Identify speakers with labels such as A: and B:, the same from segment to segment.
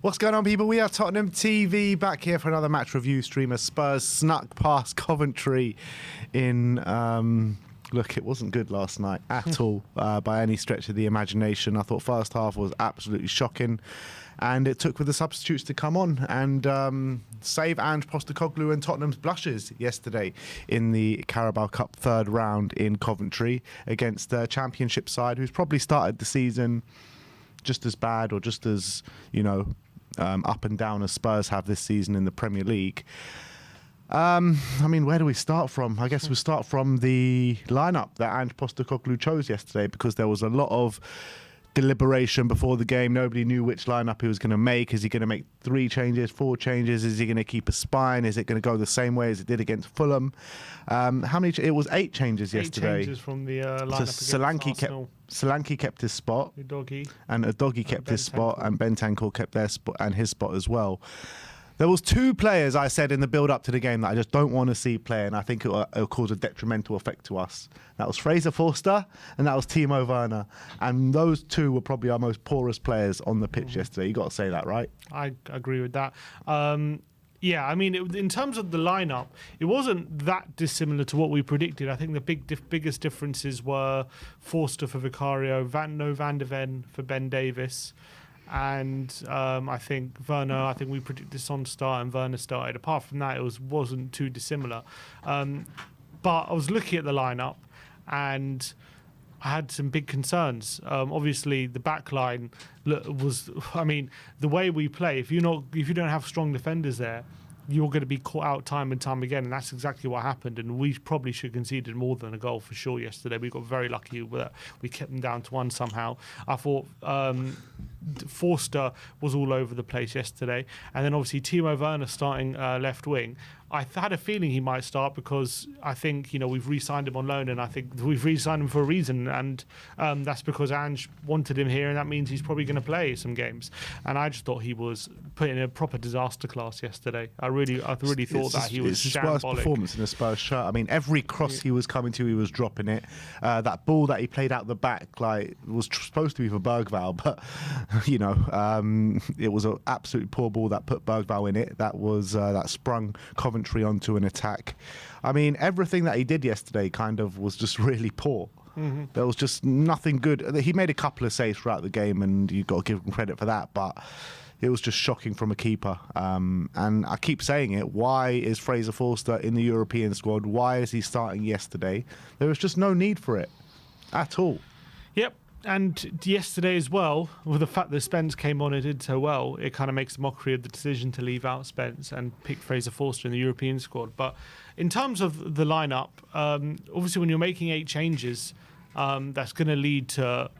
A: What's going on, people? We are Tottenham TV, back here for another match review stream as Spurs snuck past Coventry in... Look, it wasn't good last night at all by any stretch of the imagination. I thought first half was absolutely shocking, and it took for the substitutes to come on and save Ange Postecoglou and Tottenham's blushes yesterday in the Carabao Cup third round in Coventry against the Championship side, who's probably started the season just as bad or just as, up and down as Spurs have this season in the Premier League. I mean, where do we start from? I guess we'll start from the lineup that Ange Postecoglou chose yesterday, because there was a lot of deliberation before the game. Nobody knew which lineup he was going to make. Is he going to make 3 changes, 4 changes? Is he going to keep a spine? Is it going to go the same way as it did against Fulham? How many? It was 8 changes yesterday. 8
B: changes from the lineup against Arsenal.
A: Solanke kept his spot, and Udogie kept his spot, and Bentancur kept their spot and his spot as well. There was 2 players I said in the build-up to the game that I just don't want to see play, and I think it'll cause a detrimental effect to us. That was Fraser Forster and that was Timo Werner. And those 2 were probably our most poorest players on the pitch yesterday. You got to say that, right?
B: I agree with that. Yeah, I mean, in terms of the lineup, it wasn't that dissimilar to what we predicted. I think the biggest differences were Forster for Vicario, Van der Ven for Ben Davis. And I think Werner, we predicted Son start and Werner started. Apart from that, it wasn't too dissimilar. But I was looking at the lineup and I had some big concerns. Obviously, the back line was, the way we play, if you don't have strong defenders there, you're going to be caught out time and time again, and that's exactly what happened. And we probably should have conceded more than a goal for sure yesterday. We got very lucky that we kept them down to 1 somehow. I thought Forster was all over the place yesterday, and then obviously Timo Werner starting left wing. I had a feeling he might start because I think we've re-signed him on loan, and I think we've re-signed him for a reason, and that's because Ange wanted him here, and that means he's probably going to play some games. And I just thought he was put in a proper disaster class yesterday. I really thought that he was shambolic. It's his worst performance in a Spurs shirt. I mean, every cross he was coming to, he was dropping it. That ball that he played out the back, was supposed to be for Bergvall, but it was an absolutely poor ball that put Bergvall in it. That sprung Coventry onto an attack. I mean, everything that he did yesterday kind of was just really poor. Mm-hmm. There was just nothing good. He made a couple of saves throughout the game, and you've got to give him credit for that, but it was just shocking from a keeper. And I keep saying it, why is Fraser Forster in the European squad? Why is he starting yesterday? There was just no need for it at all. Yep. And yesterday as well, with the fact that Spence came on and did so well, it kind of makes a mockery of the decision to leave out Spence and pick Fraser Forster in the European squad. But in terms of the lineup, obviously when you're making 8 changes, that's going to lead to,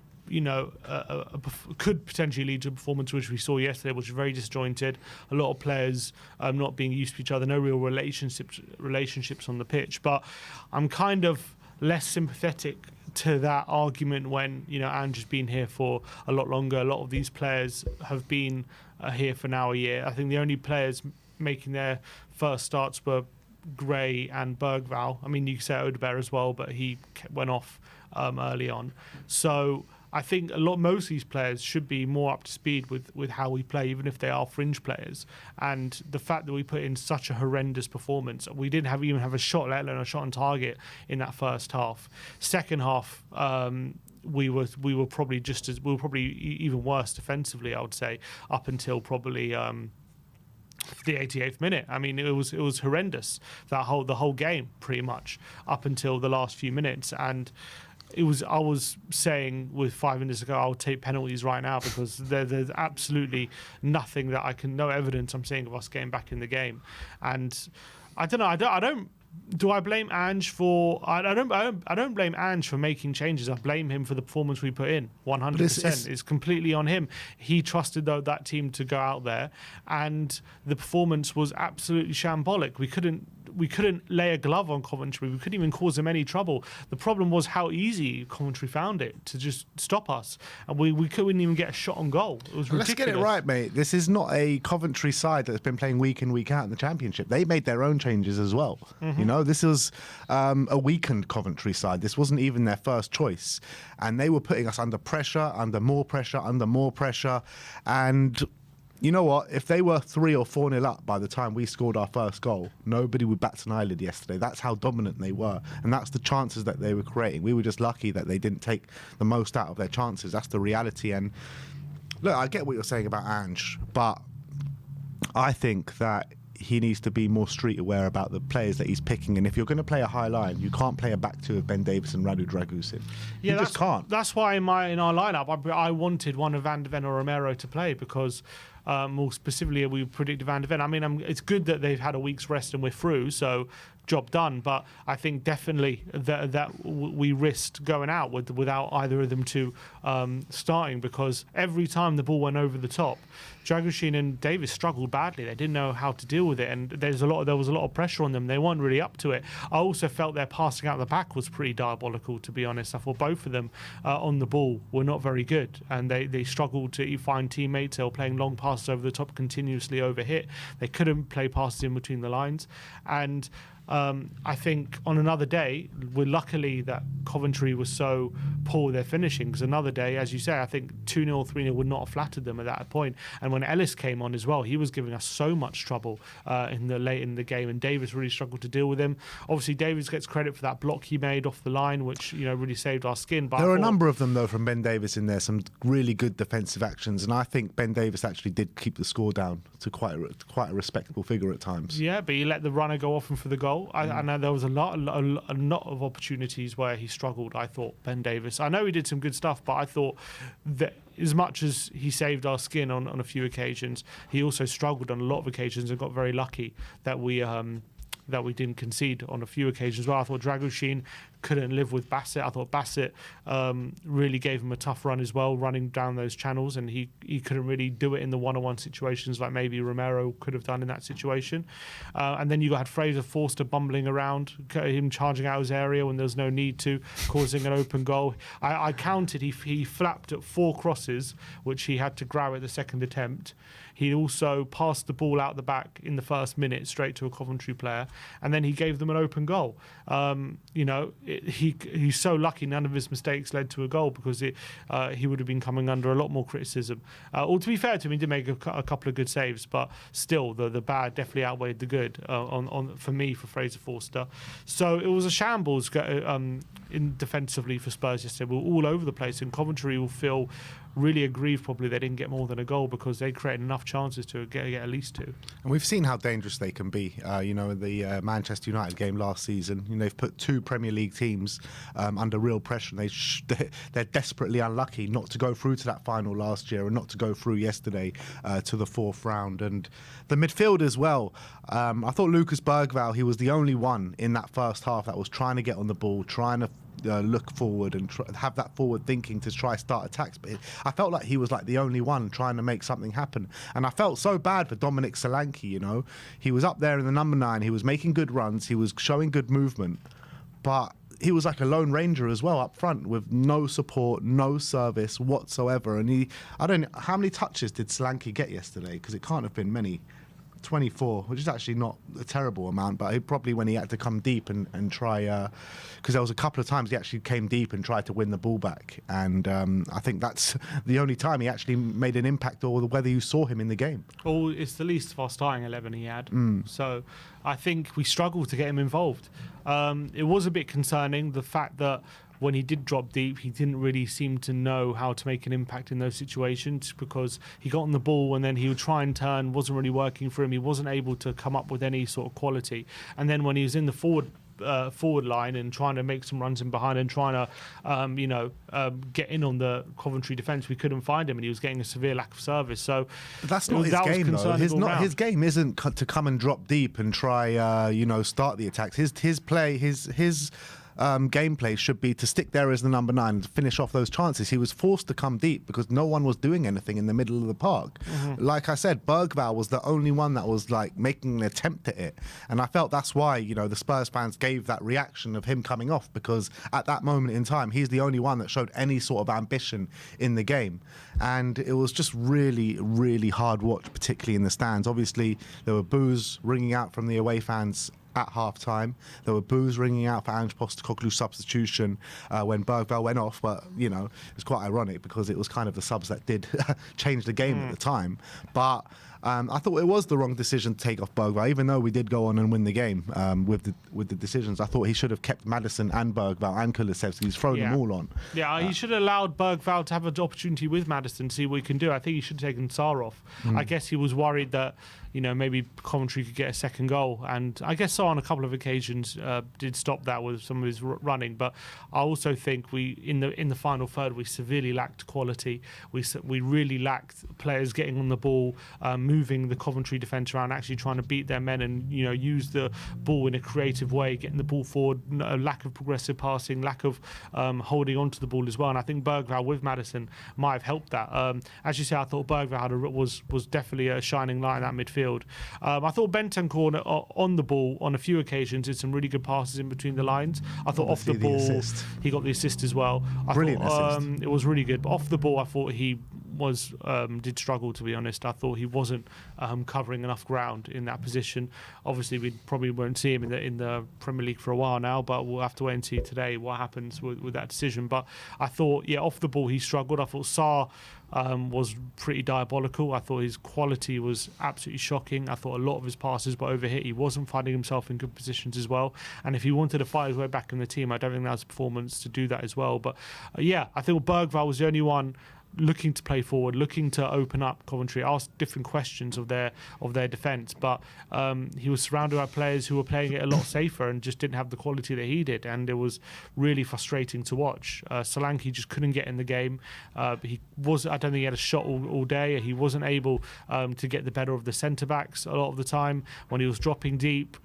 B: could potentially lead to a performance which we saw yesterday, which was very disjointed. A lot of players not being used to each other, no real relationships on the pitch. But I'm kind of less sympathetic to that argument when Ange has been here for a lot longer. A lot of these players have been here for now a year. I think the only players making their first starts were Gray and Bergvall. I mean, you could say Odegaard as well, but he went off early on. So I think most of these players should be more up to speed with how we play, even if they are fringe players. And the fact that we put in such a horrendous performance, we didn't even have a shot, let alone a shot on target in that first half. Second half, we were probably even worse defensively, I would say, up until probably the 88th minute. I mean, it was horrendous, the whole game pretty much up until the last few minutes. And I was saying with 5 minutes ago, I'll take penalties right now, because there's absolutely nothing no evidence I'm seeing of us getting back in the game. And I don't know. Do I blame Ange for? I don't blame Ange for making changes. I blame him for the performance we put in. 100%. It's completely on him. He trusted that team to go out there, and the performance was absolutely shambolic. We couldn't lay a glove on Coventry. We couldn't even cause them any trouble. The problem was how easy Coventry found it to just stop us, and we couldn't even get a shot on goal. It was ridiculous.
A: Let's get it right, mate. This is not a Coventry side that's been playing week in, week out in the Championship. They made their own changes as well. Mm-hmm. This was a weakened Coventry side. This wasn't even their first choice, and they were putting us under pressure, under more pressure, and you know what? If they were 3 or 4-0 up by the time we scored our first goal, nobody would bat an eyelid yesterday. That's how dominant they were. And that's the chances that they were creating. We were just lucky that they didn't take the most out of their chances. That's the reality. And look, I get what you're saying about Ange, but I think that he needs to be more street aware about the players that he's picking. And if you're going to play a high line, you can't play a back two of Ben Davis and Radu Dragusin. You just can't.
B: That's why in our lineup, I wanted one of Van de Ven or Romero to play because more specifically, we predicted Van de Ven. I mean, it's good that they've had a week's rest and we're through, so job done. But I think definitely that we risked going out without either of them two starting, because every time the ball went over the top, Dragusin and Davis struggled badly. They didn't know how to deal with it, and there was a lot of pressure on them. They weren't really up to it. I also felt their passing out the back was pretty diabolical, to be honest. I thought both of them on the ball were not very good, and they struggled to find teammates. They were playing long passes over the top, continuously overhit. They couldn't play passes in between the lines, and I think on another day, we're luckily that Coventry was so poor with their finishing, because another day, as you say, I think 2-0, 3-0 would not have flattered them at that point. And when Ellis came on as well, he was giving us so much trouble late in the game, and Davis really struggled to deal with him. Obviously, Davis gets credit for that block he made off the line, which really saved our skin. But
A: there are a number of them, though, from Ben Davis in there, some really good defensive actions, and I think Ben Davis actually did keep the score down to quite a respectable figure at times.
B: Yeah, but he let the runner go off him for the goal. I know there was a lot of opportunities where he struggled, I thought, Ben Davis. I know he did some good stuff, but I thought that as much as he saved our skin on a few occasions, he also struggled on a lot of occasions and got very lucky that we didn't concede on a few occasions as well. I thought Dragusin couldn't live with Bassett. I thought Bassett really gave him a tough run as well, running down those channels, and he couldn't really do it in the one-on-one situations like maybe Romero could have done in that situation. And then you had Fraser Forster bumbling around, him charging out his area when there was no need to, causing an open goal. I counted, he flapped at 4 crosses, which he had to grab at the second attempt. He also passed the ball out the back in the first minute straight to a Coventry player, and then he gave them an open goal. He's so lucky none of his mistakes led to a goal, because he would have been coming under a lot more criticism. Or to be fair to him, he did make a couple of good saves, but still the bad definitely outweighed the good for Fraser Forster. So it was a shambles in defensively for Spurs yesterday. We were all over the place, and Coventry will feel really aggrieved probably they didn't get more than a goal, because they created enough chances to get at least 2. And
A: we've seen how dangerous they can be. In the Manchester United game last season, they've put 2 Premier League teams under real pressure, and they're desperately unlucky not to go through to that final last year and not to go through yesterday to the 4th round. And the midfield as well. I thought Lucas Bergvall, he was the only one in that first half that was trying to get on the ball, trying to look forward and have that forward thinking to try start attacks, but I felt like he was like the only one trying to make something happen. And I felt so bad for Dominic Solanke. He was up there in the number 9, he was making good runs, he was showing good movement, but he was like a lone ranger as well up front with no support, no service whatsoever. And how many touches did Solanke get yesterday? Because it can't have been many. 24, which is actually not a terrible amount, but probably when he had to come deep and try, because there was a couple of times he actually came deep and tried to win the ball back, and I think that's the only time he actually made an impact, or whether you saw him in the game.
B: Well, it's the least of our starting 11 he had, so I think we struggled to get him involved. It was a bit concerning, the fact that when he did drop deep, he didn't really seem to know how to make an impact in those situations, because he got on the ball and then he would try and turn, wasn't really working for him. He wasn't able to come up with any sort of quality. And then when he was in the forward line and trying to make some runs in behind and trying to get in on the Coventry defence, we couldn't find him, and he was getting a severe lack of service. So
A: but that's not his game, though. His game isn't to come and drop deep and try start the attacks. His play, his gameplay should be to stick there as the number 9 and to finish off those chances. He was forced to come deep because no one was doing anything in the middle of the park. Like I said, Bergvall was the only one that was like making an attempt at it, and I felt that's why the Spurs fans gave that reaction of him coming off, because at that moment in time he's the only one that showed any sort of ambition in the game. And it was just really, really hard watch, particularly in the stands. Obviously there were boos ringing out from the away fans at half-time. There were boos ringing out for Ange Postecoglou's substitution when Bergvall went off, but, you know, it's quite ironic because it was kind of the subs that did change the game at the time. But I thought it was the wrong decision to take off Bergvall, even though we did go on and win the game with the decisions. I thought he should have kept Maddison and Bergvall and Kulusevski. He's thrown them all on.
B: Yeah, he should have allowed Bergvall to have an opportunity with Maddison to see what he can do. I think he should have taken Sarr off. I guess he was worried that, you know, maybe Coventry could get a second goal. And I guess Sarr on a couple of occasions did stop that with some of his running. But I also think in the final third, we severely lacked quality. We really lacked players getting on the ball, moving the Coventry defence around, actually trying to beat their men and, you know, use the ball in a creative way, getting the ball forward, a lack of progressive passing, lack of holding onto the ball as well. And I think Bergvall with Maddison might have helped that. As you say, I thought Bergvall was definitely a shining light in that midfield. I thought Bentancur on the ball on a few occasions did some really good passes in between the lines. I thought off the ball, he got the assist as well.
A: Brilliant assist.
B: It was really good. But off the ball, I thought he did struggle, to be honest. I thought he wasn't covering enough ground in that position. Obviously, we probably won't see him in the Premier League for a while now, but we'll have to wait and see today what happens with that decision. But I thought, off the ball he struggled. I thought Sarr was pretty diabolical. I thought his quality was absolutely shocking. I thought a lot of his passes were overhit. He wasn't finding himself in good positions as well. And if he wanted to fight his way back in the team, I don't think that was a performance to do that as well. But I think Bergvall was the only one looking to play forward, looking to open up Coventry, ask different questions of their defence, but he was surrounded by players who were playing it a lot safer and just didn't have the quality that he did, and it was really frustrating to watch. Solanke just couldn't get in the game. I don't think he had a shot all day. He wasn't able to get the better of the centre backs a lot of the time when he was dropping deep.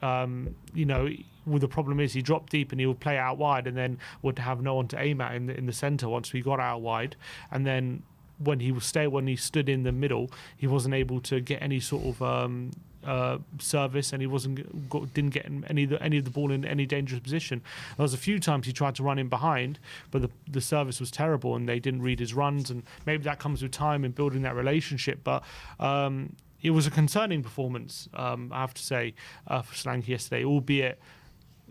B: Well, the problem is he dropped deep and he would play out wide and then would have no one to aim at in the centre once we got out wide. And then when he stood in the middle, he wasn't able to get any sort of service, and he didn't get any of the ball in any dangerous position. There was a few times he tried to run in behind, but the service was terrible and they didn't read his runs. And maybe that comes with time and building that relationship, but it was a concerning performance, I have to say, for Solanke yesterday, albeit,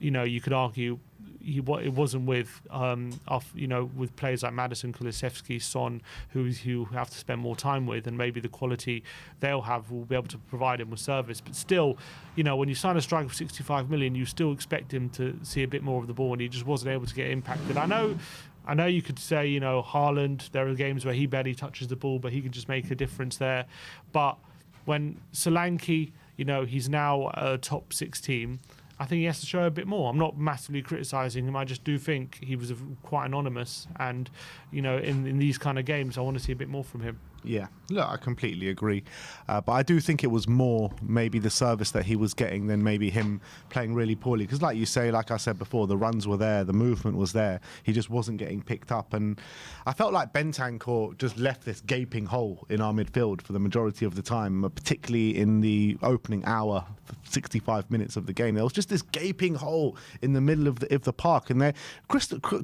B: you could argue it wasn't with with players like Maddison, Kulusevski, Son, who have to spend more time with, and maybe the quality they'll have will be able to provide him with service. But still, when you sign a striker for 65 million, you still expect him to see a bit more of the ball, and he just wasn't able to get impacted. I know you could say, Haaland, there are games where he barely touches the ball, but he can just make a difference there. But when Solanke, he's now a top 6 team, I think he has to show a bit more. I'm not massively criticising him. I just do think he was quite anonymous. And, in these kind of games, I want to see a bit more from him.
A: Yeah, look, I completely agree. But I do think it was more maybe the service that he was getting than maybe him playing really poorly. Because like you say, like I said before, the runs were there, the movement was there. He just wasn't getting picked up. And I felt like Bentancur just left this gaping hole in our midfield for the majority of the time, particularly in the opening hour, 65 minutes of the game. There was just this gaping hole in the middle of the park. And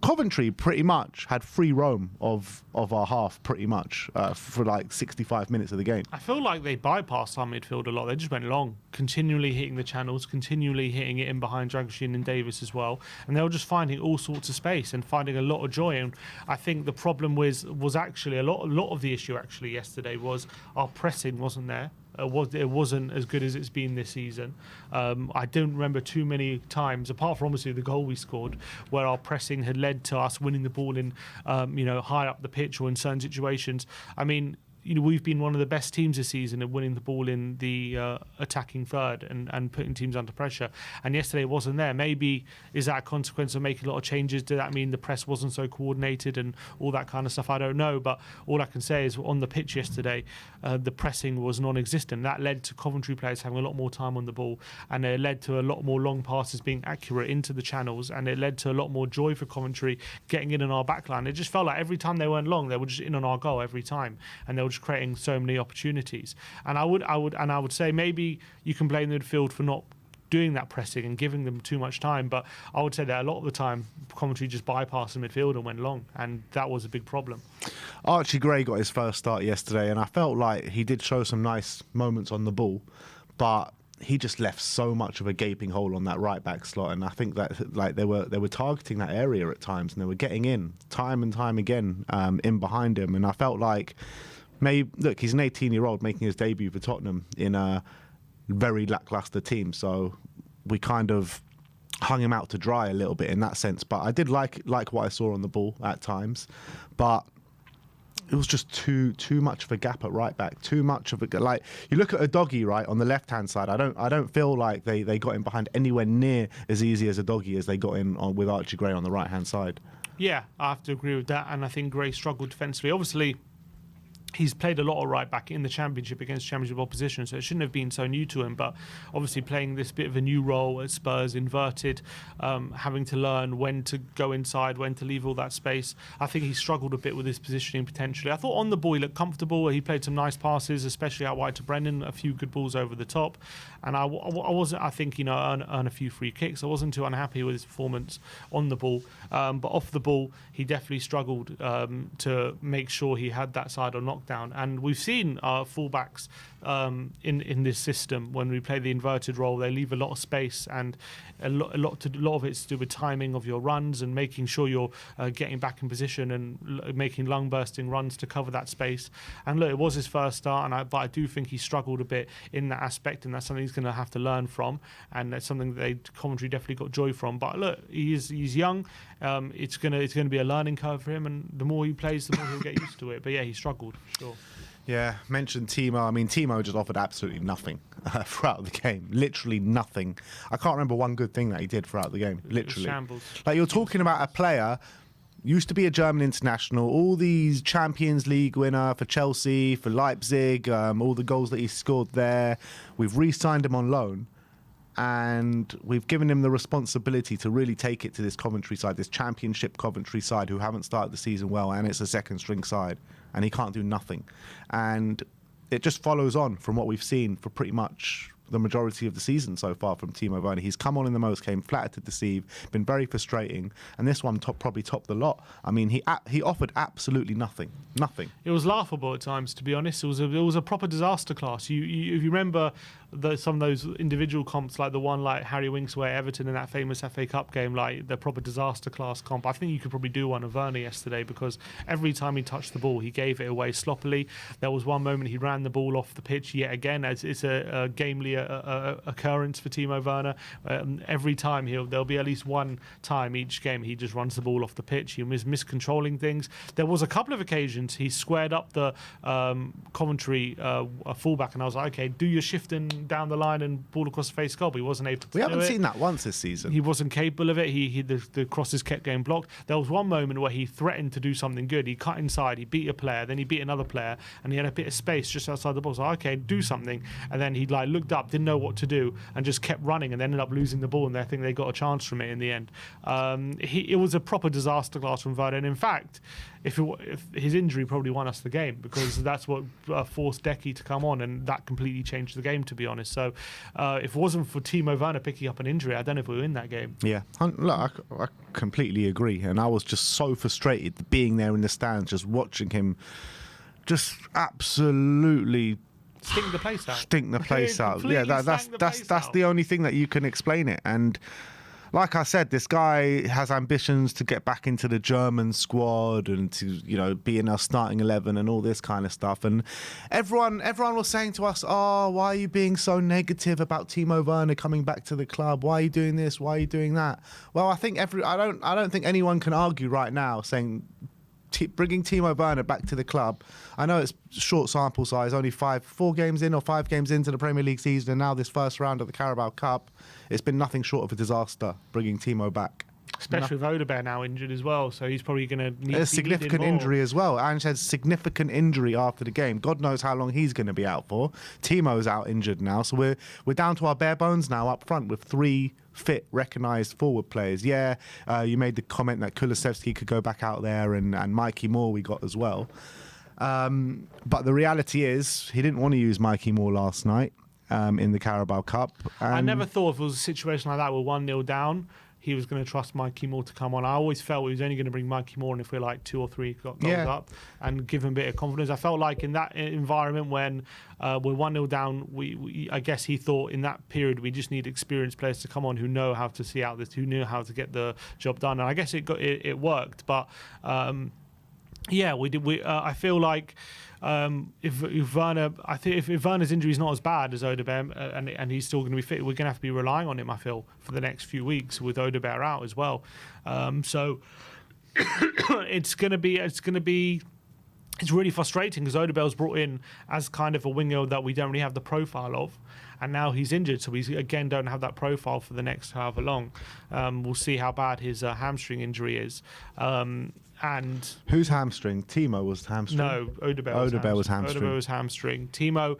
A: Coventry pretty much had free roam of our half pretty much for like 65 minutes of the game.
B: I feel like they bypassed our midfield a lot. They just went long, continually hitting the channels, continually hitting it in behind Dragoshin and Davis as well. And they were just finding all sorts of space and finding a lot of joy. And I think the problem was actually a lot of the issue actually yesterday was our pressing wasn't there. It wasn't as good as it's been this season. I don't remember too many times, apart from obviously the goal we scored, where our pressing had led to us winning the ball in, high up the pitch or in certain situations. I mean, we've been one of the best teams this season at winning the ball in the attacking third and putting teams under pressure. And yesterday it wasn't there. Maybe is that a consequence of making a lot of changes? Did that mean the press wasn't so coordinated and all that kind of stuff? I don't know. But all I can say is on the pitch yesterday, the pressing was non-existent. That led to Coventry players having a lot more time on the ball, and it led to a lot more long passes being accurate into the channels, and it led to a lot more joy for Coventry getting in on our backline. It just felt like every time they weren't long, they were just in on our goal every time, and they were creating so many opportunities. And I would say maybe you can blame the midfield for not doing that pressing and giving them too much time, but I would say that a lot of the time Coventry just bypassed the midfield and went long, and that was a big problem.
A: Archie Gray got his first start yesterday, and I felt like he did show some nice moments on the ball, but he just left so much of a gaping hole on that right back slot, and I think that like they were targeting that area at times, and they were getting in time and time again in behind him, and I felt like look, he's an 18-year-old making his debut for Tottenham in a very lackluster team, so we kind of hung him out to dry a little bit in that sense. But I did like what I saw on the ball at times, but it was just too much of a gap at right back. Too much of a, like, you look at a doggy right on the left hand side. I don't feel like they got in behind anywhere near as easy as a doggy as they got in with Archie Gray on the right hand side.
B: Yeah, I have to agree with that, and I think Gray struggled defensively. Obviously, he's played a lot of right back in the Championship against Championship opposition, so it shouldn't have been so new to him. But obviously, playing this bit of a new role at Spurs, inverted, having to learn when to go inside, when to leave all that space. I think he struggled a bit with his positioning potentially. I thought on the ball he looked comfortable. He played some nice passes, especially out wide to Brennan, a few good balls over the top. And I wasn't, I think, earn a few free kicks. I wasn't too unhappy with his performance on the ball. But off the ball, he definitely struggled to make sure he had that side on knockdown. And we've seen fullbacks in this system, when we play the inverted role, they leave a lot of space, and a lot of it's to do with timing of your runs and making sure you're getting back in position and making lung bursting runs to cover that space. And look, it was his first start, but I do think he struggled a bit in that aspect, and that's something he's going to have to learn from, and that's something that Coventry definitely got joy from. But look, he's young. It's gonna be a learning curve for him, and the more he plays, the more he'll get used to it. But yeah, he struggled, sure.
A: Yeah, mentioned Timo. I mean, Timo just offered absolutely nothing throughout the game. Literally nothing. I can't remember one good thing that he did throughout the game. Literally.
B: Shambles.
A: Like, you're talking about a player, used to be a German international, all these Champions League winner for Chelsea, for Leipzig, all the goals that he scored there. We've re-signed him on loan, and we've given him the responsibility to really take it to this Coventry side, this Championship Coventry side, who haven't started the season well, and it's a second-string side, and he can't do nothing. And it just follows on from what we've seen for pretty much the majority of the season so far from Timo Werner. He's come on in the most, came flattered to deceive, been very frustrating, and this one probably topped the lot. I mean, he offered absolutely nothing.
B: It was laughable at times, to be honest. It was a proper disaster class. If you remember some of those individual comps, like the one like Harry Winks away at Everton in that famous FA Cup game, like the proper disaster class comp. I think you could probably do one of Werner yesterday, because every time he touched the ball, he gave it away sloppily. There was one moment he ran the ball off the pitch yet again. It's a gamely occurrence for Timo Werner. Every time there'll be at least one time each game he just runs the ball off the pitch. He was miscontrolling things. There was a couple of occasions he squared up the Coventry fullback, and I was like, okay, do your shifting down the line and ball across the face goal, but he wasn't able to do it.
A: We haven't seen that once this season.
B: He wasn't capable of it. The crosses kept getting blocked. There was one moment where he threatened to do something good. He cut inside, he beat a player, then he beat another player, and he had a bit of space just outside the box. So, okay, do something. And then he looked up, didn't know what to do, and just kept running, and ended up losing the ball, and I think they got a chance from it in the end. It was a proper disaster class from Werner, and in fact, if his injury probably won us the game, because that's what forced Decky to come on, and that completely changed the game, to be honest. So if it wasn't for Timo Werner picking up an injury, I don't know if we were in that game.
A: Yeah, look, I completely agree, and I was just so frustrated being there in the stands, just watching him just absolutely
B: stink the place out.
A: Yeah, that's the only thing that you can explain it. And like I said, this guy has ambitions to get back into the German squad and to, be in our starting 11 and all this kind of stuff. And everyone was saying to us, "Oh, why are you being so negative about Timo Werner coming back to the club? Why are you doing this? Why are you doing that?" Well, I think I don't think anyone can argue right now saying bringing Timo Werner back to the club. I know it's short sample size, only 4 games in or 5 games into the Premier League season, and now this first round of the Carabao Cup. It's been nothing short of a disaster bringing Timo back.
B: Especially with Odebear now injured as well, so he's probably going to need
A: a significant injury as well. Ange had significant injury after the game. God knows how long he's going to be out for. Timo's out injured now, so we're down to our bare bones now up front with 3 fit, recognised forward players. Yeah, you made the comment that Kulusevski could go back out there, and Mikey Moore we got as well. But the reality is he didn't want to use Mikey Moore last night in the Carabao Cup.
B: I never thought if it was a situation like that, we're 1-0 down, he was going to trust Mikey Moore to come on. I always felt he was only going to bring Mikey Moore on if we're like 2 or 3 goals up and give him a bit of confidence. I felt like in that environment when we're 1-0 down, I guess he thought in that period we just need experienced players to come on who know how to see out this, who knew how to get the job done. And I guess it worked. But we did. I feel like if Werner, I think if Werner's injury is not as bad as Odegaard and he's still going to be fit, we're going to have to be relying on him. I feel for the next few weeks with Odegaard out as well. So it's really frustrating because Odegaard's brought in as kind of a winger that we don't really have the profile of, and now he's injured, so we again don't have that profile for the next however long. We'll see how bad his hamstring injury is. And
A: whose hamstring? Timo was hamstring.
B: No, Odegaard was hamstring. Odegaard was hamstring. Timo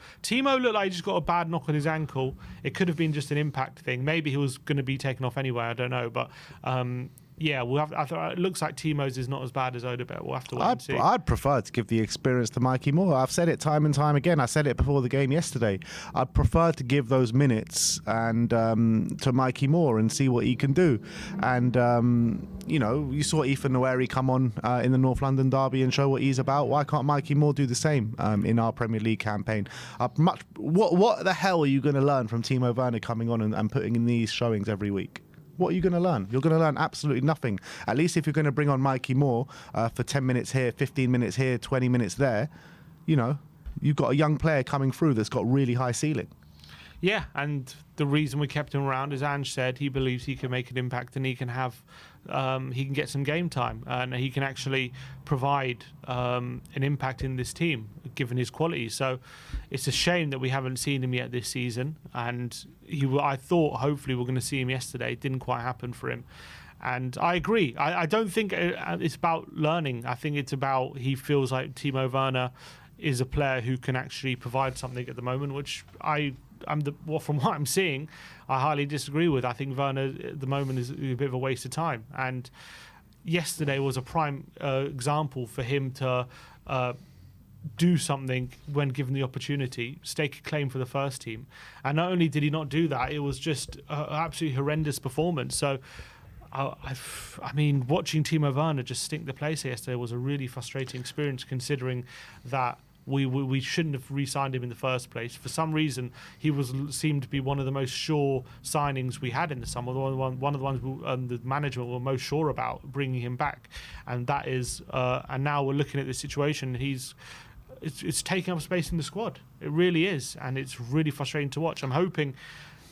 B: looked like he just got a bad knock on his ankle. It could have been just an impact thing. Maybe he was going to be taken off anyway. I don't know, but. We'll have. It looks like Timo's is not as bad as Odegaard. We'll have to wait and see. I'd
A: prefer to give the experience to Mikey Moore. I've said it time and time again. I said it before the game yesterday. I'd prefer to give those minutes and to Mikey Moore and see what he can do. And you saw Ethan Nweri come on in the North London derby and show what he's about. Why can't Mikey Moore do the same in our Premier League campaign? What the hell are you going to learn from Timo Werner coming on and putting in these showings every week? What are you going to learn? You're going to learn absolutely nothing. At least if you're going to bring on Mikey Moore for 10 minutes here, 15 minutes here, 20 minutes there, you've got a young player coming through that's got really high ceiling.
B: Yeah, and the reason we kept him around, as Ange said, he believes he can make an impact and he can get some game time and he can actually provide an impact in this team given his qualities. So it's a shame that we haven't seen him yet this season, and I thought hopefully we're going to see him yesterday. It didn't quite happen for him. And I agree. I don't think it's about learning. I think it's about he feels like Timo Werner is a player who can actually provide something at the moment, which from what I'm seeing, I highly disagree with. I think Werner at the moment is a bit of a waste of time. And yesterday was a prime example for him to do something when given the opportunity, stake a claim for the first team. And not only did he not do that, it was just an absolutely horrendous performance. So, I mean, watching Timo Werner just stink the place yesterday was a really frustrating experience, considering that we shouldn't have re-signed him in the first place. For some reason, he seemed to be one of the most sure signings we had in the summer. One of the ones the management were most sure about bringing him back, and that is. And now we're looking at this situation. It's taking up space in the squad. It really is, and it's really frustrating to watch. I'm hoping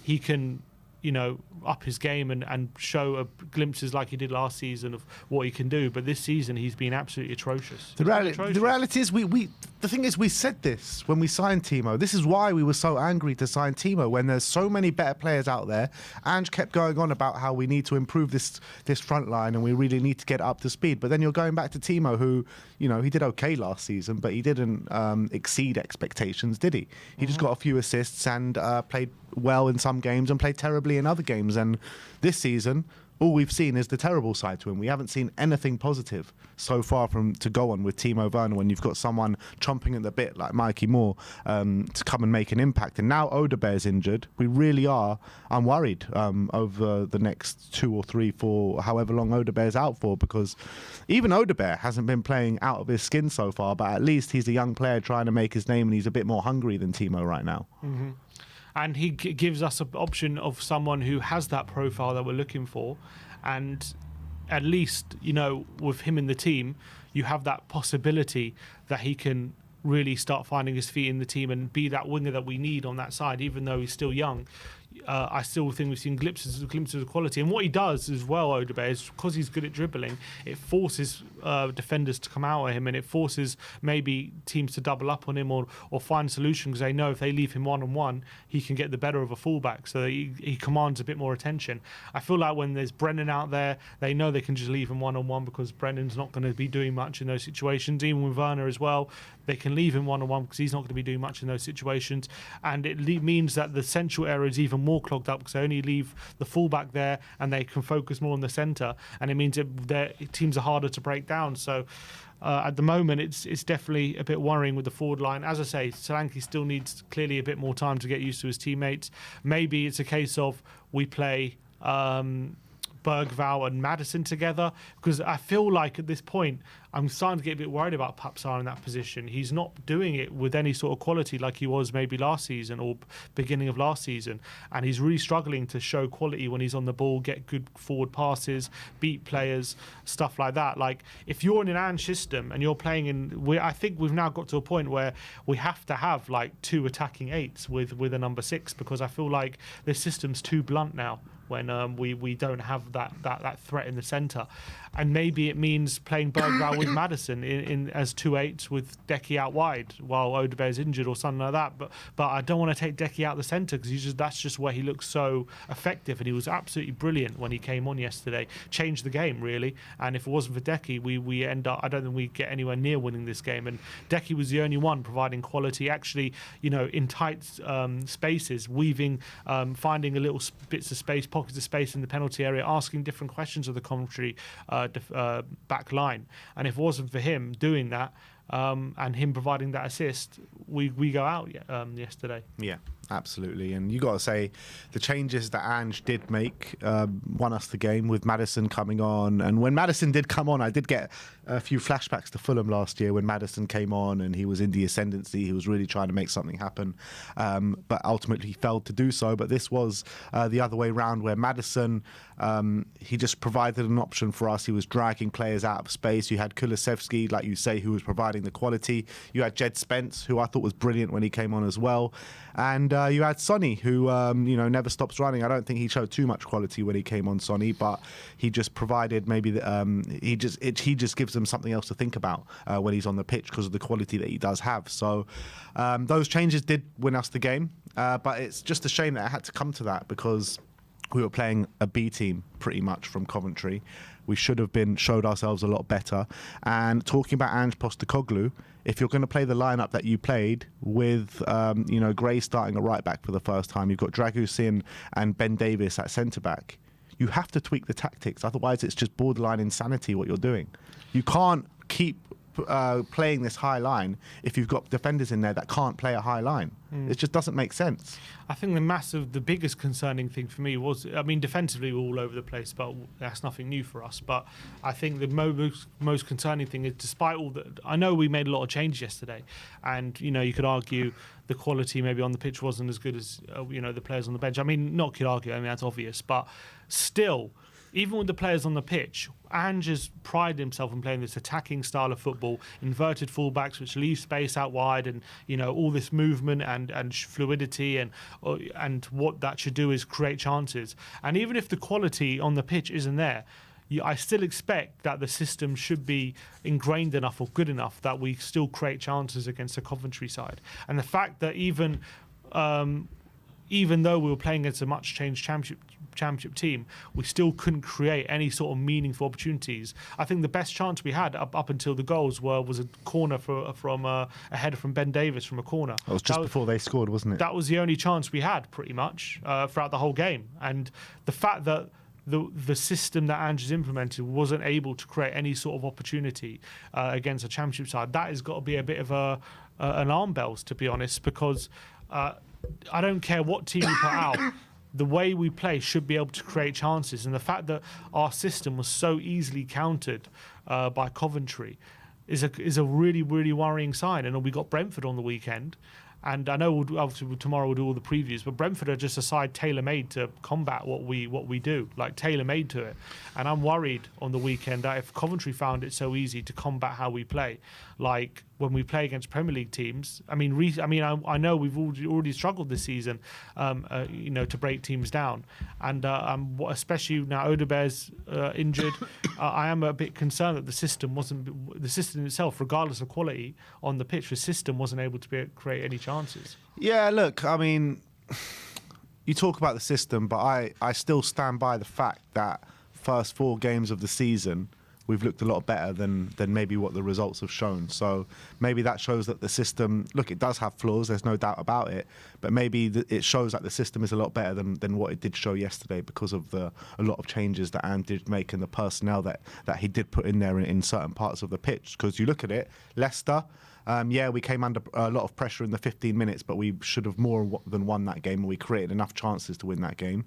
B: he can, up his game and show glimpses like he did last season of what he can do. But this season, he's been absolutely atrocious.
A: The reality is, the thing is, we said this when we signed Timo. This is why we were so angry to sign Timo when there's so many better players out there. Ange kept going on about how we need to improve this front line and we really need to get up to speed. But then you're going back to Timo, who, he did okay last season, but he didn't exceed expectations, did he? He just got a few assists and played well in some games and played terribly in other games. And this season, all we've seen is the terrible side to him. We haven't seen anything positive so far to go on with Timo Werner when you've got someone chomping at the bit like Mikey Moore to come and make an impact. And now Odegaard's injured. We really are. I'm worried over the next 2 or 3, 4, however long Odegaard's out for, because even Odegaard hasn't been playing out of his skin so far, but at least he's a young player trying to make his name and he's a bit more hungry than Timo right now.
B: Mm-hmm. And he gives us an option of someone who has that profile that we're looking for. And at least, with him in the team, you have that possibility that he can really start finding his feet in the team and be that winger that we need on that side, even though he's still young. I still think we've seen glimpses of quality. And what he does as well, Odegaard, is because he's good at dribbling, it forces defenders to come out at him, and it forces maybe teams to double up on him or find solutions, because they know if they leave him one-on-one, he can get the better of a fullback, so he commands a bit more attention. I feel like when there's Brennan out there, they know they can just leave him one-on-one because Brennan's not going to be doing much in those situations. Even with Werner as well, they can leave him one-on-one because he's not going to be doing much in those situations. And it means that the central area is even more clogged up because they only leave the fullback there and they can focus more on the centre. And it means their teams are harder to break down. So at the moment, it's definitely a bit worrying with the forward line. As I say, Solanke still needs clearly a bit more time to get used to his teammates. Maybe it's a case of we play Bergvall and Maddison together, because I feel like at this point I'm starting to get a bit worried about Papsar in that position. He's not doing it with any sort of quality like he was maybe last season or beginning of last season, and he's really struggling to show quality when he's on the ball, get good forward passes, beat players, stuff like that. Like, if you're in an Ange system and you're playing I think we've now got to a point where we have to have like 2 attacking 8s with a number 6, because I feel like this system's too blunt now when we don't have that threat in the centre. And maybe it means playing Bergvall with Maddison in as 2-8s with Decky out wide while Odebear's injured or something like that. But I don't want to take Decky out the centre, because that's just where he looks so effective, and he was absolutely brilliant when he came on yesterday. Changed the game, really. And if it wasn't for Decky, we end up, I don't think we get anywhere near winning this game. And Decky was the only one providing quality, actually, in tight spaces, weaving, finding a little bits of space, pockets of space in the penalty area, asking different questions of the Coventry back line. And if it wasn't for him doing that and him providing that assist, we go out yesterday.
A: Yeah, absolutely. And you got to say, the changes that Ange did make won us the game, with Maddison coming on. And when Maddison did come on, I did get a few flashbacks to Fulham last year when Maddison came on and he was in the ascendancy. He was really trying to make something happen, but ultimately he failed to do so. But this was the other way round, where Maddison, he just provided an option for us. He was dragging players out of space. You had Kulusevski, like you say, who was providing the quality. You had Jed Spence, who I thought was brilliant when he came on as well. And you had Sonny, who never stops running. I don't think he showed too much quality when he came on, Sonny, but he just provided he just gives them something else to think about when he's on the pitch, because of the quality that he does have. So those changes did win us the game, but it's just a shame that it had to come to that, because we were playing a B team pretty much from Coventry. We should have showed ourselves a lot better. And talking about Ange Postecoglou, if you're going to play the lineup that you played with, Gray starting at right back for the first time, you've got Dragusin and Ben Davis at centre back, you have to tweak the tactics. Otherwise, it's just borderline insanity what you're doing. You can't keep playing this high line if you've got defenders in there that can't play a high line. It just doesn't make sense.
B: I think the biggest concerning thing for me was, defensively we're all over the place, but that's nothing new for us. But I think the most concerning thing is, despite all that, I know we made a lot of changes yesterday, and you could argue the quality maybe on the pitch wasn't as good as the players on the bench. Not could argue. That's obvious, but still, even with the players on the pitch, Ange has prided himself in playing this attacking style of football, inverted fullbacks which leave space out wide, and all this movement and fluidity, and what that should do is create chances. And even if the quality on the pitch isn't there, I still expect that the system should be ingrained enough or good enough that we still create chances against the Coventry side. And the fact that even though we were playing against a much changed championship team, we still couldn't create any sort of meaningful opportunities. I think the best chance we had up until the goals was a corner from a header from Ben Davis from a corner.
A: It was just before they scored, wasn't it?
B: That was the only chance we had, pretty much, throughout the whole game. And the fact that the system that Ange has implemented wasn't able to create any sort of opportunity against a championship side, that has got to be a bit of an alarm bells, to be honest, because I don't care what team you put out, the way we play should be able to create chances. And the fact that our system was so easily countered by Coventry is a really, really worrying sign. And we got Brentford on the weekend. And I know obviously tomorrow we'll do all the previews, but Brentford are just a side tailor-made to combat what we do, like tailor-made to it. And I'm worried on the weekend that if Coventry found it so easy to combat how we play, like when we play against Premier League teams, I know we've already struggled this season, to break teams down, and especially now Odebear's injured, I am a bit concerned that the system itself, regardless of quality on the pitch, the system wasn't able to create any chances.
A: Yeah, look, you talk about the system, but I still stand by the fact that first 4 games of the season, we've looked a lot better than maybe what the results have shown. So maybe that shows that the system, look, it does have flaws, there's no doubt about it, but maybe it shows that the system is a lot better than what it did show yesterday, because of a lot of changes that Ange did make and the personnel that he did put in there in certain parts of the pitch. Because you look at it, Leicester, Yeah, we came under a lot of pressure in the 15 minutes, but we should have more than won that game, and we created enough chances to win that game.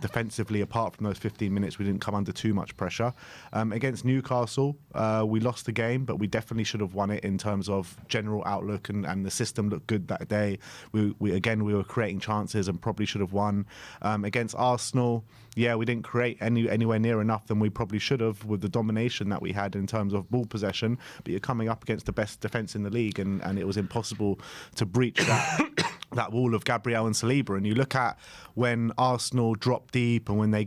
A: Defensively, apart from those 15 minutes, we didn't come under too much pressure. Against Newcastle, we lost the game, but we definitely should have won it in terms of general outlook, and the system looked good that day. We were creating chances and probably should have won. Against Arsenal, yeah, we didn't create anywhere near enough than we probably should have with the domination that we had in terms of ball possession. But you're coming up against the best defence in the league, and it was impossible to breach that wall of Gabriel and Saliba. And you look at when Arsenal drop deep and when they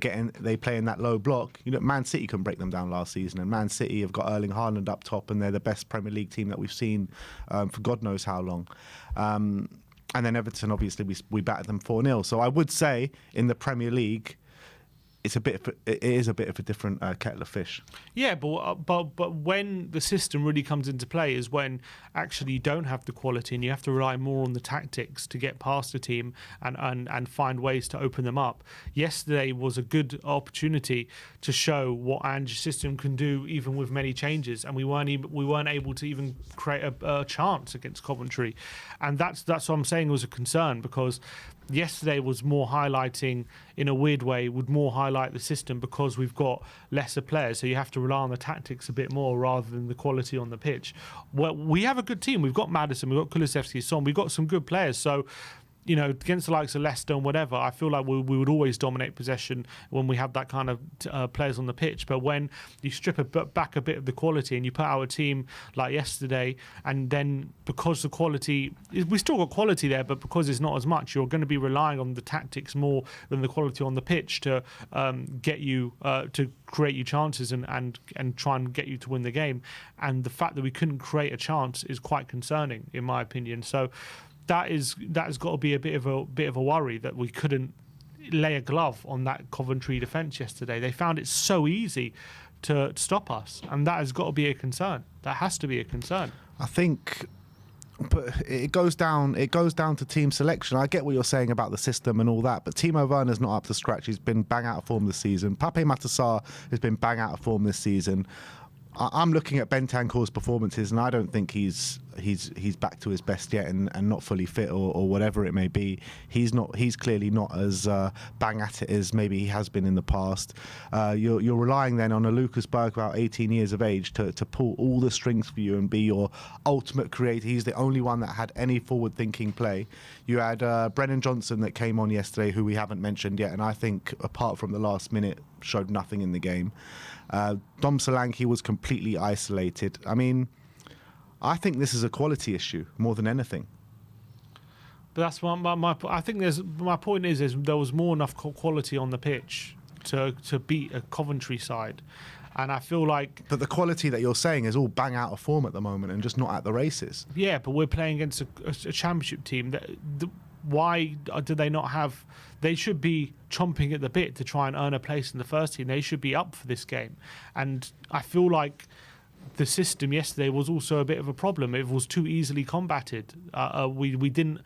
A: play in that low block. You know, Man City can break them down last season, and Man City have got Erling Haaland up top, and they're the best Premier League team that we've seen for God knows how long. And then Everton, obviously, we battered them 4-0. So I would say in the Premier League, it is a bit of a different kettle of fish.
B: Yeah, but when the system really comes into play is when actually you don't have the quality and you have to rely more on the tactics to get past the team and find ways to open them up. Yesterday was a good opportunity to show what Ange's system can do, even with many changes, and we weren't able to even create a chance against Coventry, and that's what I'm saying was a concern, because yesterday was more highlighting, in a weird way, would more highlight the system because we've got lesser players, so you have to rely on the tactics a bit more rather than the quality on the pitch. Well, we have a good team. We've got Maddison, we've got Kulusevski, Son, we've got some good players. So, you know, against the likes of Leicester and whatever, I feel like we would always dominate possession when we have that kind of players on the pitch. But when you strip back a bit of the quality and you put out a team like yesterday, and then because the quality, we still got quality there, but because it's not as much, you're going to be relying on the tactics more than the quality on the pitch to get you to create you chances and try and get you to win the game. And the fact that we couldn't create a chance is quite concerning, in my opinion. So that has got to be a bit of a worry, that we couldn't lay a glove on that Coventry defence yesterday. They found it so easy to stop us, and that has got to be a concern. That has to be a concern.
A: I think, but it goes down to team selection. I get what you're saying about the system and all that, but Timo Werner's not up to scratch. He's been bang out of form this season. Pape Matar has been bang out of form this season. I'm looking at Bentancur's performances, and I don't think he's back to his best yet, and not fully fit or whatever it may be. He's clearly not as bang at it as maybe he has been in the past. You're relying then on a Lucas Bergwijn, 18 years of age, to pull all the strings for you and be your ultimate creator. He's the only one that had any forward-thinking play. You had Brennan Johnson that came on yesterday, who we haven't mentioned yet, and I think apart from the last minute, showed nothing in the game. Dom Solanke was completely isolated. I mean, I think this is a quality issue more than anything.
B: But that's my I think my point is there was more enough quality on the pitch to beat a Coventry side, and I feel like. But
A: the quality that you're saying is all bang out of form at the moment and just not at the races.
B: Yeah, but we're playing against a championship team. Why do they not have? They should be chomping at the bit to try and earn a place in the first team. They should be up for this game, and I feel like the system yesterday was also a bit of a problem. It was too easily combated. We didn't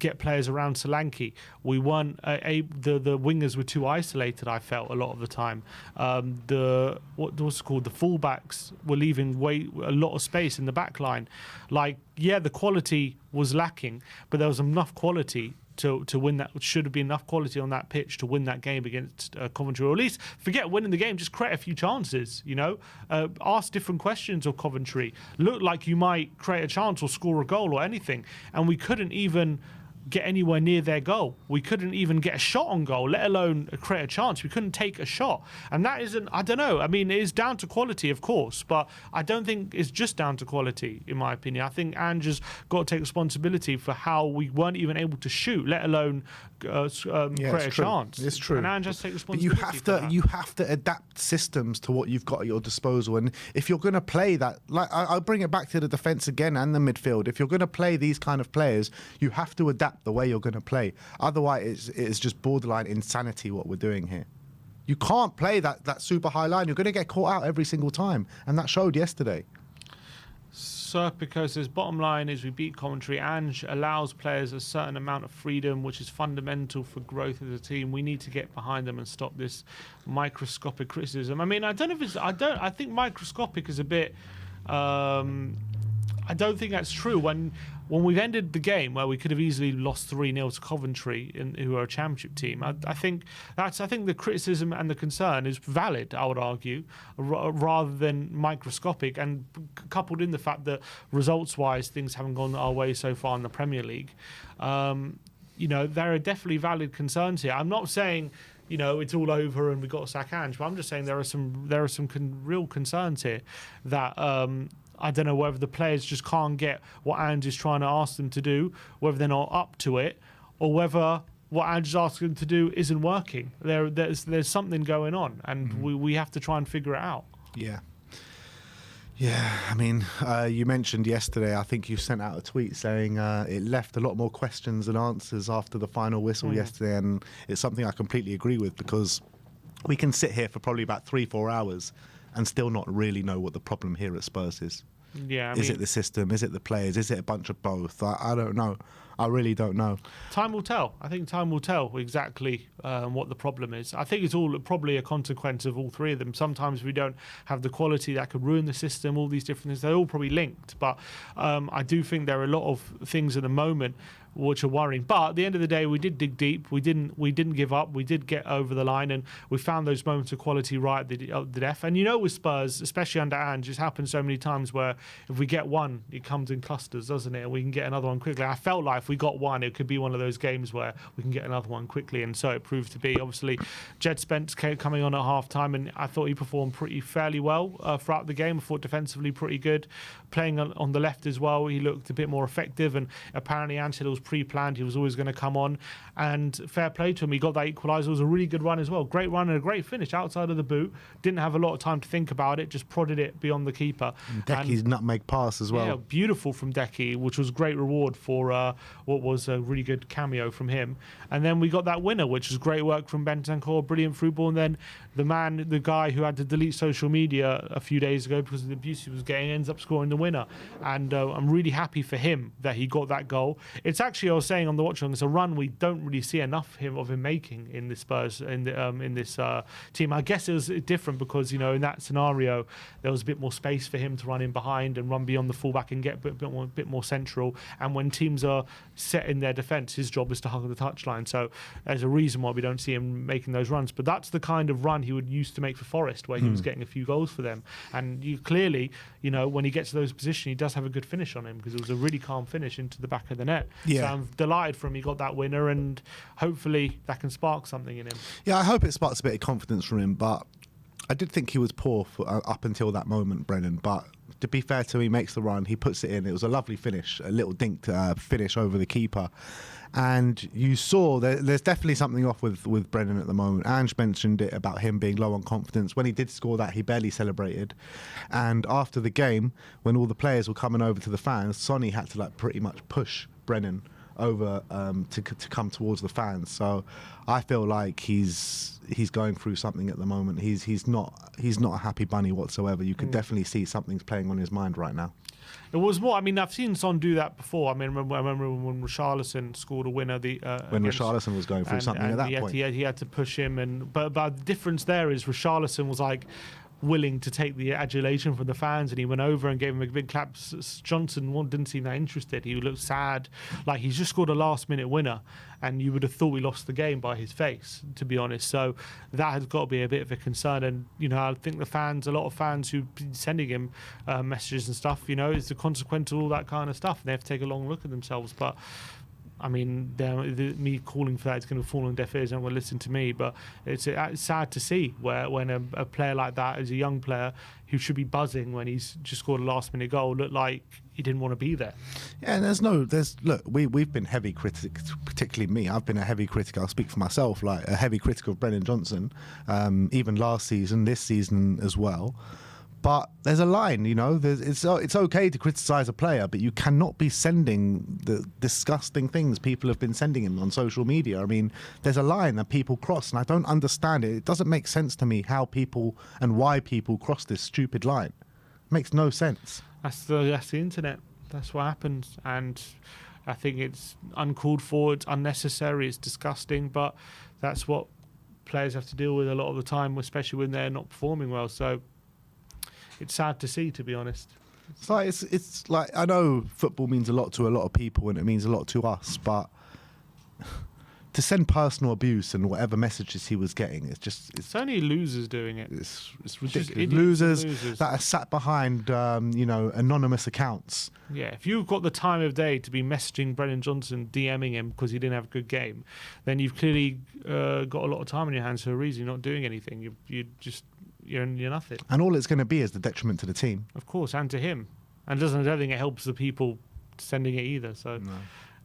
B: get players around Solanke. We weren't the wingers were too isolated, I felt, a lot of the time. What's it called? The fullbacks were leaving a lot of space in the back line. Like, yeah, the quality was lacking, but there was enough quality to win that. Should have been enough quality on that pitch to win that game against Coventry, or at least forget winning the game, just create a few chances, you know, ask different questions of Coventry, look like you might create a chance or score a goal or anything, and we couldn't even get anywhere near their goal. We couldn't even get a shot on goal, let alone create a chance. We couldn't take a shot. And that isn't, I don't know, I mean, it is down to quality, of course, but I don't think it's just down to quality, in my opinion. I think Ange has got to take responsibility for how we weren't even able to shoot, let alone create a chance.
A: It's true.
B: And Ange has to take responsibility.
A: But you have to adapt systems to what you've got at your disposal. And if you're going to play that, like I'll bring it back to the defence again and the midfield. If you're going to play these kind of players, you have to adapt the way you're going to play. Otherwise, it's just borderline insanity what we're doing here. You can't play that super high line. You're going to get caught out every single time, and that showed yesterday.
B: Serpico says, bottom line is we beat Coventry. Ange allows players a certain amount of freedom, which is fundamental for growth as a team. We need to get behind them and stop this microscopic criticism. I mean, I don't know if it's... I think microscopic is a bit... I don't think that's true. When we've ended the game where we could have easily lost 3-0 to Coventry, who are a championship team, I think the criticism and the concern is valid, I would argue, rather than microscopic, and coupled in the fact that results-wise things haven't gone our way so far in the Premier League. There are definitely valid concerns here. I'm not saying it's all over and we've got to sack Ange, but I'm just saying there are some real concerns here that I don't know whether the players just can't get what Ange is trying to ask them to do, whether they're not up to it, or whether what Ange is asking them to do isn't working. There's something going on, and we have to try and figure it out.
A: Yeah. Yeah, I mean, you mentioned yesterday, I think you sent out a tweet saying it left a lot more questions than answers after the final whistle yesterday, and it's something I completely agree with, because we can sit here for probably about 3-4 hours and still not really know what the problem here at Spurs is.
B: Yeah,
A: is it the system? Is it the players? Is it a bunch of both? I don't know. I really don't know.
B: Time will tell. I think time will tell exactly what the problem is. I think it's all probably a consequence of all three of them. Sometimes we don't have the quality that could ruin the system, all these different things. They're all probably linked. But I do think there are a lot of things at the moment which are worrying. But at the end of the day, we did dig deep. We didn't give up. We did get over the line, and we found those moments of quality right at the def. And with Spurs, especially under Ange, it's happened so many times where if we get one, it comes in clusters, doesn't it? And we can get another one quickly. I felt like if we got one, it could be one of those games where we can get another one quickly, and so it proved to be. Obviously, Jed Spence coming on at half-time, and I thought he performed fairly well throughout the game. I thought defensively pretty good. Playing on the left as well, he looked a bit more effective, and apparently Ange said it was pre-planned. He was always going to come on, and fair play to him. He got that equaliser. It was a really good run as well. Great run and a great finish outside of the boot. Didn't have a lot of time to think about it. Just prodded it beyond the keeper.
A: Decky's nutmeg pass as well.
B: Yeah, beautiful from Decky, which was great reward for what was a really good cameo from him. And then we got that winner, which was great work from Bentancur, brilliant through ball. And then the guy who had to delete social media a few days ago because of the abuse he was getting, ends up scoring the winner. And I'm really happy for him that he got that goal. It's actually, I was saying on the watch along, it's a run we don't really see enough of him making in this Spurs in this team. I guess it was different because in that scenario there was a bit more space for him to run in behind and run beyond the fullback and get a bit more central. And when teams are set in their defence, his job is to hug the touchline. So there's a reason why we don't see him making those runs. But that's the kind of run he would used to make for Forest, where he was getting a few goals for them. And you clearly, when he gets to those positions, he does have a good finish on him, because it was a really calm finish into the back of the net.
A: Yeah.
B: So I'm delighted for him. He got that winner, and hopefully that can spark something in him.
A: Yeah, I hope it sparks a bit of confidence from him, but I did think he was poor up until that moment, Brennan. But to be fair to him, he makes the run, he puts it in. It was a lovely finish, a little dinked finish over the keeper. And you saw there's definitely something off with Brennan at the moment. Ange mentioned it about him being low on confidence. When he did score that, he barely celebrated. And after the game, when all the players were coming over to the fans, Sonny had to pretty much push Brennan over to come towards the fans. So I feel like he's going through something at the moment. He's not a happy bunny whatsoever. You could definitely see something's playing on his mind right now.
B: It was more. I mean, I've seen Son do that before. I mean, I remember when Richarlison scored a winner.
A: When Richarlison was going through something at that point,
B: he had to push him. But the difference there is Richarlison was willing to take the adulation from the fans, and he went over and gave him a big clap. Johnson didn't seem that interested. He looked sad, like he's just scored a last-minute winner, and you would have thought we lost the game by his face, to be honest. So that has got to be a bit of a concern. And I think a lot of fans who've been sending him messages and stuff, is the consequence of all that kind of stuff. They have to take a long look at themselves. But I mean, me calling for that is going to fall on deaf ears and will listen to me. But it's sad to see when a player like that, as a young player who should be buzzing when he's just scored a last-minute goal, looked like he didn't want to be there.
A: Yeah, and look, we've been heavy critics, particularly me. I've been a heavy critic. I'll speak for myself, like a heavy critic of Brennan Johnson, even last season, this season as well. But there's a line, it's okay to criticise a player, but you cannot be sending the disgusting things people have been sending him on social media. I mean, there's a line that people cross, and I don't understand it. It doesn't make sense to me how people and why people cross this stupid line. It makes no sense.
B: That's the internet. That's what happens. And I think it's uncalled for, it's unnecessary, it's disgusting, but that's what players have to deal with a lot of the time, especially when they're not performing well. So it's sad to see, to be honest.
A: It's like, I know football means a lot to a lot of people and it means a lot to us, but to send personal abuse and whatever messages he was getting,
B: it's only losers doing it.
A: It's
B: Just
A: ridiculous.
B: idiots
A: Losers that are sat behind anonymous accounts.
B: Yeah, if you've got the time of day to be messaging Brennan Johnson, DMing him because he didn't have a good game, then you've clearly got a lot of time on your hands for a reason. You're not doing anything. You're nothing.
A: And all it's going to be is the detriment to the team.
B: Of course, and to him. And I don't think it helps the people sending it either. So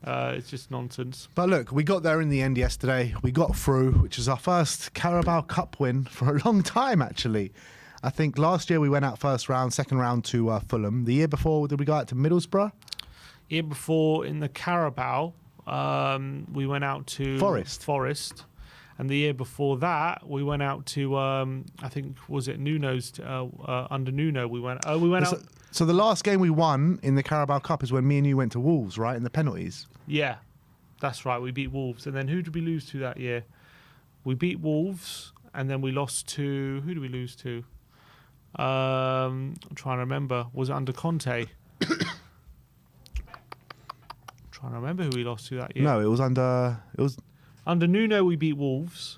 B: it's just nonsense.
A: But look, we got there in the end yesterday. We got through, which is our first Carabao Cup win for a long time, actually. I think last year we went out first round, second round to Fulham. The year before, did we go out to Middlesbrough?
B: Year before in the Carabao, we went out to Forest. And the year before that, we went out to, I think, was it Nuno's, under Nuno, we went out.
A: So the last game we won in the Carabao Cup is when me and you went to Wolves, right, in the penalties?
B: Yeah, that's right. We beat Wolves. And then who did we lose to that year? We beat Wolves, and then we lost to, who did we lose to? I'm trying to remember. Was it under Conte? Trying to remember who we lost to that year.
A: No, it was
B: under Nuno. We beat Wolves.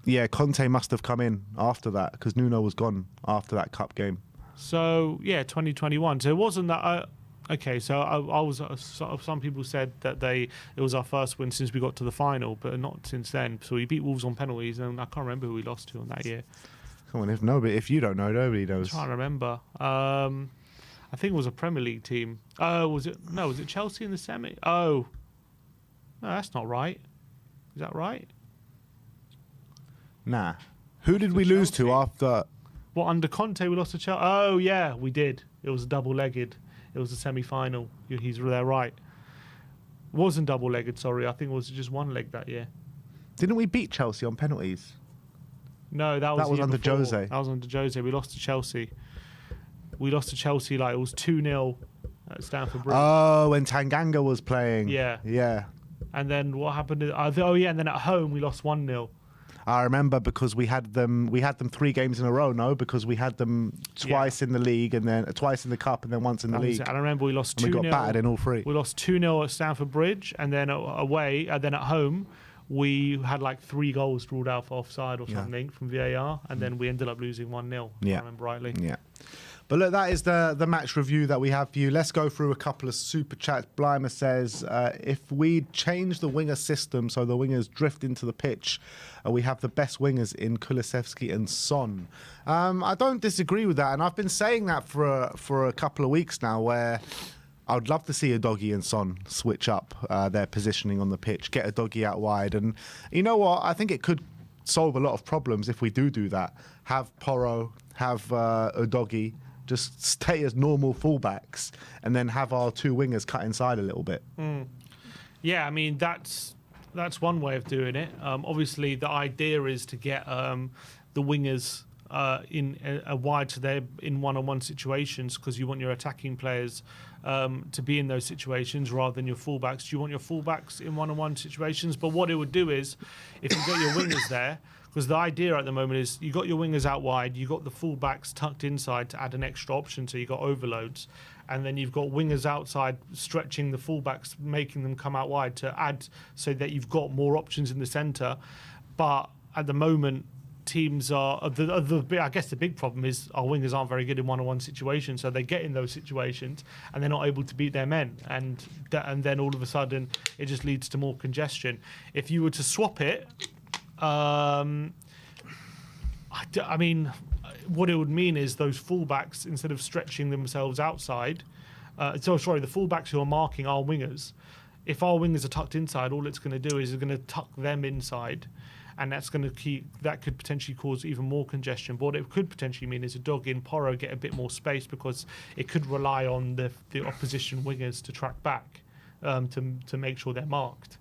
A: Yeah, Conte must have come in after that because Nuno was gone after that cup game.
B: So yeah, 2021. So it wasn't that. Okay, so I was. Some people said that it was our first win since we got to the final, but not since then. So we beat Wolves on penalties, and I can't remember who we lost to on that year.
A: Come on, if you don't know, nobody knows.
B: I'm trying to remember. I think it was a Premier League team. Was it Chelsea in the semi? Oh, no, that's not right. Is that right?
A: Nah. Who did we lose to after?
B: What, under Conte we lost to Chelsea? Oh, yeah, we did. It was double-legged. It was a semi-final. He's there, right. It wasn't double-legged, sorry. I think it was just one leg that year.
A: Didn't we beat Chelsea on penalties?
B: No, that was
A: under
B: before.
A: Jose.
B: That was under Jose. We lost to Chelsea. We lost to Chelsea like it was 2-0 at Stamford Bridge.
A: Oh, when Tanganga was playing.
B: Yeah.
A: Yeah.
B: And then what happened? And then at home we lost 1-0.
A: I remember because we had them 3 games in a row, no? Because we had them twice in the league and then twice in the cup and then once in the league.
B: And I remember we lost 2-0.
A: We got battered in all 3.
B: We lost 2-0 at Stamford Bridge, and then away, and then at home we had like 3 goals ruled out for offside or something from VAR, and then we ended up losing 1-0. If I remember rightly.
A: Yeah. But look, that is the match review that we have for you. Let's go through a couple of super chats. Blymer says, if we change the winger system so the wingers drift into the pitch, we have the best wingers in Kulusevski and Son. I don't disagree with that, and I've been saying that for a couple of weeks now, where I would love to see a Doggy and Son switch up their positioning on the pitch, get a Doggy out wide. And you know what? I think it could solve a lot of problems if we do that. Have Porro, have a Doggy, just stay as normal fullbacks, and then have our 2 wingers cut inside a little bit.
B: Yeah, I mean, that's one way of doing it. Obviously, the idea is to get the wingers in a wide, so they're in one-on-one situations, because you want your attacking players to be in those situations rather than your fullbacks. You want your fullbacks in one-on-one situations, but what it would do is, if you got your wingers there, because the idea at the moment is you got your wingers out wide, you got the fullbacks tucked inside to add an extra option, so you got overloads, and then you've got wingers outside stretching the fullbacks, making them come out wide to add, so that you've got more options in the centre. But at the moment, teams are I guess the big problem is our wingers aren't very good in one-on-one situations, so they get in those situations and they're not able to beat their men, and then all of a sudden it just leads to more congestion. If you were to swap it, I mean, what it would mean is those fullbacks, instead of stretching themselves outside, the fullbacks who are marking our wingers, if our wingers are tucked inside, all it's going to do is it's going to tuck them inside, and that could potentially cause even more congestion. But what it could potentially mean is a Dog in Porro get a bit more space, because it could rely on the opposition wingers to track back to make sure they're marked.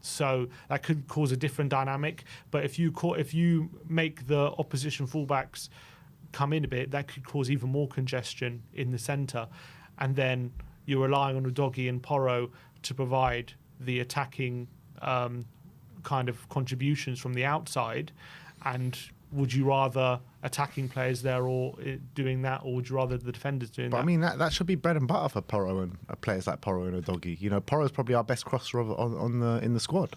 B: So that could cause a different dynamic. But if you make the opposition fullbacks come in a bit, that could cause even more congestion in the centre, and then you're relying on a Doggy and Porro to provide the attacking kind of contributions from the outside, and would you rather attacking players there or doing that, or would you rather the defenders doing that?
A: But I mean, that should be bread and butter for Porro and players like Porro and Udogie. You know, Porro's probably our best crosser in the squad.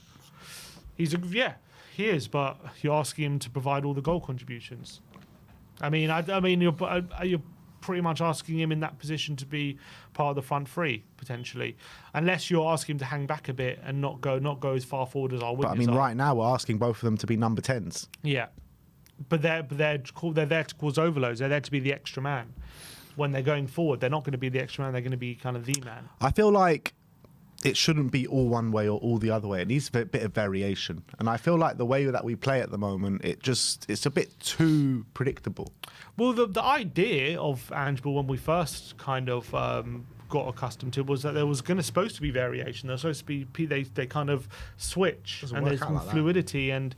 B: He is, but you're asking him to provide all the goal contributions. I mean, you're pretty much asking him in that position to be part of the front three potentially, unless you're asking him to hang back a bit and not go as far forward as our wingers.
A: But I mean,
B: are.
A: right now we're asking both of them to be number 10s.
B: Yeah, but they're there to cause overloads. They're there to be the extra man. When they're going forward, they're not going to be the extra man. They're going to be kind of the man.
A: I feel like it shouldn't be all one way or all the other way. It needs a bit of variation. And I feel like the way that we play at the moment, it's a bit too predictable.
B: Well, the idea of Ange when we first kind of got accustomed to was that there was supposed to be variation. There's supposed to be they kind of switch, and there's some fluidity, and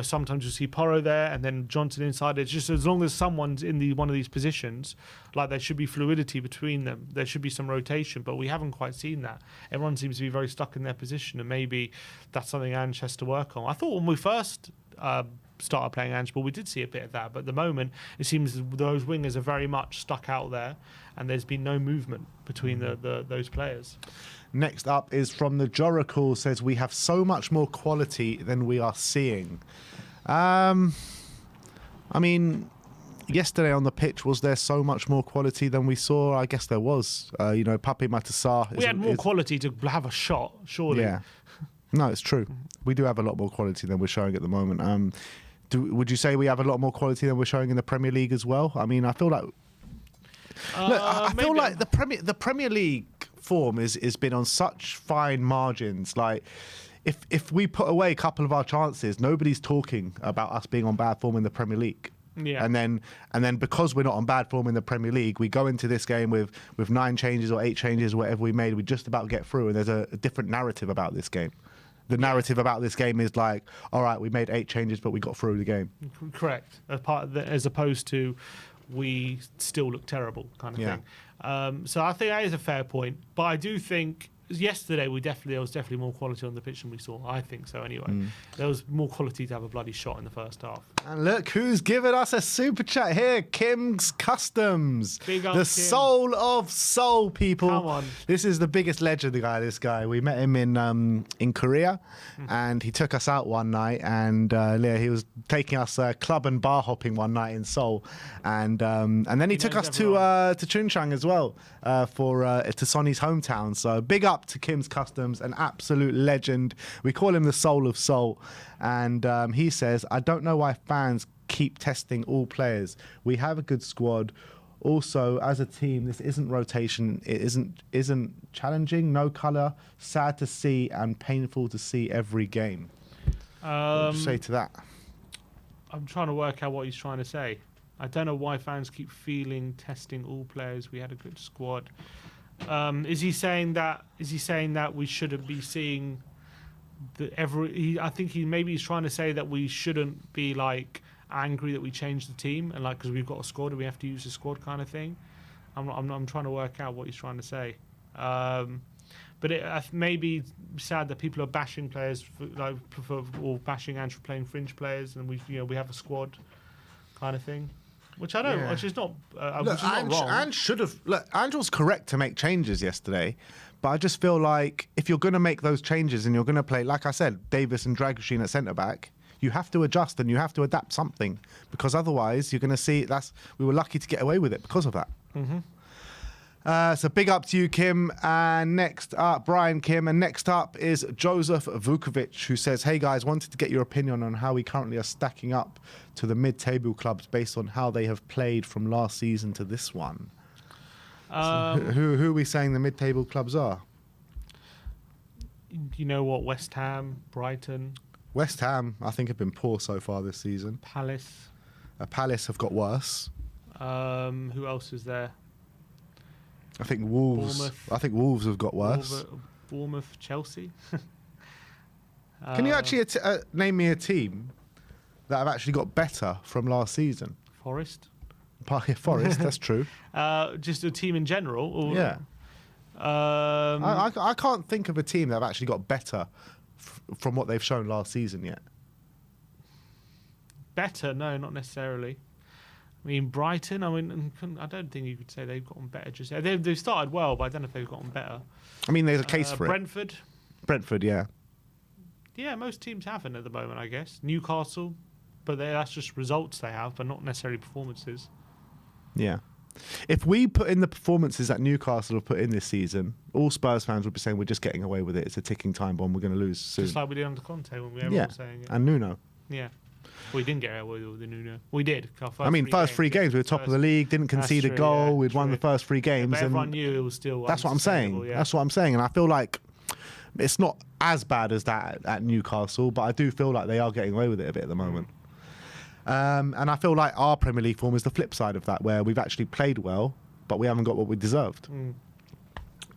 B: sometimes you see Porro there and then Johnson inside. It's just as long as someone's in one of these positions, like there should be fluidity between them. There should be some rotation, but we haven't quite seen that. Everyone seems to be very stuck in their position, and maybe that's something Ange has to work on. I thought when we first started playing Ange, we did see a bit of that, but at the moment it seems those wingers are very much stuck out there, and there's been no movement between those players.
A: Next up is from the Joracle, says we have so much more quality than we are seeing. I mean, yesterday on the pitch, was there so much more quality than we saw? I guess there was. Pape Matar.
B: We had more quality to have a shot, surely.
A: Yeah. No, it's true. We do have a lot more quality than we're showing at the moment. Would you say we have a lot more quality than we're showing in the Premier League as well? I mean, I feel like I feel like the Premier League form is been on such fine margins. Like, if we put away a couple of our chances, nobody's talking about us being on bad form in the Premier League.
B: Yeah.
A: And then because we're not on bad form in the Premier League, we go into this game with 9 changes or 8 changes, whatever we made. We just about get through, and there's a different narrative about this game. The narrative about this game is like, all right, we made 8 changes, but we got through the game.
B: Correct. As opposed to we still look terrible kind of thing. So I think that is a fair point. But I do think yesterday there was definitely more quality on the pitch than we saw. I think so anyway. There was more quality to have a bloody shot in the first half.
A: And look who's given us a super chat here, Kim's Customs.
B: Big up,
A: the
B: Kim.
A: Soul of Soul, people.
B: Come on.
A: This is the biggest legend, this guy. We met him in Korea, and he took us out one night, and he was taking us club and bar hopping one night in Seoul, and then he took us to Chuncheon as well to Sonny's hometown. So big up to Kim's Customs, an absolute legend. We call him the Soul of Soul, and he says, I don't know why fans keep testing all players. We have a good squad. Also, as a team, this isn't rotation. It isn't challenging. No colour. Sad to see and painful to see every game. What would you say to that?
B: I'm trying to work out what he's trying to say. I don't know why fans keep testing all players. We had a good squad. Is he saying that we shouldn't be seeing I think he's trying to say that we shouldn't be like angry that we changed the team and like because we've got a squad and we have to use the squad kind of thing. I'm trying to work out what he's trying to say. But it may be sad that people are bashing players or bashing Ange for playing fringe players, and we have a squad kind of thing. Which I don't,
A: Yeah.
B: which is not,
A: Ange,
B: not wrong.
A: Ange was correct to make changes yesterday, but I just feel like if you're going to make those changes and you're going to play, like I said, Davis and Dragoshin at centre back, you have to adjust and you have to adapt something, because otherwise you're going to see we were lucky to get away with it because of that. So big up to you, Kim. And next up, Brian Kim. And next up is Joseph Vukovic, who says, hey guys, wanted to get your opinion on how we currently are stacking up to the mid-table clubs based on how they have played from last season to this one. So who are we saying the mid-table clubs are?
B: You know what? West Ham, Brighton.
A: West Ham, I think, have been poor so far this season.
B: Palace.
A: Palace have got worse.
B: Who else is there?
A: I think Wolves.
B: Bournemouth.
A: I think Wolves have got worse.
B: Bournemouth, Chelsea.
A: Can you actually name me a team that have actually got better from last season?
B: Forest.
A: Forest, that's true.
B: Just a team in general. Or,
A: Yeah. I can't think of a team that have actually got better from what they've shown last season yet.
B: better? No, not necessarily. I mean, Brighton, I don't think you could say they've gotten better just yet. They've started well, but I don't know if they've gotten better.
A: I mean, there's a case for
B: Brentford.
A: Brentford, yeah.
B: Yeah, most teams haven't at the moment, I guess. Newcastle, but that's just results they have, but not necessarily performances.
A: Yeah. If we put in the performances that Newcastle have put in this season, all Spurs fans would be saying we're just getting away with it. It's a ticking time bomb. We're going to lose soon.
B: Just like we did under Conte when we were saying it.
A: And Nuno.
B: Yeah. We didn't get away with the Nuno. We did.
A: First three games, we were top of the league, didn't concede a goal. We'd won the first 3 games.
B: But everyone knew it was still.
A: That's what I'm saying.
B: Yeah.
A: That's what I'm saying. And I feel like it's not as bad as that at Newcastle, but I do feel like they are getting away with it a bit at the moment. And I feel like our Premier League form is the flip side of that, where we've actually played well, but we haven't got what we deserved.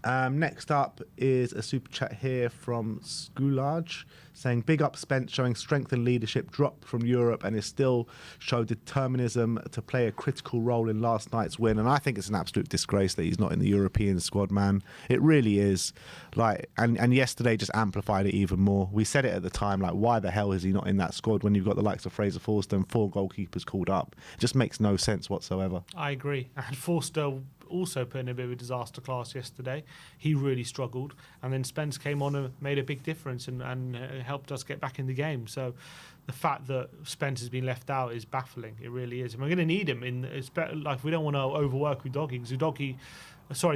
A: Next up is a super chat here from Scoulage saying, big up Spence, showing strength and leadership, dropped from Europe and is still showed determinism to play a critical role in last night's win. And I think it's an absolute disgrace that he's not in the European squad, man. It really is. And yesterday just amplified it even more. We said it at the time, why the hell is he not in that squad when you've got the likes of Fraser Forster and 4 goalkeepers called up? It just makes no sense whatsoever.
B: I agree. And Forster also put in a bit of a disaster class yesterday. He really struggled, and then Spence came on and made a big difference and helped us get back in the game. So the fact that Spence has been left out is baffling. It really is, and we're going to need him. We don't want to overwork Udogie.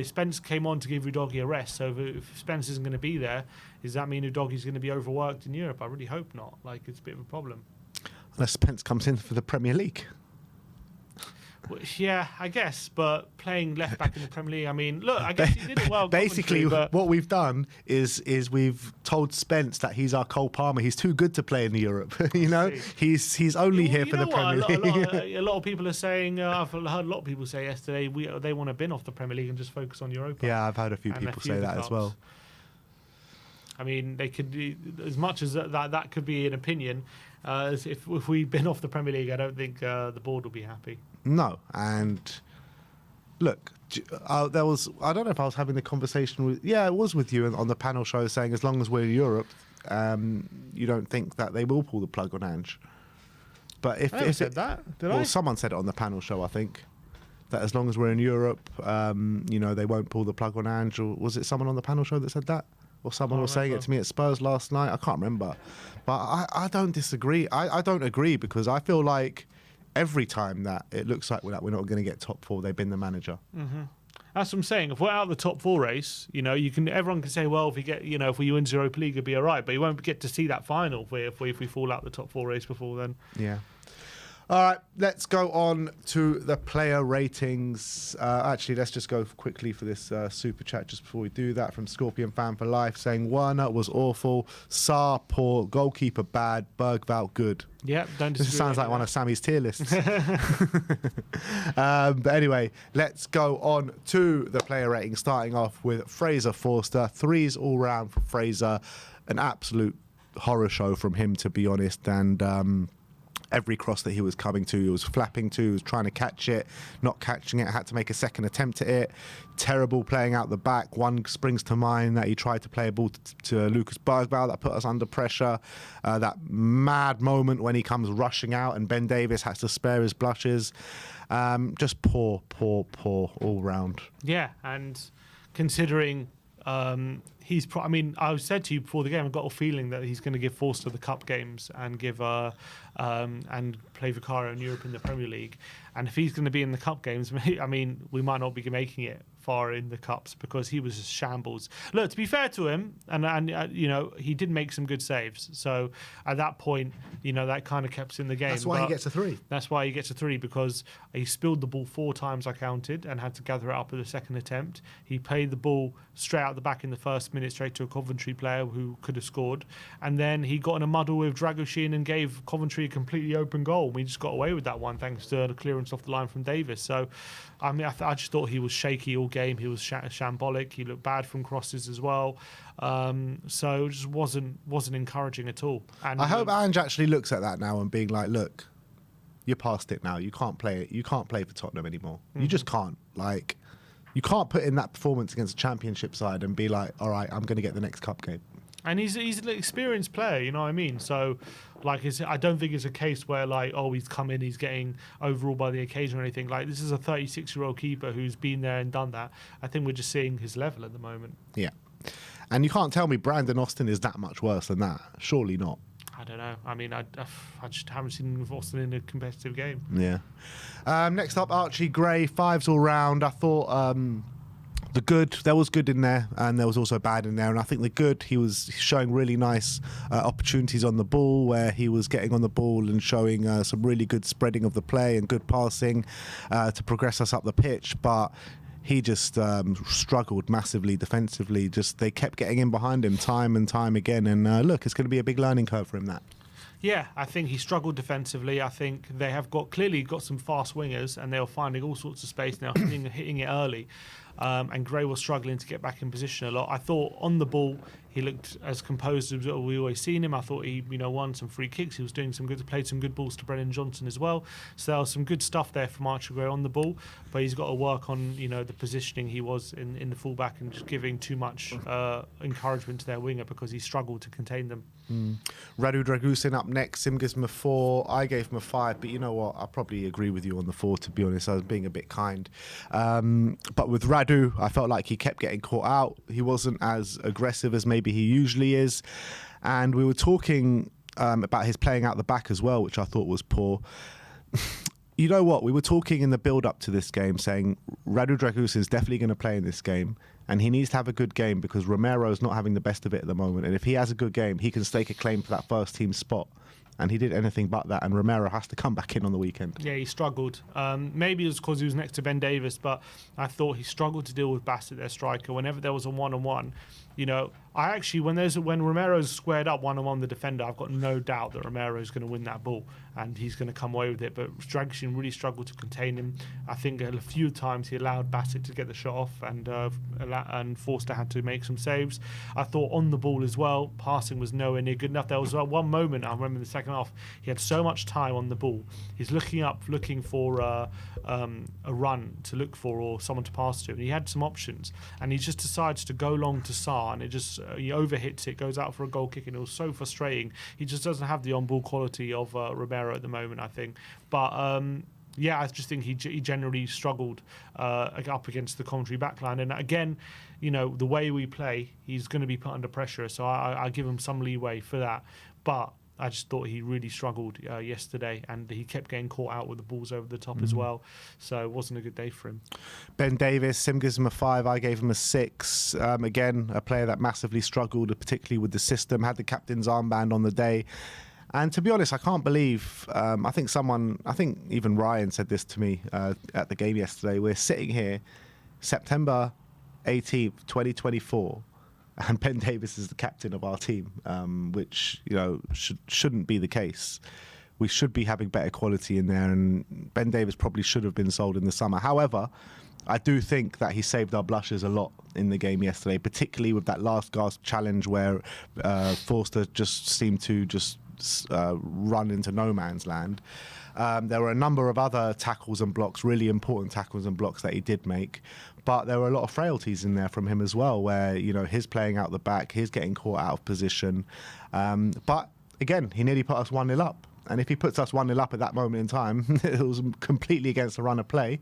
B: Spence came on to give Udogie a rest. So if Spence isn't going to be there, does that mean Udogie's going to be overworked in Europe? I really hope not. It's a bit of a problem.
A: Unless Spence comes in for the Premier League.
B: Yeah, I guess, but playing left back in the Premier League, I guess he did it well.
A: Basically, what we've done is we've told Spence that he's our Cole Palmer. He's too good to play in Europe. He's only here for the Premier League.
B: A lot of people are saying. I've heard a lot of people say yesterday they want to bin off the Premier League and just focus on Europa.
A: Yeah, I've heard a few people say that as well.
B: They could be, as much as that could be an opinion. If we bin off the Premier League, I don't think the board will be happy.
A: No, and look, there was, I don't know if I was having the conversation with, it was with you on the panel show, saying as long as we're in Europe, you don't think that they will pull the plug on Ange. But if
B: said that, did I?
A: Well, someone said it on the panel show, I think, that as long as we're in Europe, they won't pull the plug on Ange. Or was it someone on the panel show that said that? Or someone was saying it to me at Spurs last night. I can't remember. But I don't disagree. I don't agree, because I feel like every time that it looks like we're not going to get top 4, they've been the manager.
B: Mm-hmm. That's what I'm saying. If we're out of the top 4 race, everyone can say, well, if we win the Europa League, it'll be all right. But you won't get to see that final if we fall out the top 4 race before then.
A: Yeah. All right, let's go on to the player ratings. Actually, let's just go quickly for this super chat just before we do that, from Scorpion Fan for Life, saying Werner was awful, Sarr poor, goalkeeper bad, Bergvall good.
B: Yeah, don't disagree.
A: This sounds like one of Sammy's tier lists. But anyway, let's go on to the player rating, starting off with Fraser Forster. 3s all round for Fraser. An absolute horror show from him, to be honest, and every cross that he was coming to, he was flapping to, he was trying to catch it, not catching it, had to make a second attempt at it. Terrible playing out the back. One springs to mind that he tried to play a ball to Lucas Bergvall that put us under pressure. That mad moment when he comes rushing out and Ben Davies has to spare his blushes. Just poor all round. Yeah,
B: and considering I said to you before the game, I've got a feeling that he's going to give Forster the cup games and give and play Vicario in Europe in the Premier League. And if he's going to be in the cup games, we might not be making it far in the cups, because he was a shambles. Look, to be fair to him, and he did make some good saves. So at that point, that kind of kept us in the game.
A: That's why he gets a 3.
B: That's why he gets a 3, because he spilled the ball 4 times, I counted, and had to gather it up at the second attempt. He played the ball straight out the back in the first minute, straight to a Coventry player who could have scored. And then he got in a muddle with Dragoshin and gave Coventry a completely open goal. We just got away with that one thanks to the clearance off the line from Davis. So, I just thought he was shaky all game. He was shambolic. He looked bad from crosses as well. So it just wasn't encouraging at all. And
A: I hope Ange actually looks at that now and being like, look, you're past it now. You can't play it. You can't play for Tottenham anymore. Mm-hmm. You just can't. You can't put in that performance against a championship side and be like, all right, I'm going to get the next cup game.
B: And he's an experienced player, you know what I mean? So, like, I don't think it's a case where, like, oh, he's come in, he's getting overruled by the occasion or anything. Like, this is a 36-year-old keeper who's been there and done that. I think we're just seeing his level at the moment.
A: Yeah. And you can't tell me Brandon Austin is that much worse than that. Surely not.
B: I don't know. I mean, I just haven't seen Austin in a competitive game.
A: Yeah. Next up, Archie Gray, 5s all round. I thought there was good in there, and there was also bad in there. And I think the good, he was showing really nice opportunities on the ball, where he was getting on the ball and showing some really good spreading of the play and good passing to progress us up the pitch. But he just struggled massively defensively. They kept getting in behind him time and time again. And look, it's going to be a big learning curve for him, that.
B: Yeah, I think he struggled defensively. I think they have clearly got some fast wingers, and they were finding all sorts of space now, hitting it early. And Gray was struggling to get back in position a lot. I thought on the ball he looked as composed as we always seen him. I thought he won some free kicks. He was doing played some good balls to Brennan Johnson as well. So there was some good stuff there from Archie Gray on the ball. But he's got to work on the positioning he was in the fullback, and just giving too much encouragement to their winger, because he struggled to contain them.
A: Radu Dragusin up next. Sim gives him a 4. I gave him a 5, but you know what? I probably agree with you on the 4, to be honest. I was being a bit kind. But with Radu, I felt like he kept getting caught out. He wasn't as aggressive as maybe he usually is. And we were talking about his playing out the back as well, which I thought was poor. You know what? We were talking in the build-up to this game, saying Radu Dragusin is definitely going to play in this game, and he needs to have a good game, because Romero's not having the best of it at the moment. And if he has a good game, he can stake a claim for that first team spot. And he did anything but that, and Romero has to come back in on the weekend. Yeah,
B: he struggled. Maybe it was because he was next to Ben Davis, but I thought he struggled to deal with Bassett, their striker. Whenever there was a one-on-one, I actually, when Romero's squared up one-on-one the defender, I've got no doubt that Romero's going to win that ball and he's going to come away with it. But Dragusin really struggled to contain him. I think a few times he allowed Bassett to get the shot off, and Forster had to make some saves. I thought on the ball as well, passing was nowhere near good enough. There was one moment, I remember in the second half, he had so much time on the ball. He's looking up, looking for a run to look for, or someone to pass to, and he had some options, and he just decides to go long to Sarr, and it just he overhits it, goes out for a goal kick, and it was so frustrating. He just doesn't have the on-ball quality of Romero at the moment, I think. But I just think he generally struggled up against the Coventry backline. And again, the way we play, he's going to be put under pressure, so I give him some leeway for that. But I just thought he really struggled yesterday, and he kept getting caught out with the balls over the top as well. So it wasn't a good day for him.
A: Ben Davis, Sim gives him a 5. I gave him a 6. Again, a player that massively struggled, particularly with the system, had the captain's armband on the day. And to be honest, I can't believe, I think even Ryan said this to me at the game yesterday. We're sitting here, September 18th, 2024, and Ben Davis is the captain of our team, which shouldn't be the case. We should be having better quality in there, and Ben Davis probably should have been sold in the summer. However, I do think that he saved our blushes a lot in the game yesterday, particularly with that last gasp challenge where Forster just seemed to run into no man's land. There were a number of other tackles and blocks, really important tackles and blocks that he did make, but there were a lot of frailties in there from him as well, where his playing out the back, his getting caught out of position. But again, he nearly put us 1-0 up, and if he puts us 1-0 up at that moment in time, it was completely against the run of play.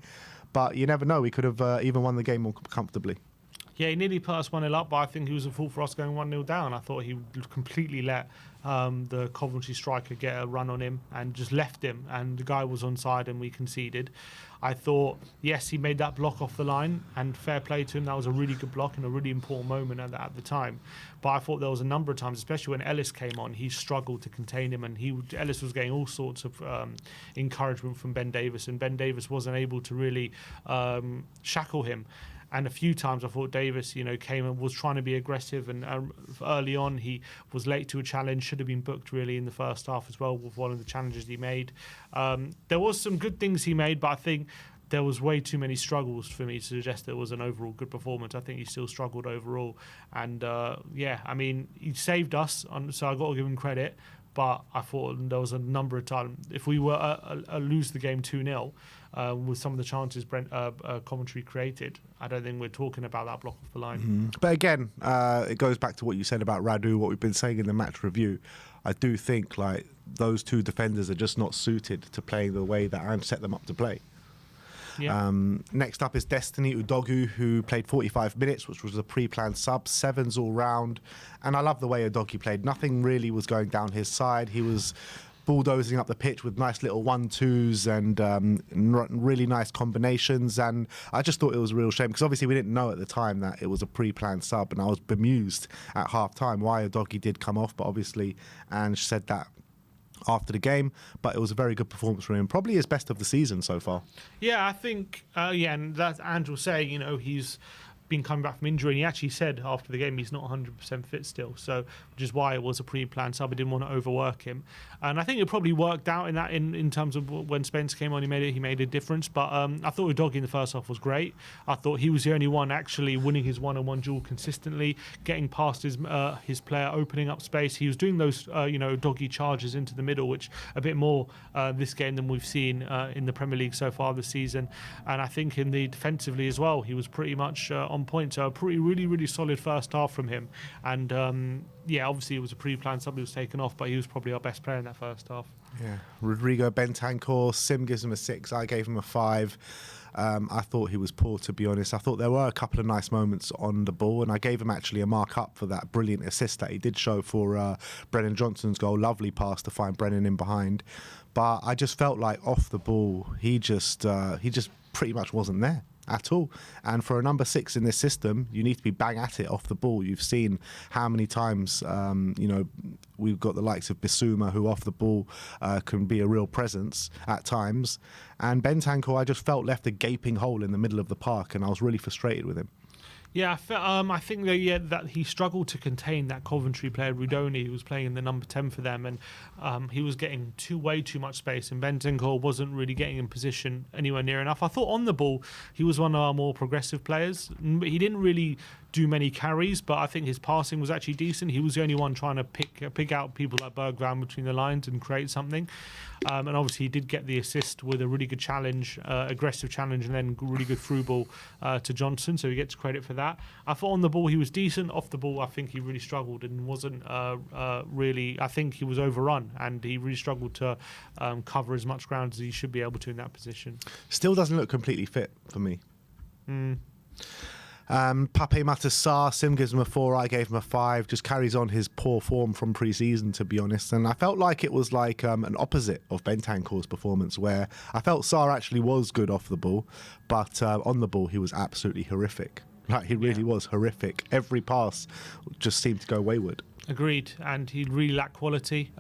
A: But you never know, we could have even won the game more comfortably.
B: Yeah, he nearly put us 1-0 up, but I think he was a fault for us going 1-0 down. I thought he completely let the Coventry striker get a run on him and just left him, and the guy was onside and we conceded. I thought, yes, he made that block off the line, and fair play to him. That was a really good block and a really important moment at the time. But I thought there was a number of times, especially when Ellis came on, he struggled to contain him, and Ellis was getting all sorts of encouragement from Ben Davis, and Ben Davis wasn't able to really shackle him. And a few times I thought Davis, came and was trying to be aggressive, and early on he was late to a challenge, should have been booked really in the first half as well with one of the challenges he made. There was some good things he made, but I think there was way too many struggles for me to suggest there was an overall good performance. I think he still struggled overall. And he saved us, so I got to give him credit. but I thought there was a number of times, if we were lose the game 2-0, with some of the chances Coventry created, I don't think we're talking about that block off the line.
A: But again, it goes back to what you said about Radu, what we've been saying in the match review. I do think like those two defenders are just not suited to playing the way that Ange set them up to play.
B: Yeah.
A: Next up is Destiny Udogu, who played 45 minutes, which was a pre-planned sub, 7s all round. And I love the way Udogu played. Nothing really was going down his side. He was bulldozing up the pitch with nice little 1-2s and really nice combinations. And I just thought it was a real shame because obviously we didn't know at the time that it was a pre-planned sub, and I was bemused at half-time why Udogu did come off, but obviously Ange said that after the game. But it was a very good performance from him, probably his best of the season so far.
B: Yeah, I think, and that's Andrew saying, he's been coming back from injury, and he actually said after the game he's not 100% fit still, so which is why it was a pre-planned sub. I didn't want to overwork him, and I think it probably worked out in terms of when Spence came on, he made a difference. But I thought Udogi in the first half was great. I thought he was the only one actually winning his one-on-one duel consistently, getting past his player, opening up space. He was doing those Udogi charges into the middle, which a bit more this game than we've seen in the Premier League so far this season. And I think in the defensively as well, he was pretty much on point. So a really solid first half from him. And obviously it was a pre-planned sub, he was taken off, but he was probably our best player in that first half.
A: Yeah, Rodrigo Bentancur, Sim gives him a 6, I gave him a 5. I thought he was poor, to be honest. I thought there were a couple of nice moments on the ball, and I gave him actually a mark up for that brilliant assist that he did show for Brennan Johnson's goal. Lovely pass to find Brennan in behind. But I just felt like off the ball, he just pretty much wasn't there at all. And for a number 6 in this system, you need to be bang at it off the ball. You've seen how many times we've got the likes of Bissouma, who off the ball can be a real presence at times, and Bentancur I just felt left a gaping hole in the middle of the park, and I was really frustrated with him.
B: Yeah, I think that he struggled to contain that Coventry player, Rudoni, who was playing in the number 10 for them, and he was getting way too much space, and Bentancur wasn't really getting in position anywhere near enough. I thought on the ball, he was one of our more progressive players. He didn't really do many carries, but I think his passing was actually decent. He was the only one trying to pick out people like Bergvall between the lines and create something. And obviously he did get the assist with a really good challenge, aggressive challenge, and then really good through ball to Johnson, so he gets credit for that. I thought on the ball he was decent. Off the ball I think he really struggled and wasn't really, I think he was overrun, and he really struggled to cover as much ground as he should be able to in that position.
A: Still doesn't look completely fit for me. Pape Matar, Sim gives him a 4, I gave him a 5. Just carries on his poor form from pre-season, to be honest. And I felt like it was like an opposite of Bentancur's performance, where I felt Sarr actually was good off the ball, but on the ball he was absolutely horrific. Like, he really was horrific. Every pass just seemed to go wayward.
B: Agreed, and he really lacked quality.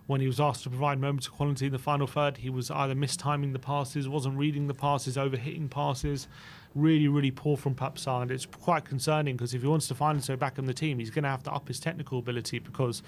B: When he was asked to provide moments of quality in the final third, he was either mistiming the passes, wasn't reading the passes, overhitting passes. Really poor from Pape Sarr, and it's quite concerning because if he wants to find himself back in the team, he's going to have to up his technical ability because,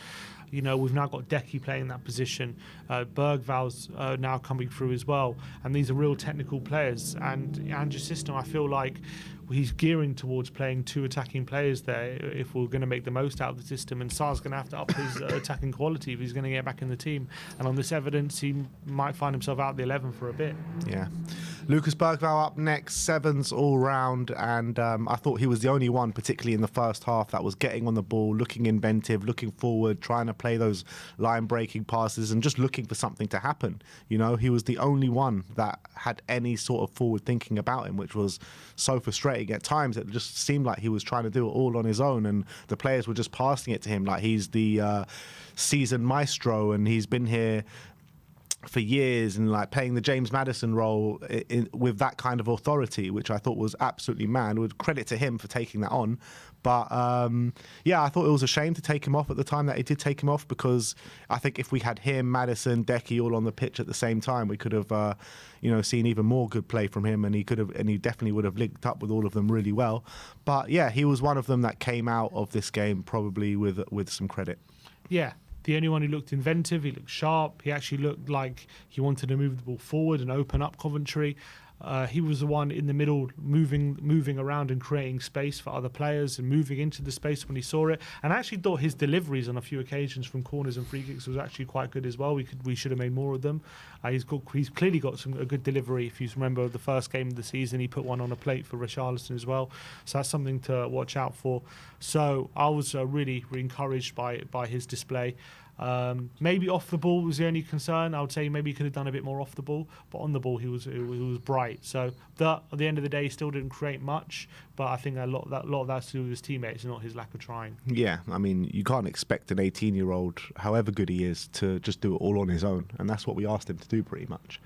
B: we've now got Decky playing that position. Bergvall's now coming through as well, and these are real technical players. And Ange's system, I feel like he's gearing towards playing 2 attacking players there if we're going to make the most out of the system, and Sarr's going to have to up his attacking quality if he's going to get back in the team. And on this evidence, he might find himself out the 11 for a bit.
A: Yeah. Lucas Bergvall up next, 7s all round, and I thought he was the only one, particularly in the first half, that was getting on the ball, looking inventive, looking forward, trying to play those line-breaking passes and just looking for something to happen. He was the only one that had any sort of forward thinking about him, which was so frustrating. At times, it just seemed like he was trying to do it all on his own, and the players were just passing it to him like he's the seasoned maestro, and he's been here for years and like playing the James Maddison role with that kind of authority, which I thought was absolutely mad. With credit to him for taking that on. But I thought it was a shame to take him off at the time that he did take him off, because I think if we had him, Maddison, Decky all on the pitch at the same time, we could have seen even more good play from him, and he definitely would have linked up with all of them really well. But yeah, he was one of them that came out of this game probably with some credit.
B: Yeah. The only one who looked inventive, he looked sharp, he actually looked like he wanted to move the ball forward and open up Coventry. He was the one in the middle, moving around and creating space for other players and moving into the space when he saw it. And I actually thought his deliveries on a few occasions from corners and free kicks was actually quite good as well. We should have made more of them. He's clearly got a good delivery. If you remember the first game of the season, he put one on a plate for Richarlison as well. So that's something to watch out for. So I was really encouraged by his display. Maybe off the ball was the only concern. I would say maybe he could have done a bit more off the ball, but on the ball he was bright. So at the end of the day, he still didn't create much. But I think a lot of that's to do with his teammates, not his lack of trying.
A: Yeah, I mean, you can't expect an 18-year-old, however good he is, to just do it all on his own, and that's what we asked him to do pretty much.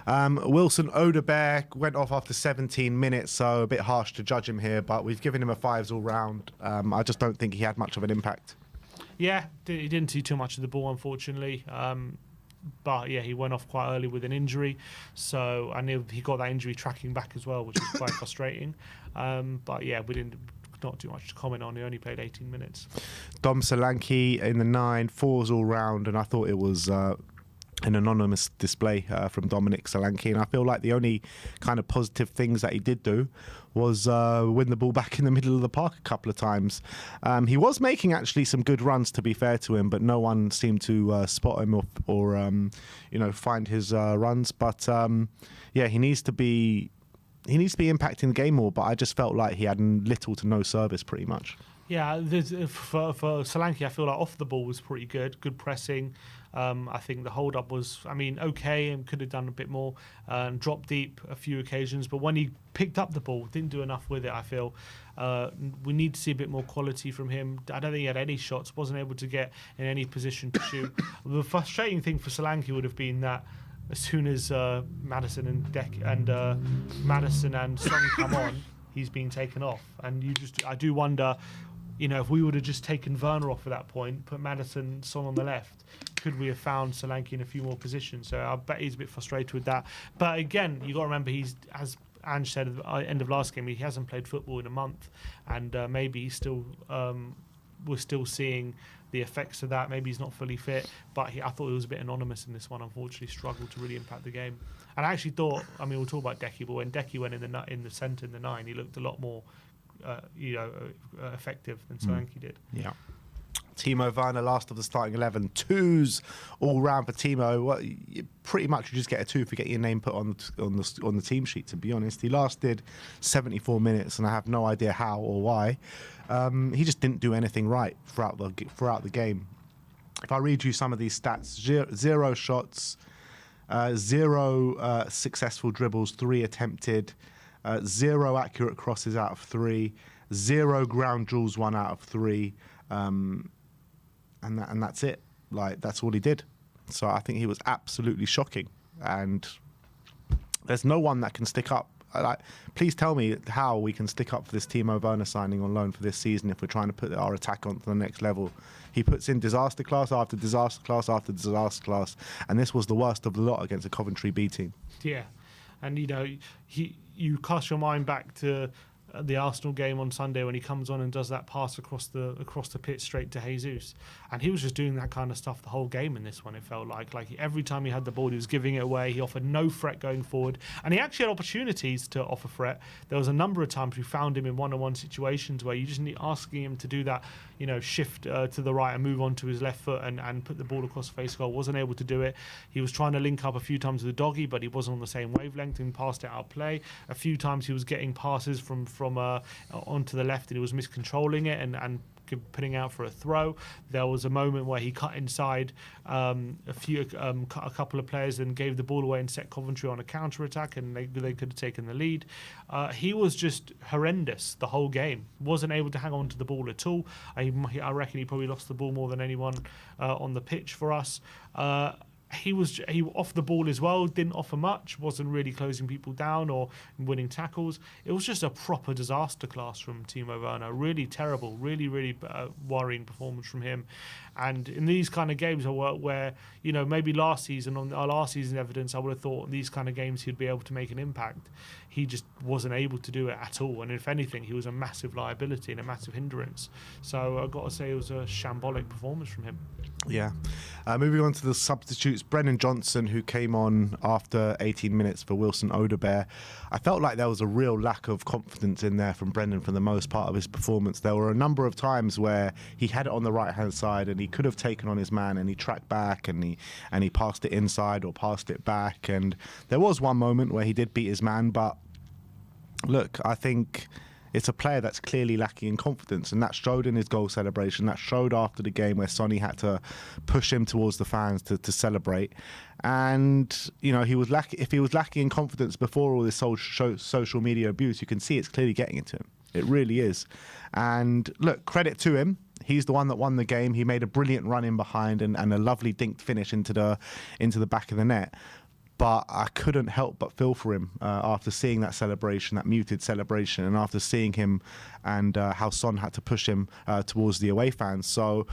A: Wilson Odebear went off after 17 minutes, so a bit harsh to judge him here, but we've given him a 5s all round. I just don't think he had much of an impact.
B: Yeah, he didn't see too much of the ball, unfortunately. But yeah, he went off quite early with an injury. So I knew he got that injury tracking back as well, which was quite frustrating. But yeah, not too much to comment on. He only played 18 minutes.
A: Dom Solanke in the 9, 4s all round, and I thought it was an anonymous display from Dominic Solanke, and I feel like the only kind of positive things that he did do was win the ball back in the middle of the park a couple of times. He was making actually some good runs, to be fair to him, but no one seemed to spot him or find his runs. But yeah, he needs to be impacting the game more. But I just felt like he had little to no service, pretty much.
B: Yeah, for Solanke, I feel like off the ball was pretty good pressing. I think the hold-up was, okay, and could have done a bit more, and dropped deep a few occasions. But when he picked up the ball, didn't do enough with it, I feel. We need to see a bit more quality from him. I don't think he had any shots, wasn't able to get in any position to shoot. The frustrating thing for Solanke would have been that as soon as Maddison and Son come on, he's being taken off. And I do wonder, if we would have just taken Werner off at that point, put Maddison, Son on the left, could we have found Solanke in a few more positions? So I bet he's a bit frustrated with that. But again, you got to remember, as Ange said at the end of last game, he hasn't played football in a month, and maybe he's still we're still seeing the effects of that. Maybe he's not fully fit, but I thought he was a bit anonymous in this one. Unfortunately, struggled to really impact the game. And I actually thought, we'll talk about Decky, but when Decky went in the centre in the 9, he looked a lot more effective than Solanke did. Yeah.
A: Timo Werner, last of the starting 11. 2s all round for Timo. Well, pretty much you just get a 2 for getting your name put on the team sheet, to be honest. He lasted 74 minutes, and I have no idea how or why. He just didn't do anything right throughout the game. If I read you some of these stats, 0 shots, 0 successful dribbles, 3 attempted, 0 accurate crosses out of 3, 0 ground duels, 1 out of 3. And that's it. Like, that's all he did. So I think he was absolutely shocking. And there's no one that can stick up. Please tell me how we can stick up for this Timo Werner signing on loan for this season if we're trying to put our attack onto the next level. He puts in disaster class after disaster class after disaster class, and this was the worst of the lot against a Coventry B team.
B: Yeah, and you cast your mind back to the Arsenal game on Sunday when he comes on and does that pass across the pitch straight to Jesus, and he was just doing that kind of stuff the whole game in this one. It felt like every time he had the ball, he was giving it away. He offered no threat going forward, and he actually had opportunities to offer threat. There was a number of times we found him in one-on-one situations where you just need asking him to do that, shift to the right and move on to his left foot and put the ball across the face goal. Wasn't able to do it. He was trying to link up a few times with the doggy, but he wasn't on the same wavelength and passed it out of play. A few times he was getting passes from onto the left and he was miscontrolling it and putting out for a throw. There was a moment where he cut inside a couple of players and gave the ball away and set Coventry on a counter attack, and they could have taken the lead. He was just horrendous the whole game. Wasn't able to hang on to the ball at all. I reckon he probably lost the ball more than anyone on the pitch for us. He off the ball as well, didn't offer much, wasn't really closing people down or winning tackles. It was just a proper disaster class from Timo Werner. Really terrible, really worrying performance from him. And in these kind of games where maybe last season, on our last season evidence, I would have thought these kind of games he'd be able to make an impact. He just wasn't able to do it at all. And if anything, he was a massive liability and a massive hindrance. So I've got to say it was a shambolic performance from him.
A: Yeah. Moving on to the substitutes substitutes, Brennan Johnson, who came on after 18 minutes for Wilson Odebear, I felt like there was a real lack of confidence in there from Brennan for the most part of his performance. There were a number of times where he had it on the right-hand side and he could have taken on his man, and he tracked back and he passed it inside or passed it back. And there was one moment where he did beat his man, but look, I think it's a player that's clearly lacking in confidence, and that showed in his goal celebration. That showed after the game where Sonny had to push him towards the fans to celebrate. And you know, if he was lacking in confidence before all this social media abuse, you can see it's clearly getting into him. It really is. And look, credit to him. He's the one that won the game. He made a brilliant run in behind and a lovely dinked finish into the back of the net. But I couldn't help but feel for him after seeing that celebration, that muted celebration, and after seeing him and how Son had to push him towards the away fans. So,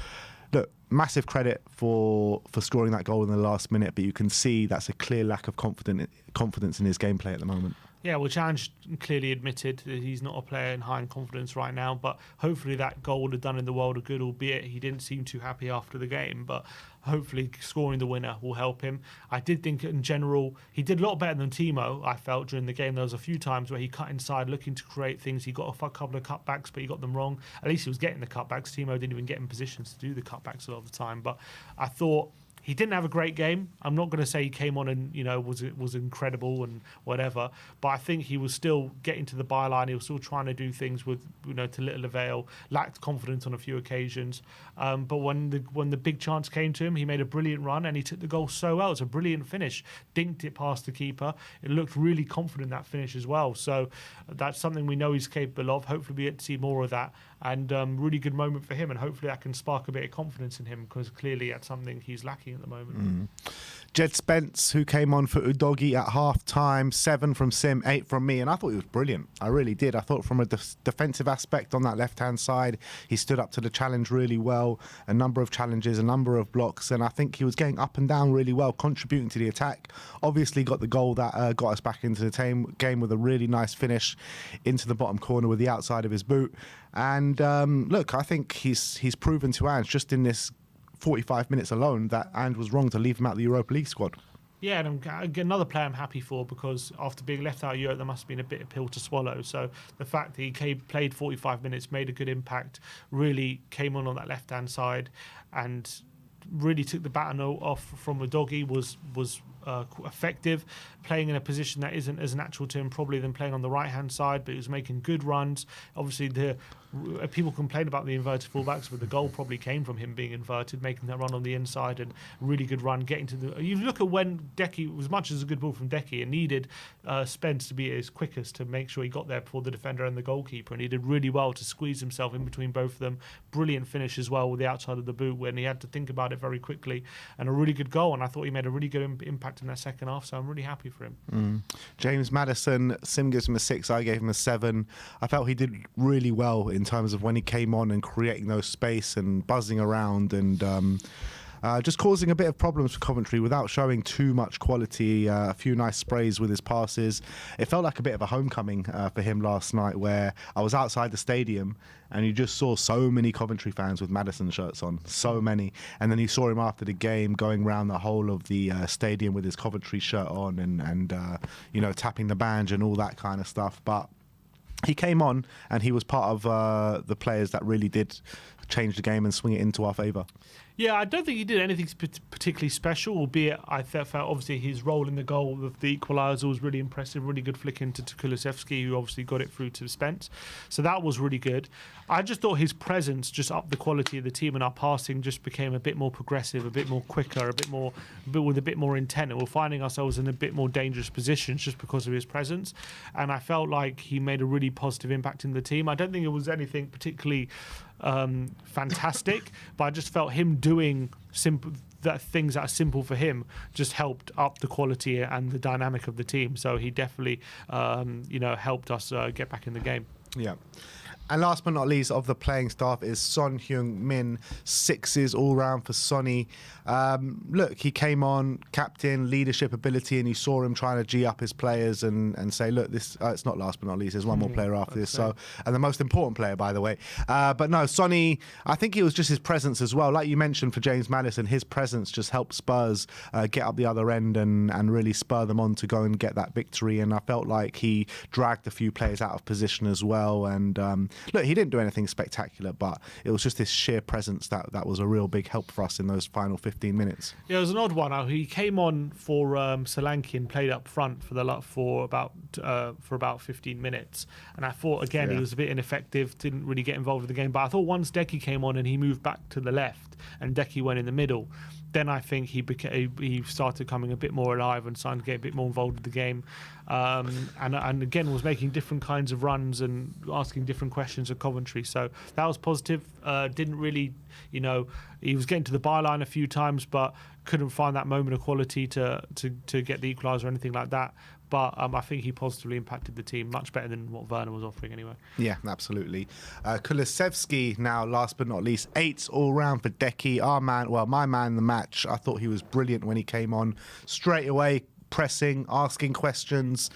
A: look, massive credit for scoring that goal in the last minute, but you can see that's a clear lack of confidence in his gameplay at the moment.
B: Yeah, well, Challenge clearly admitted that he's not a player in high confidence right now, but hopefully that goal would have done in the world of good, albeit he didn't seem too happy after the game, but hopefully scoring the winner will help him. I did think in general he did a lot better than Timo, I felt, during the game. There was a few times where he cut inside looking to create things. He got a couple of cutbacks, but he got them wrong. At least he was getting the cutbacks. Timo didn't even get in positions to do the cutbacks a lot of the time, but I thought he didn't have a great game. I'm not going to say he came on and was incredible and whatever, but I think he was still getting to the byline. He was still trying to do things with to little avail. Lacked confidence on a few occasions, but when the big chance came to him, he made a brilliant run and he took the goal so well. It's a brilliant finish. Dinked it past the keeper. It looked really confident, that finish as well. So that's something we know he's capable of. Hopefully we get to see more of that. And really good moment for him, and hopefully that can spark a bit of confidence in him, because clearly that's something he's lacking at the moment.
A: Jed Spence, who came on for Udogi at half-time, 7 from Sim, 8 from me, and I thought he was brilliant. I really did. I thought from a defensive aspect on that left-hand side, he stood up to the challenge really well, a number of challenges, a number of blocks, and I think he was getting up and down really well, contributing to the attack. Obviously got the goal that got us back into the game with a really nice finish into the bottom corner with the outside of his boot. And look, I think he's proven to Ange just in this 45 minutes alone that Ange was wrong to leave him out of the Europa League squad.
B: Yeah, and another player I'm happy for, because after being left out of Europe, there must have been a bit of pill to swallow. So the fact that he played 45 minutes, made a good impact, really came on that left-hand side and really took the baton off from Udogi, was effective, playing in a position that isn't as natural to him probably than playing on the right-hand side, but he was making good runs. Obviously, people complain about the inverted fullbacks, but the goal probably came from him being inverted, making that run on the inside, and really good run, getting to the... You look at when Decky, as much as a good ball from Decky, it needed Spence to be his quickest to make sure he got there before the defender and the goalkeeper, and he did really well to squeeze himself in between both of them. Brilliant finish as well with the outside of the boot when he had to think about it very quickly, and a really good goal, and I thought he made a really good impact in that second half, so I'm really happy for him.
A: James Maddison, Sim gives him a 6, I gave him a 7. I felt he did really well in terms of when he came on and creating those space and buzzing around and just causing a bit of problems for Coventry without showing too much quality. A few nice sprays with his passes. It felt like a bit of a homecoming for him last night, where I was outside the stadium and you just saw so many Coventry fans with Maddison shirts on, so many. And then you saw him after the game going around the whole of the stadium with his Coventry shirt on and tapping the banjo and all that kind of stuff. But he came on and he was part of the players that really did change the game and swing it into our favour.
B: Yeah, I don't think he did anything particularly special, albeit I felt obviously his role in the goal of the equaliser was really impressive. Really good flick into Kulusevski, who obviously got it through to Spence. So that was really good. I just thought his presence just upped the quality of the team, and our passing just became a bit more progressive, a bit more quicker, with a bit more intent. And we're finding ourselves in a bit more dangerous positions just because of his presence. And I felt like he made a really positive impact in the team. I don't think it was anything particularly fantastic, but I just felt him doing things that are simple for him just helped up the quality and the dynamic of the team. So he definitely helped us get back in the game.
A: Yeah. And last but not least of the playing staff is Son Heung-min. 6s all round for Sonny. Look, he came on, captain, leadership ability, and you saw him trying to G up his players and say, look, this it's not last but not least. There's one more player after this. So, and the most important player, by the way. But no, Sonny, I think it was just his presence as well. Like you mentioned for James Maddison, his presence just helped Spurs get up the other end and really spur them on to go and get that victory. And I felt like he dragged a few players out of position as well. And look, he didn't do anything spectacular, but it was just this sheer presence that was a real big help for us in those final 15 minutes.
B: Yeah, it was an odd one. He came on for Solanke and played up front for about 15 minutes, and I thought again he was a bit ineffective, didn't really get involved with the game. But I thought once Decky came on and he moved back to the left and Decky went in the middle, then I think he started coming a bit more alive and starting to get a bit more involved with the game, and again was making different kinds of runs and asking different questions of Coventry. So that was positive. Didn't really, he was getting to the byline a few times, but couldn't find that moment of quality to get the equaliser or anything like that. But I think he positively impacted the team, much better than what Werner was offering anyway.
A: Yeah, absolutely. Kulusevski now, last but not least, 8s all round for Decky. My man in the match. I thought he was brilliant when he came on. Straight away, pressing, asking questions,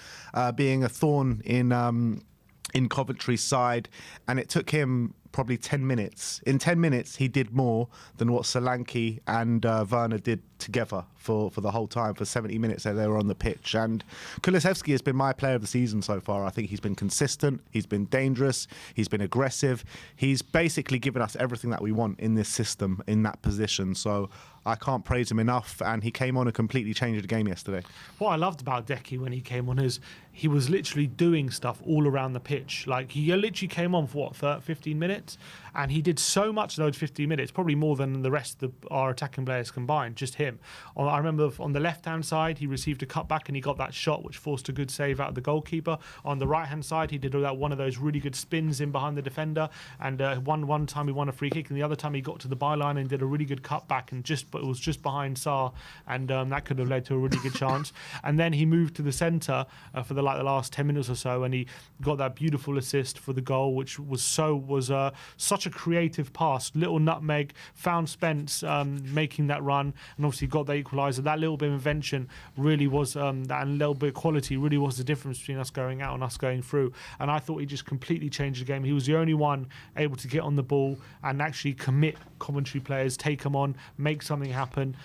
A: being a thorn in Coventry's side. And it took him probably 10 minutes. In 10 minutes, he did more than what Solanke and Werner did together for the whole time, for 70 minutes that they were on the pitch. And Kulusevski has been my player of the season so far. I think he's been consistent, he's been dangerous, he's been aggressive. He's basically given us everything that we want in this system, in that position. So I can't praise him enough, and he came on and completely changed the game yesterday.
B: What I loved about Decky when he came on is he was literally doing stuff all around the pitch. Like, he literally came on for 15 minutes, and he did so much in those 15 minutes, probably more than the rest of our attacking players combined, just him. I remember on the left-hand side, he received a cutback and he got that shot which forced a good save out of the goalkeeper. On the right-hand side, he did one of those really good spins in behind the defender, and one time he won a free kick, and the other time he got to the byline and did a really good cutback, and it was just behind Sarr, and that could have led to a really good chance. And then he moved to the centre for the last 10 minutes or so, and he got that beautiful assist for the goal, which was such a creative pass, little nutmeg, found Spence making that run, and obviously got the equaliser. That little bit of invention really was, that little bit of quality really was the difference between us going out and us going through. And I thought he just completely changed the game. He was the only one able to get on the ball and actually commit Coventry players, take them on, make something happen,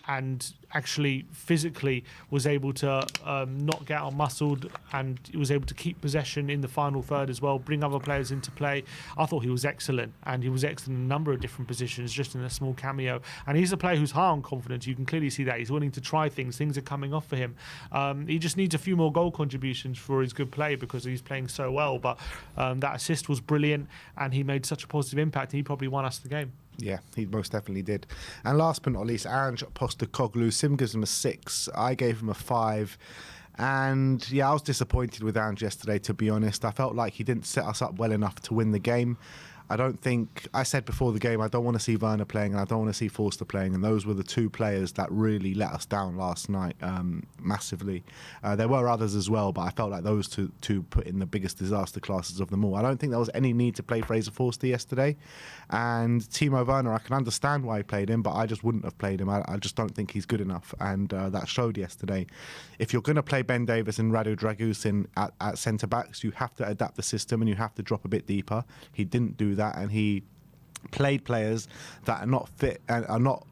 B: and actually physically was able to not get out-muscled, and he was able to keep possession in the final third as well, bring other players into play. I thought he was excellent, and he was excellent in a number of different positions, just in a small cameo. And he's a player who's high on confidence. You can clearly see that. He's willing to try things. Things are coming off for him. He just needs a few more goal contributions for his good play, because he's playing so well. But that assist was brilliant, and he made such a positive impact. He probably won us the game.
A: Yeah, he most definitely did. And last but not least, Ange Postecoglou. Sim gives him a 6. I gave him a 5. And yeah, I was disappointed with Ange yesterday, to be honest. I felt like he didn't set us up well enough to win the game. I said before the game, I don't want to see Werner playing and I don't want to see Forster playing, and those were the two players that really let us down last night massively. There were others as well, but I felt like those two put in the biggest disaster classes of them all. I don't think there was any need to play Fraser Forster yesterday, and Timo Werner, I can understand why he played him, but I just wouldn't have played him. I just don't think he's good enough, and that showed yesterday. If you're going to play Ben Davies and Radu Dragusin at centre-backs, you have to adapt the system and you have to drop a bit deeper. He didn't do that, and he played players that are not fit and are not,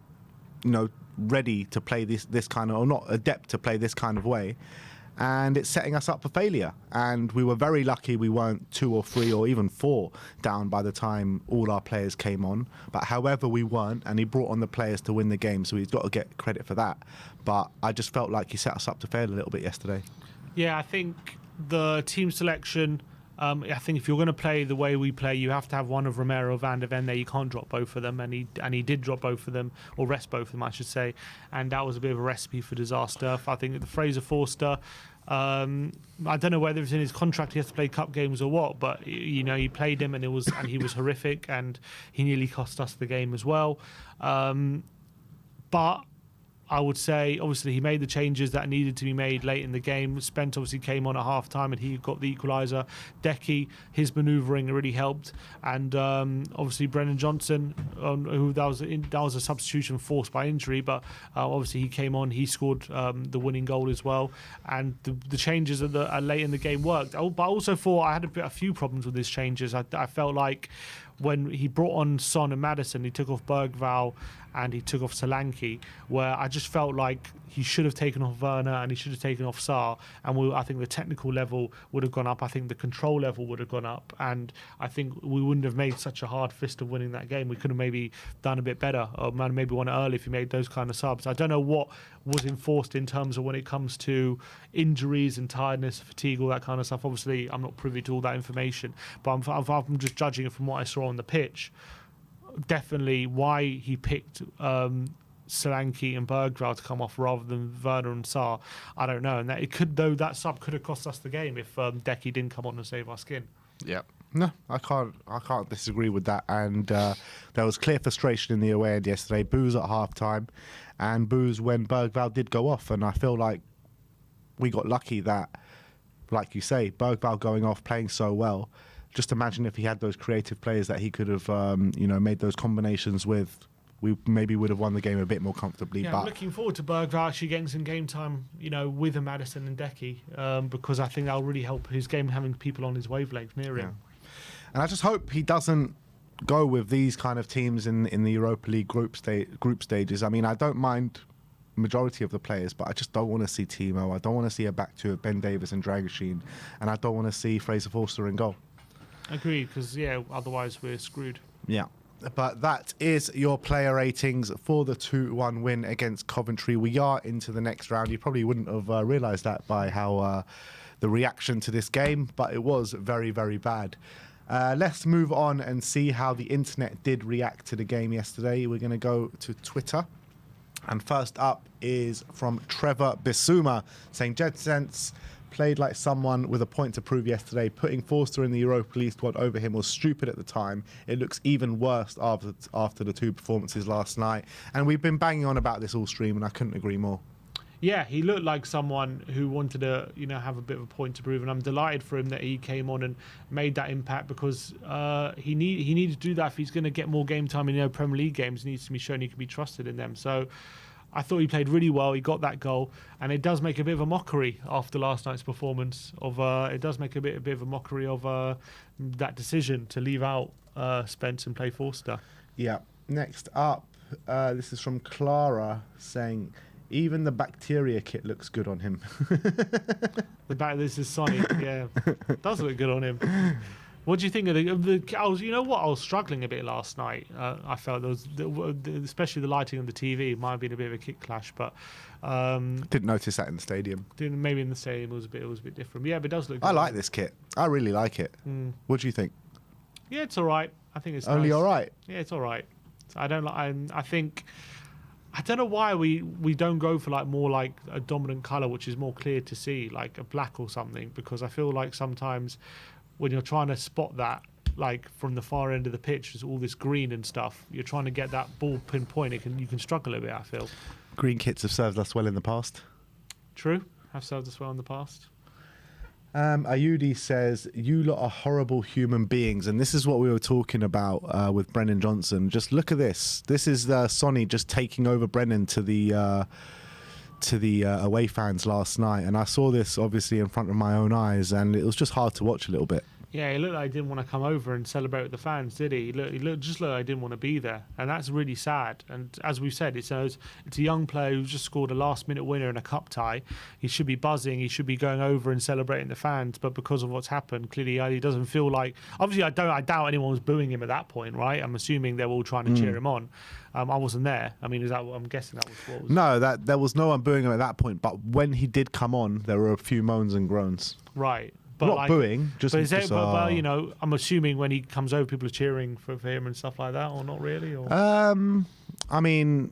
A: ready to play this kind of, or not adept to play this kind of way, and it's setting us up for failure. And we were very lucky we weren't 2 or 3 or even 4 down by the time all our players came on. But however, we weren't, and he brought on the players to win the game, so he's got to get credit for that. But I just felt like he set us up to fail a little bit yesterday.
B: Yeah, I think the team selection, I think if you're going to play the way we play, you have to have one of Romero or Van de Ven there. You can't drop both of them, and he did drop both of them, or rest both of them, I should say. And that was a bit of a recipe for disaster. I think the Fraser Forster, I don't know whether it's in his contract he has to play cup games or what, but he played him and he was horrific, and he nearly cost us the game as well. But I would say, obviously, he made the changes that needed to be made late in the game. Spence obviously came on at half-time and he got the equaliser. Decky, his manoeuvring really helped. And obviously, Brennan Johnson, who that was a substitution forced by injury, but obviously he came on, he scored the winning goal as well. And the changes late in the game worked. But I also thought I had a few problems with his changes. I felt like when he brought on Son and Maddison, he took off Bergvall and he took off Solanke, where I just felt like he should have taken off Werner and he should have taken off Sarr, and I think the technical level would have gone up. I think the control level would have gone up, and I think we wouldn't have made such a hard fist of winning that game. We could have maybe done a bit better, or maybe won it early if he made those kind of subs. I don't know what was enforced in terms of when it comes to injuries and tiredness, fatigue, all that kind of stuff. Obviously, I'm not privy to all that information, but I'm just judging it from what I saw on the pitch. Definitely why he picked Solanke and Bergvall to come off rather than Werner and Sarr, I don't know. And that sub could have cost us the game if Decky didn't come on and save our skin.
A: Yeah. No, I can't disagree with that. And there was clear frustration in the away end yesterday. Boos at half-time and boos when Bergvall did go off. And I feel like we got lucky that, like you say, Bergvall going off, playing so well. Just imagine if he had those creative players that he could have, made those combinations with. We maybe would have won the game a bit more comfortably.
B: Yeah,
A: but
B: I'm looking forward to Bergvall actually getting some game time, with a Maddison and Decky, because I think that'll really help his game, having people on his wavelength near him.
A: And I just hope he doesn't go with these kind of teams in the Europa League group stages. I mean, I don't mind majority of the players, but I just don't want to see Timo. I don't want to see a back two of Ben Davies and Dragoshin, and I don't want to see Fraser Forster in goal.
B: Agreed, because otherwise we're screwed.
A: Yeah. But that is your player ratings for the 2-1 win against Coventry. We are into the next round. You probably wouldn't have realised that by how the reaction to this game, but it was very, very bad. Let's move on and see how the internet did react to the game yesterday. We're going to go to Twitter. And first up is from Trevor Bissouma saying, Jed Sense played like someone with a point to prove yesterday. Putting Forster in the Europa League squad over him was stupid at the time. It looks even worse after the two performances last night. And we've been banging on about this all stream, and I couldn't agree more.
B: Yeah, he looked like someone who wanted to, have a bit of a point to prove, and I'm delighted for him that he came on and made that impact, because he needed to do that if he's going to get more game time in Premier League games. He needs to be shown he can be trusted in them. So I thought he played really well. He got that goal, and it does make a bit of a mockery after last night's performance. It does make a bit of a mockery of that decision to leave out Spence and play Forster.
A: Yeah. Next up, this is from Clara saying, even the bacteria kit looks good on him.
B: This is Sonny. Yeah, does look good on him. What do you think of the? I was struggling a bit last night. I felt there was, especially the lighting on the TV might have been a bit of a kick clash, but
A: didn't notice that in the stadium.
B: Maybe in the stadium it was a bit different. Yeah, but it does look good.
A: I like this kit. I really like it. What do you think?
B: Yeah, it's all right. I think it's
A: only
B: nice.
A: All right.
B: Yeah, it's all right. I don't like. I think. I don't know why we don't go for more like a dominant colour, which is more clear to see, like a black or something, because I feel like sometimes when you're trying to spot that, like from the far end of the pitch, there's all this green and stuff. You're trying to get that ball pinpoint. You can struggle a bit, I feel.
A: Green kits have served us well in the past.
B: True, have served us well in the past.
A: Ayudi says, you lot are horrible human beings. And this is what we were talking about with Brennan Johnson. Just look at this. This is Sonny just taking over Brennan to the away fans last night. And I saw this obviously in front of my own eyes, and it was just hard to watch a little bit.
B: Yeah, he looked like he didn't want to come over and celebrate with the fans, did he? He looked like he didn't want to be there, and that's really sad. And as we've said, it's a young player who's just scored a last-minute winner in a cup tie. He should be buzzing. He should be going over and celebrating the fans. But because of what's happened, clearly he doesn't feel like. Obviously, I doubt anyone was booing him at that point, right? I'm assuming they were all trying to cheer him on. I wasn't there. I mean, I'm guessing that was what was.
A: No, there was no one booing him at that point. But when he did come on, there were a few moans and groans.
B: Right.
A: But not booing, just.
B: But I'm assuming when he comes over, people are cheering for him and stuff like that, or not really. Or
A: I mean,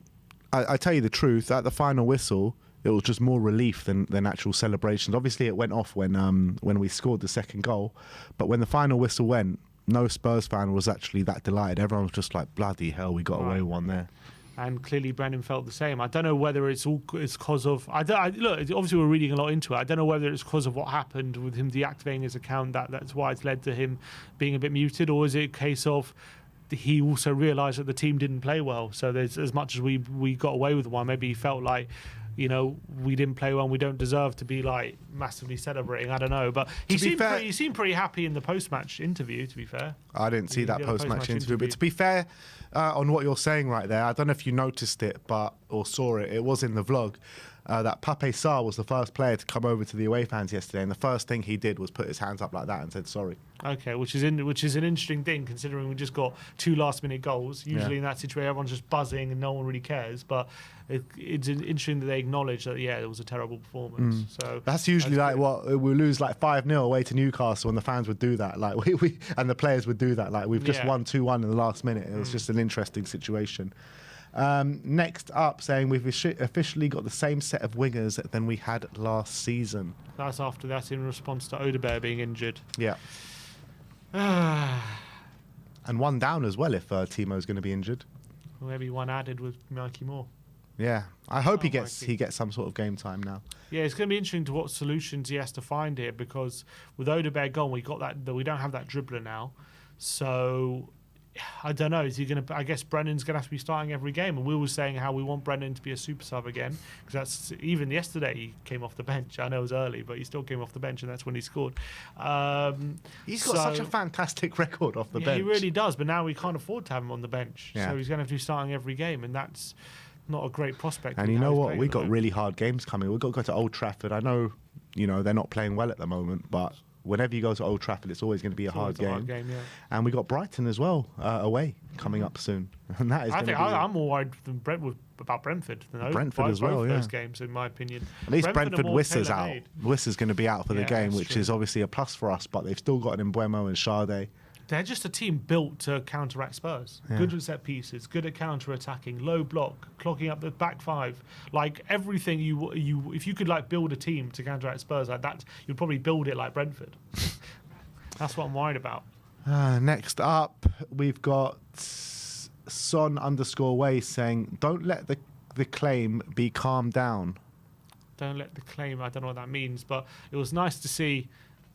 A: I tell you the truth. At the final whistle, it was just more relief than actual celebrations. Obviously, it went off when we scored the second goal, but when the final whistle went, no Spurs fan was actually that delighted. Everyone was just like, "Bloody hell, we got away with one there."
B: And clearly, Brennan felt the same. I don't know whether it's because of. Look, obviously we're reading a lot into it. I don't know whether it's because of what happened with him deactivating his account that's why it's led to him being a bit muted, or is it a case of he also realised that the team didn't play well? So there's as much as we got away with one. Maybe he felt like, we didn't play well and we don't deserve to be like massively celebrating. I don't know, but he seemed pretty happy in the post-match interview, to be fair.
A: I didn't see that post-match interview, but to be fair, on what you're saying right there, I don't know if you noticed it or saw it. It was in the vlog. That Pape Sarr was the first player to come over to the away fans yesterday, and the first thing he did was put his hands up like that and said sorry.
B: Okay, which is an interesting thing, considering we just got 2 last-minute goals. Usually in that situation, everyone's just buzzing and no one really cares. But it's interesting that they acknowledge that it was a terrible performance. So
A: that's usually we lose like 5-0 away to Newcastle, and the fans would do that. Like we and the players would do that. Like we've just won 2-1 in the last minute. It was just an interesting situation. Next up, saying we've officially got the same set of wingers than we had last season.
B: That's after that in response to Odegaard being injured.
A: Yeah. And one down as well if Timo's going to be injured.
B: Maybe one added with Mikey Moore.
A: Yeah, I hope he gets some sort of game time now.
B: Yeah, it's going to be interesting to what solutions he has to find here, because with Odegaard gone, we don't have that dribbler now. So I don't know. Is he going to? I guess Brennan's going to have to be starting every game. And we were saying how we want Brennan to be a super sub again, because that's even yesterday he came off the bench. I know it was early, but he still came off the bench, and that's when he scored.
A: He's got such a fantastic record off the bench.
B: He really does. But now we can't afford to have him on the bench, so he's going to have to be starting every game, and that's not a great prospect.
A: And you know what? We got really hard games coming. We've got to go to Old Trafford. I know, they're not playing well at the moment, but whenever you go to Old Trafford, it's always going to be a hard game. And we got Brighton as well away coming up soon, and that is.
B: I'm more worried than about Brentford than
A: Brentford as well.
B: Those games, in my opinion.
A: At least Brentford Wissa's out. Wissa's going to be out for the game, which is obviously a plus for us. But they've still got an Mbeumo and Sade.
B: They're just a team built to counteract Spurs. Yeah. Good at set pieces, good at counter-attacking, low block, clogging up the back five. Like everything if you could like build a team to counteract Spurs like that, you'd probably build it like Brentford. That's what I'm worried about.
A: Next up, we've got Son_Way saying, "Don't let the claim be calmed down."
B: Don't let the claim. I don't know what that means, but it was nice to see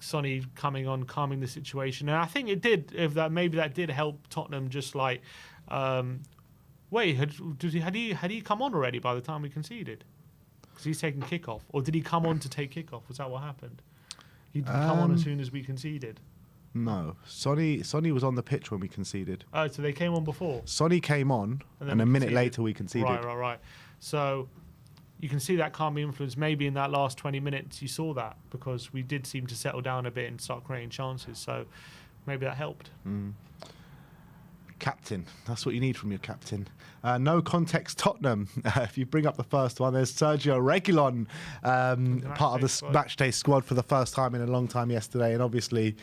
B: Sonny coming on, calming the situation, and I think it did. Maybe that did help Tottenham. Just like, wait, had he come on already by the time we conceded? Because he's taking kickoff, or did he come on to take kickoff? Was that what happened? He didn't come on as soon as we conceded.
A: No, Sonny was on the pitch when we conceded.
B: Oh, so they came on before.
A: Sonny came on, and a minute later we conceded.
B: Right. So you can see that calming influence. Maybe in that last 20 minutes you saw that, because we did seem to settle down a bit and start creating chances. So maybe that helped.
A: Captain. That's what you need from your captain. No context Tottenham. If you bring up the first one, there's Sergio Reguilon, part of the matchday squad for the first time in a long time yesterday. And obviously,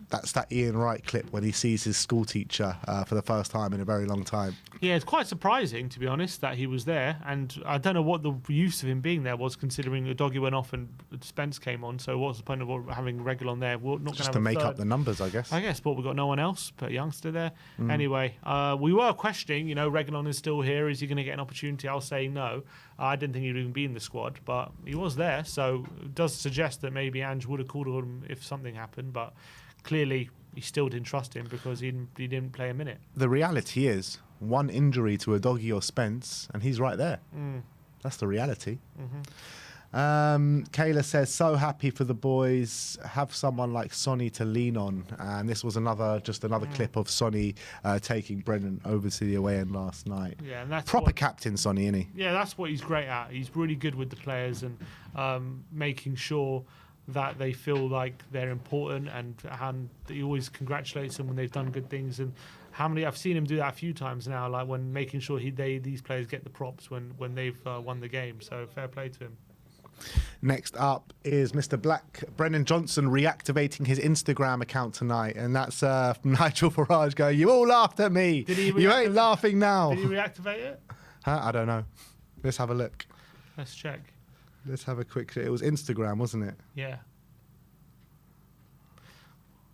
A: that's that Ian Wright clip when he sees his school teacher for the first time in a very long time. Yeah,
B: it's quite surprising, to be honest, that he was there. And I don't know what the use of him being there was, considering the doggy went off and Spence came on. So what's the point of having Reguilon there? We're not
A: just to make up the numbers, I guess.
B: But we've got no one else but a youngster there. Anyway, we were questioning, Reguilon is still here. Is he going to get an opportunity? I'll say no. I didn't think he'd even be in the squad, but he was there. So it does suggest that maybe Ange would have called him if something happened, but clearly he still didn't trust him because he didn't play a minute.
A: The reality is, one injury to a doggy or Spence, and he's right there. That's the reality. Kayla says, so happy for the boys. Have someone like Sonny to lean on. And this was another clip of Sonny taking Brennan over to the away end last night.
B: Yeah, and that's
A: proper captain Sonny, isn't he?
B: Yeah, that's what he's great at. He's really good with the players and making sure that they feel like they're important, and he always congratulates them when they've done good things. And I've seen him do that a few times now, like when making sure these players get the props when they've won the game. So fair play to him.
A: Next up is Mr. Black, Brennan Johnson reactivating his Instagram account tonight, and that's Nigel Farage going, "You all laughed at me. You ain't laughing now."
B: Did he reactivate it?
A: I don't know. Let's have a look.
B: Let's check.
A: Let's have a quick. It was Instagram, wasn't it?
B: Yeah.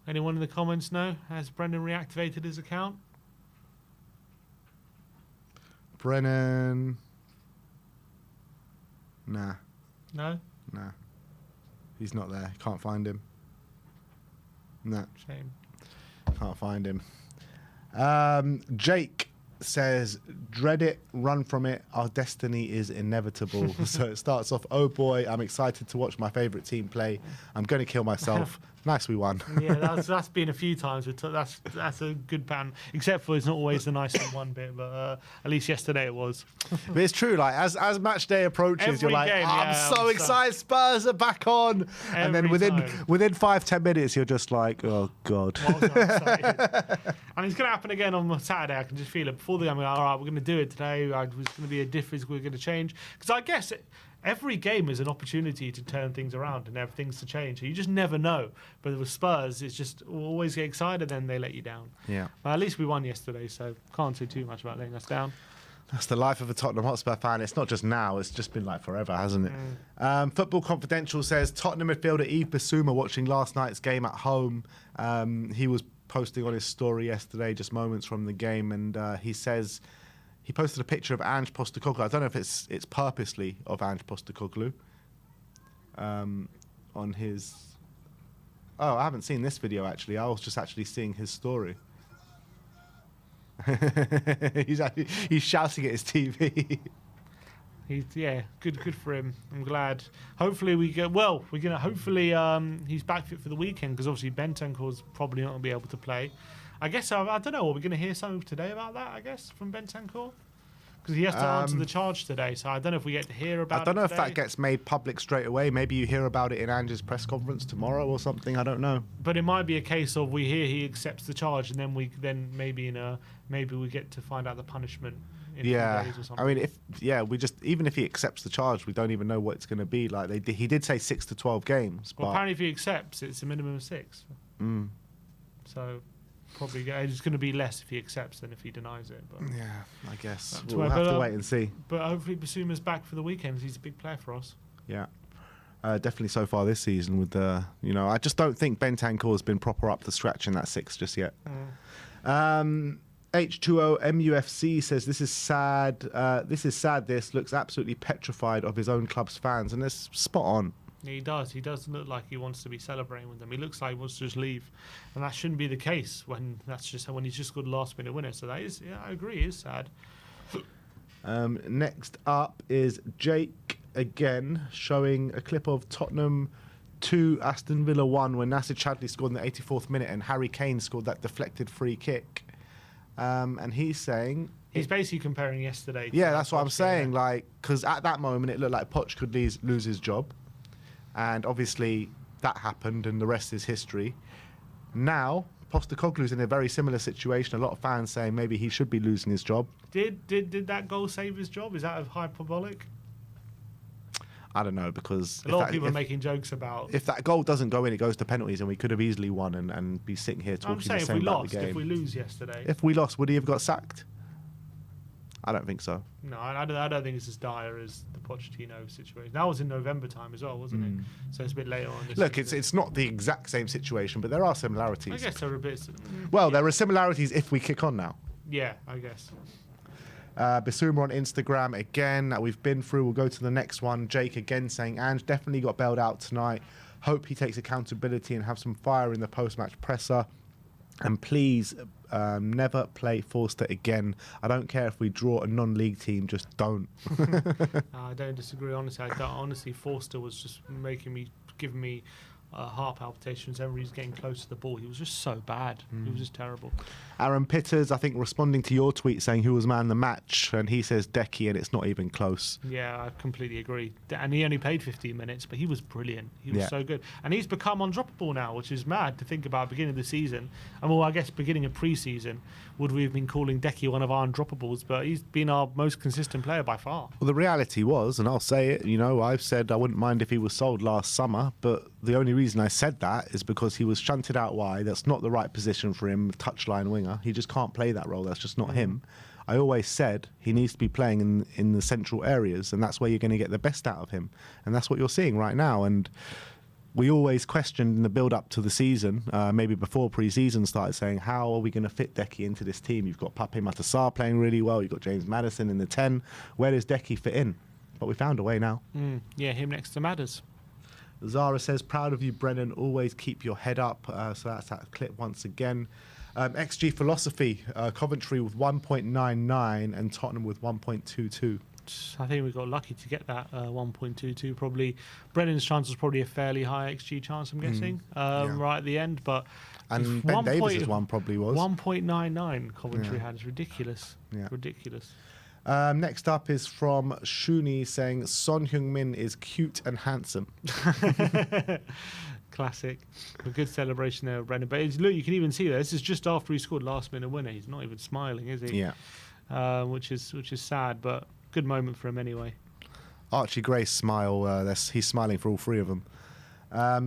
B: Anyone in the comments know? Has Brendan reactivated his account?
A: Brennan. Nah.
B: No?
A: Nah. He's not there. Can't find him. Nah.
B: Shame.
A: Can't find him. Jake says, dread it, run from it. Our destiny is inevitable. So it starts off, oh boy, I'm excited to watch my favourite team play. I'm going to kill myself. Nice, we won.
B: Yeah, that's been a few times. That's a good ban, except for it's not always the nice one bit, but at least yesterday it was.
A: But it's true, like as match day approaches,
B: Every
A: you're like,
B: game,
A: I'm so excited, Spurs are back on. And then within 5-10 minutes, you're just like, oh God.
B: What was I excited? And it's going to happen again on Saturday. I can just feel it. Before the game, I'm like, all right, we're going to do it today. There's going to be a difference. We're going to change. Because I guess every game is an opportunity to turn things around and have things to change. So you just never know. But with Spurs, it's just always get excited, then they let you down.
A: Yeah.
B: Well, at least we won yesterday, so can't say too much about letting us down.
A: That's the life of a Tottenham Hotspur fan. It's not just now, it's just been like forever, hasn't it? Football Confidential says, Tottenham midfielder Yves Bissouma watching last night's game at home. He was posting on his story yesterday, just moments from the game, and he says he posted a picture of Ange Postecoglou. I don't know if it's purposely of Ange Postecoglou on his... Oh, I haven't seen this video, actually. I was just actually seeing his story. He's shouting at his TV.
B: Good for him. I'm glad. Hopefully hopefully he's back fit for the weekend, because obviously Bentancur's probably not going to be able to play. I guess I don't know. Are we going to hear something today about that? I guess from Bentancur, because he has to answer the charge today. So I don't know if we get to hear about it.
A: I don't know if
B: today.
A: that gets made public straight away. Maybe you hear about it in Ange's press conference tomorrow or something. I don't know. But
B: it might be a case of we hear he accepts the charge, and then maybe we get to find out the punishment. In 2 days or something.
A: I mean, even if he accepts the charge, we don't even know what it's going to be. Like he did say 6 to 12 games.
B: Well, apparently, if he accepts, it's a minimum of 6. So probably it's going to be less if he accepts than if he denies it. But
A: yeah, I guess we'll have to wait and see.
B: But hopefully, Bissouma's back for the weekend. He's a big player for us.
A: Yeah. Definitely so far this season with the, I just don't think Bentancur has been proper up to scratch in that 6 just yet. H2O MUFC says, this is sad. This looks absolutely petrified of his own club's fans, and it's spot on.
B: He does. He does look like he wants to be celebrating with them. He looks like he wants to just leave, and that shouldn't be the case when he's just got a last-minute winner. So that is, I agree, it is sad.
A: Next up is Jake again, showing a clip of Tottenham 2, Aston Villa 1, when Nasser Chadli scored in the 84th minute and Harry Kane scored that deflected free kick. And he's saying...
B: He's basically comparing yesterday.
A: Yeah, that's what I'm saying. Like, because at that moment, it looked like Poch could lose his job. And obviously, that happened, and the rest is history. Now, Postecoglou's in a very similar situation. A lot of fans saying maybe he should be losing his job.
B: Did that goal save his job? Is that hyperbolic?
A: I don't know, because...
B: A lot of people are making jokes about...
A: If that goal doesn't go in, it goes to penalties, and we could have easily won and be sitting here talking the same about the game.
B: If we lose yesterday...
A: If we lost, would he have got sacked? I don't think so.
B: No, I don't think it's as dire as the Pochettino situation. That was in November time as well, wasn't it? So it's a bit later on.
A: Look, it's not the exact same situation, but there are similarities.
B: I guess there are a bit...
A: Well, there are similarities if we kick on now.
B: Yeah, I guess.
A: Bissouma on Instagram again, that we've been through. We'll go to the next one. Jake again saying, Ange definitely got bailed out tonight. Hope he takes accountability and have some fire in the post-match presser. And please never play Forster again. I don't care if we draw a non-league team, just don't.
B: I don't disagree, honestly. Honestly, Forster was just giving me heart palpitations whenever he was getting close to the ball. He was just so bad. He was just terrible.
A: Aaron Pitters, I think, responding to your tweet saying who was man of the match, and he says Decky, and it's not even close.
B: Yeah, I completely agree. And he only played 15 minutes, but he was brilliant. He was so good. And he's become undroppable now, which is mad to think about beginning of the season. And well, I guess beginning of pre-season, would we have been calling Decky one of our undroppables? But he's been our most consistent player by far.
A: Well, the reality was, and I'll say it, I've said I wouldn't mind if he was sold last summer, but the only reason I said that is because he was shunted out wide. That's not the right position for him, touchline winger. He just can't play that role. That's just not him. I always said he needs to be playing in the central areas, and that's where you're going to get the best out of him. And that's what you're seeing right now. And we always questioned in the build-up to the season, maybe before pre-season started, saying, how are we going to fit Decky into this team? You've got Pape Matar playing really well. You've got James Maddison in the 10. Where does Decky fit in? But we found a way now.
B: Yeah, him next to Madders.
A: Zara says, proud of you, Brennan. Always keep your head up. So that's that clip once again. XG philosophy, Coventry with 1.99 and Tottenham with 1.22.
B: I think we got lucky to get that 1.22. Probably Brennan's chance was probably a fairly high XG chance, I'm guessing, right at the end. But
A: and Ben Davies' one probably was
B: 1.99. Coventry had. It's ridiculous. Yeah. Ridiculous.
A: Next up is from Shuni saying Son Heung-min is cute and handsome.
B: Classic. A good celebration there, Brennan. But look, you can even see that this is just after he scored last-minute winner. He's not even smiling, is he?
A: Yeah.
B: Which is sad, but good moment for him anyway.
A: Archie Gray's smile. He's smiling for all three of them.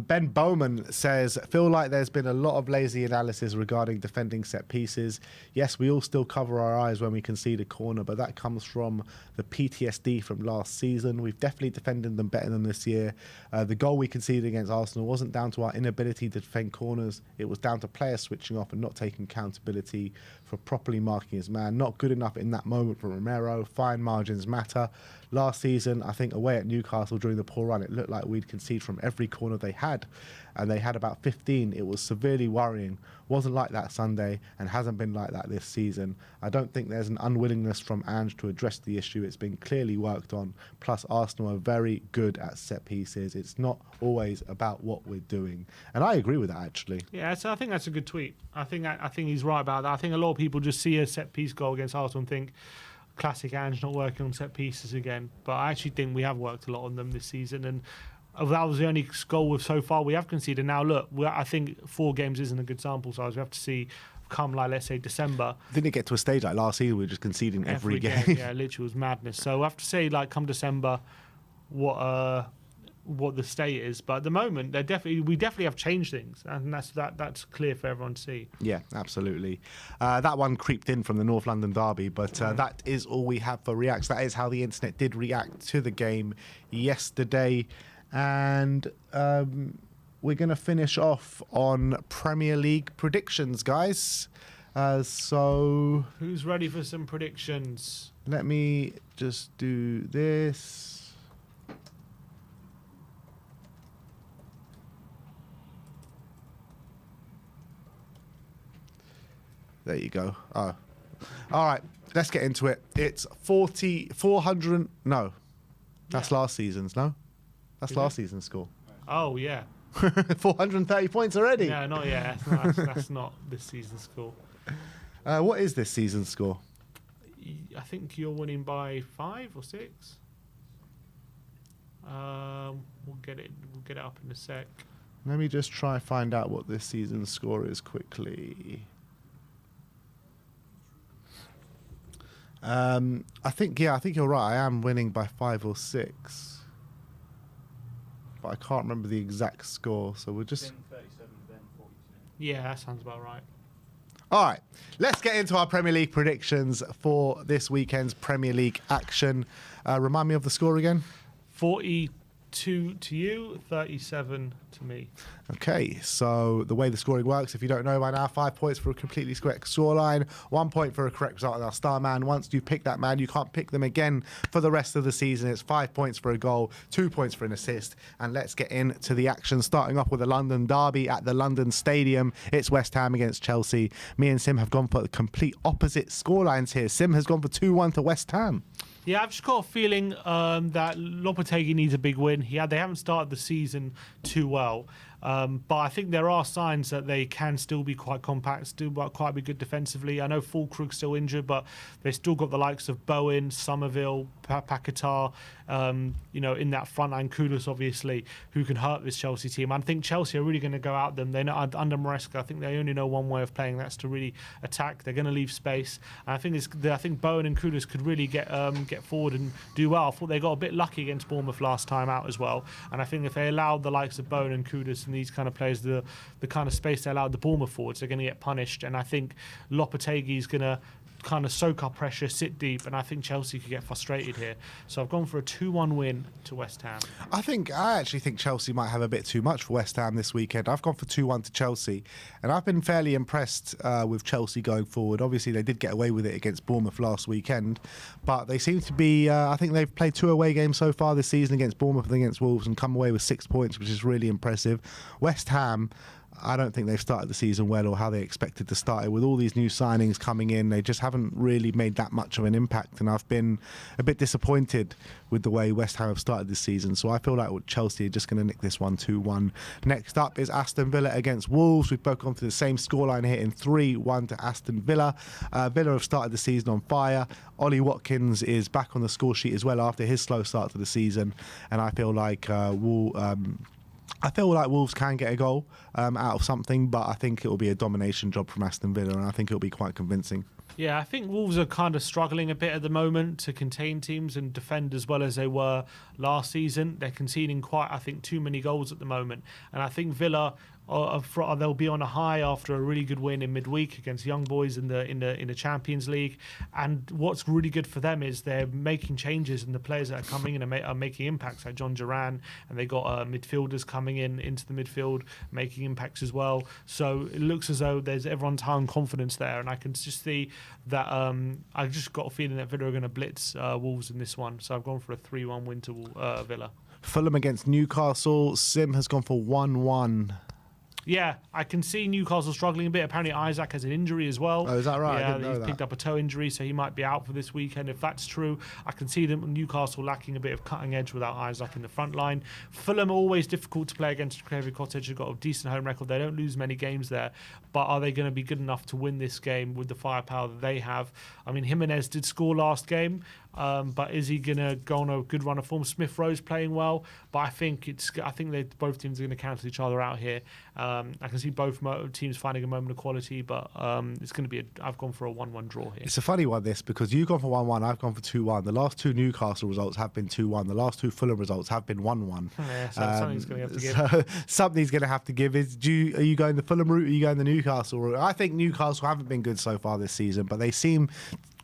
A: Ben Bowman says, feel like there's been a lot of lazy analysis regarding defending set pieces. Yes, we all still cover our eyes when we concede a corner, but that comes from the PTSD from last season. We've definitely defended them better than this year. The goal we conceded against Arsenal wasn't down to our inability to defend corners. It was down to players switching off and not taking accountability for properly marking his man. Not good enough in that moment for Romero. Fine margins matter. Last season, I think away at Newcastle during the poor run, it looked like we'd concede from every corner they had, and they had about 15. It was severely worrying. Wasn't like that Sunday and hasn't been like that this season. I don't think there's an unwillingness from Ange to address the issue. It's been clearly worked on. Plus, Arsenal are very good at set pieces. It's not always about what we're doing. And I agree with that, actually.
B: Yeah, so I think that's a good tweet. I think he's right about that. I think a lot of people just see a set piece goal against Arsenal and think, classic Ange not working on set pieces again. But I actually think we have worked a lot on them this season, and that was the only goal so far we have conceded. Now look, I think 4 games isn't a good sample size. We have to see come like, let's say, December.
A: Didn't it get to a stage like last season we were just conceding every game?
B: Yeah, literally was madness. So I have to say, like, come December, what the state is, but at the moment we definitely have changed things, and that's clear for everyone to see.
A: Yeah, absolutely. That one creeped in from the North London derby, but that is all we have for reacts. That is how the internet did react to the game yesterday, and we're going to finish off on Premier League predictions, guys. So
B: who's ready for some predictions?
A: Let me just do this. There you go. Oh. All right, let's get into it. It's 400. No, that's last season's. No, that's last season's score.
B: Oh, yeah.
A: 430 points already.
B: No, not yet. That's not this season's score.
A: What is this season's score?
B: I think you're winning by 5 or 6. We'll get it up in a sec.
A: Let me just try and find out what this season's score is quickly. I think you're right. I am winning by 5 or 6, but I can't remember the exact score. So we'll just.
C: 37, then 42.
B: Yeah, that sounds about right.
A: All right, let's get into our Premier League predictions for this weekend's Premier League action. Remind me of the score again.
B: 42 to you, 37 to me.
A: Okay, so the way the scoring works, if you don't know by now, 5 points for a completely correct scoreline, 1 point for a correct result on our star man. Once you pick that man, you can't pick them again for the rest of the season. It's 5 points for a goal, 2 points for an assist. And let's get into the action, starting off with a London derby at the London Stadium. It's West Ham against Chelsea. Me and Sim have gone for the complete opposite scorelines here. Sim has gone for 2-1 to West Ham.
B: Yeah, I've just got a feeling that Lopetegui needs a big win. They haven't started the season too well. But I think there are signs that they can still be quite compact, still quite be good defensively. I know Fulkrug's still injured, but they've still got the likes of Bowen, Somerville, Paquetá, in that front line, Kudus, obviously, who can hurt this Chelsea team. I think Chelsea are really going to go out them. They know under Maresca, I think they only know one way of playing, that's to really attack. They're going to leave space. And I think Bowen and Kudus could really get forward and do well. I thought they got a bit lucky against Bournemouth last time out as well. And I think if they allowed the likes of Bowen and Kudus and these kind of players the kind of space they allowed the Bournemouth forwards, they're going to get punished. And I think Lopetegui's going to kind of soak up pressure, sit deep, and I think Chelsea could get frustrated here. So I've gone for a 2-1 win to West Ham.
A: I actually think Chelsea might have a bit too much for West Ham this weekend. I've gone for 2-1 to Chelsea, and I've been fairly impressed with Chelsea going forward. Obviously, they did get away with it against Bournemouth last weekend, but they seem to be, I think they've played 2 away games so far this season against Bournemouth and against Wolves and come away with 6 points, which is really impressive. West Ham, I don't think they've started the season well or how they expected to start it. With all these new signings coming in, they just haven't really made that much of an impact, and I've been a bit disappointed with the way West Ham have started this season. So I feel like Chelsea are just going to nick this one 2-1. Next up is Aston Villa against Wolves. We've both gone for the same scoreline here in 3-1 to Aston Villa. Villa have started the season on fire. Ollie Watkins is back on the score sheet as well after his slow start to the season, and I feel like Wolves can get a goal out of something, but I think it will be a domination job from Aston Villa, and I think it will be quite convincing.
B: Yeah, I think Wolves are kind of struggling a bit at the moment to contain teams and defend as well as they were last season. They're conceding quite, I think, too many goals at the moment, and I think Villa they'll be on a high after a really good win in midweek against Young Boys in the Champions League. And what's really good for them is they're making changes, and the players that are coming in are making impacts, like John Duran, and they got midfielders coming into the midfield making impacts as well. So it looks as though there's everyone's high on confidence there, and I can just see that I've just got a feeling that Villa are going to blitz Wolves in this one. So I've gone for a 3-1 win to Villa.
A: Fulham against Newcastle. Sim has gone for 1-1.
B: Yeah, I can see Newcastle struggling a bit. Apparently Isaac has an injury as well.
A: Oh, is that right?
B: Yeah, he's picked up a toe injury, so he might be out for this weekend. If that's true, I can see them Newcastle lacking a bit of cutting edge without Isaac in the front line. Fulham are always difficult to play against. Craven Cottage have got a decent home record. They don't lose many games there, but are they going to be good enough to win this game with the firepower that they have? I mean, Jimenez did score last game, but is he going to go on a good run of form? Smith Rowe's playing well, but I think both teams are going to cancel each other out here. I can see both teams finding a moment of quality, but it's going to be. I've gone for a 1-1 draw here.
A: It's a funny one, this, because you've gone for 1-1, I've gone for 2-1. The last 2 Newcastle results have been 2-1. The last 2 Fulham results have been 1-1.
B: Yeah, so something's going to have to give.
A: So something's going to have to give. Are you going the Fulham route, or are you going the Newcastle route? I think Newcastle haven't been good so far this season, but they seem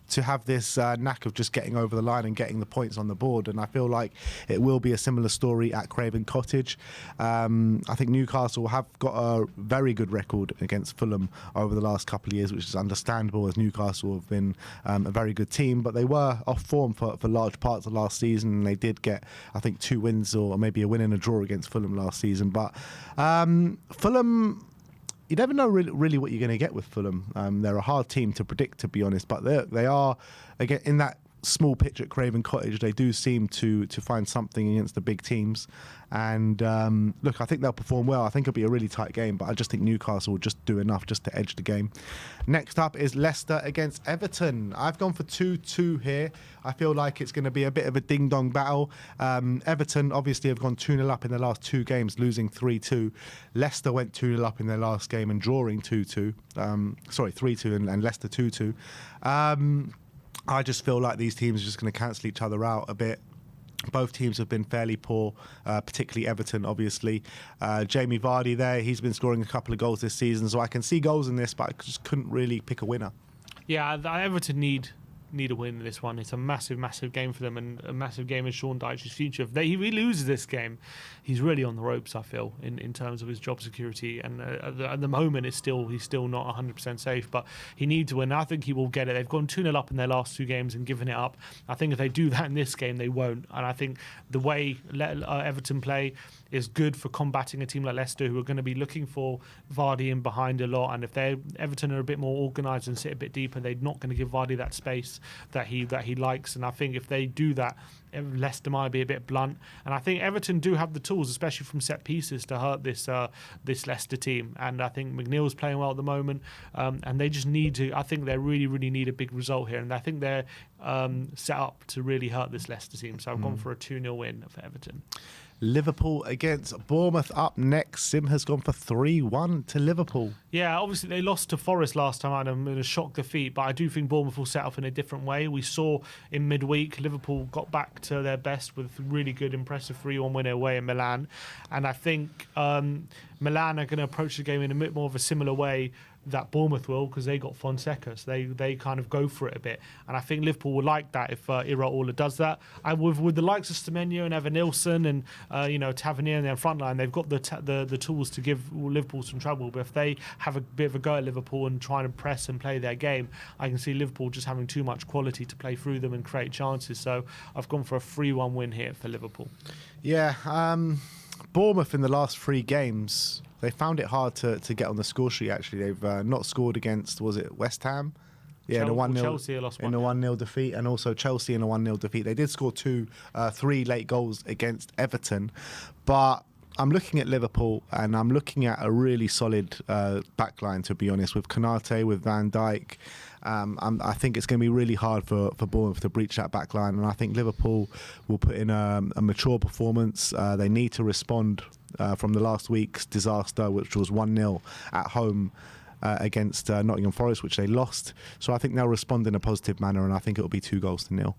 A: to have this knack of just getting over the line and getting the points on the board, and I feel like it will be a similar story at Craven Cottage. I think Newcastle have got a very good record against Fulham over the last couple of years, which is understandable, as Newcastle have been a very good team, but they were off form for large parts of last season, and they did get, I think, 2 wins or maybe a win and a draw against Fulham last season. But Fulham, you never know really what you're going to get with Fulham. They're a hard team to predict, to be honest, but they are, again, in that small pitch at Craven Cottage, they do seem to find something against the big teams. And look, I think they'll perform well. I think it'll be a really tight game, but I just think Newcastle will just do enough just to edge the game. Next up is Leicester against Everton. I've gone for 2-2 here. I feel like it's going to be a bit of a ding-dong battle. Everton obviously have gone 2-0 up in their last 2 games, losing 3-2. Leicester went 2-0 up in their last game and drawing 2-2. 3-2 and Leicester 2-2. I just feel like these teams are just going to cancel each other out a bit. Both teams have been fairly poor, particularly Everton, obviously. Jamie Vardy there, he's been scoring a couple of goals this season, so I can see goals in this, but I just couldn't really pick a winner.
B: Yeah, Everton need a win in this one. It's a massive game for them, and a massive game in Sean Dyche's future. If he loses this game, he's really on the ropes, I feel, in terms of his job security. And at the moment, he's still not 100% safe, but he needs to win. I think he will get it. They've gone 2-0 up in their last 2 games and given it up. I think if they do that in this game, they won't. And I think the way Everton play is good for combating a team like Leicester, who are going to be looking for Vardy in behind a lot. And if Everton are a bit more organised and sit a bit deeper, they're not going to give Vardy that space that he likes. And I think if they do that, Leicester might be a bit blunt. And I think Everton do have the tools, especially from set pieces, to hurt this Leicester team. And I think McNeil's playing well at the moment, and they just need to. I think they really need a big result here, and I think they're set up to really hurt this Leicester team. So I've gone for a 2-0 win for Everton.
A: Liverpool against Bournemouth up next. Sim has gone for 3-1 to Liverpool.
B: Yeah, obviously they lost to Forest last time in a shock defeat, but I do think Bournemouth will set up in a different way. We saw in midweek Liverpool got back to their best with a really good, impressive 3-1 win away in Milan, and I think Milan are going to approach the game in a bit more of a similar way that Bournemouth will, because they got Fonseca, so they kind of go for it a bit. And I think Liverpool would like that if Iraola does that. And with the likes of Semenyo and Evan Nilsson and Tavernier in their front line, they've got the tools to give Liverpool some trouble. But if they have a bit of a go at Liverpool and try to press and play their game, I can see Liverpool just having too much quality to play through them and create chances. So I've gone for a 3-1 win here for Liverpool.
A: Yeah, Bournemouth in the last 3 games, they found it hard to get on the score sheet, actually. They've not scored against, was it West Ham? Yeah,
B: Chelsea lost
A: in a 1-0 defeat, and also Chelsea in a 1-0 defeat. They did score 3 late goals against Everton. But I'm looking at Liverpool, and I'm looking at a really solid backline, to be honest, with Konate, with Van Dijk. I think it's going to be really hard for Bournemouth to breach that back line, and I think Liverpool will put in a mature performance. They need to respond from the last week's disaster, which was 1-0 at home against Nottingham Forest, which they lost. So I think they'll respond in a positive manner, and I think it will be 2-0.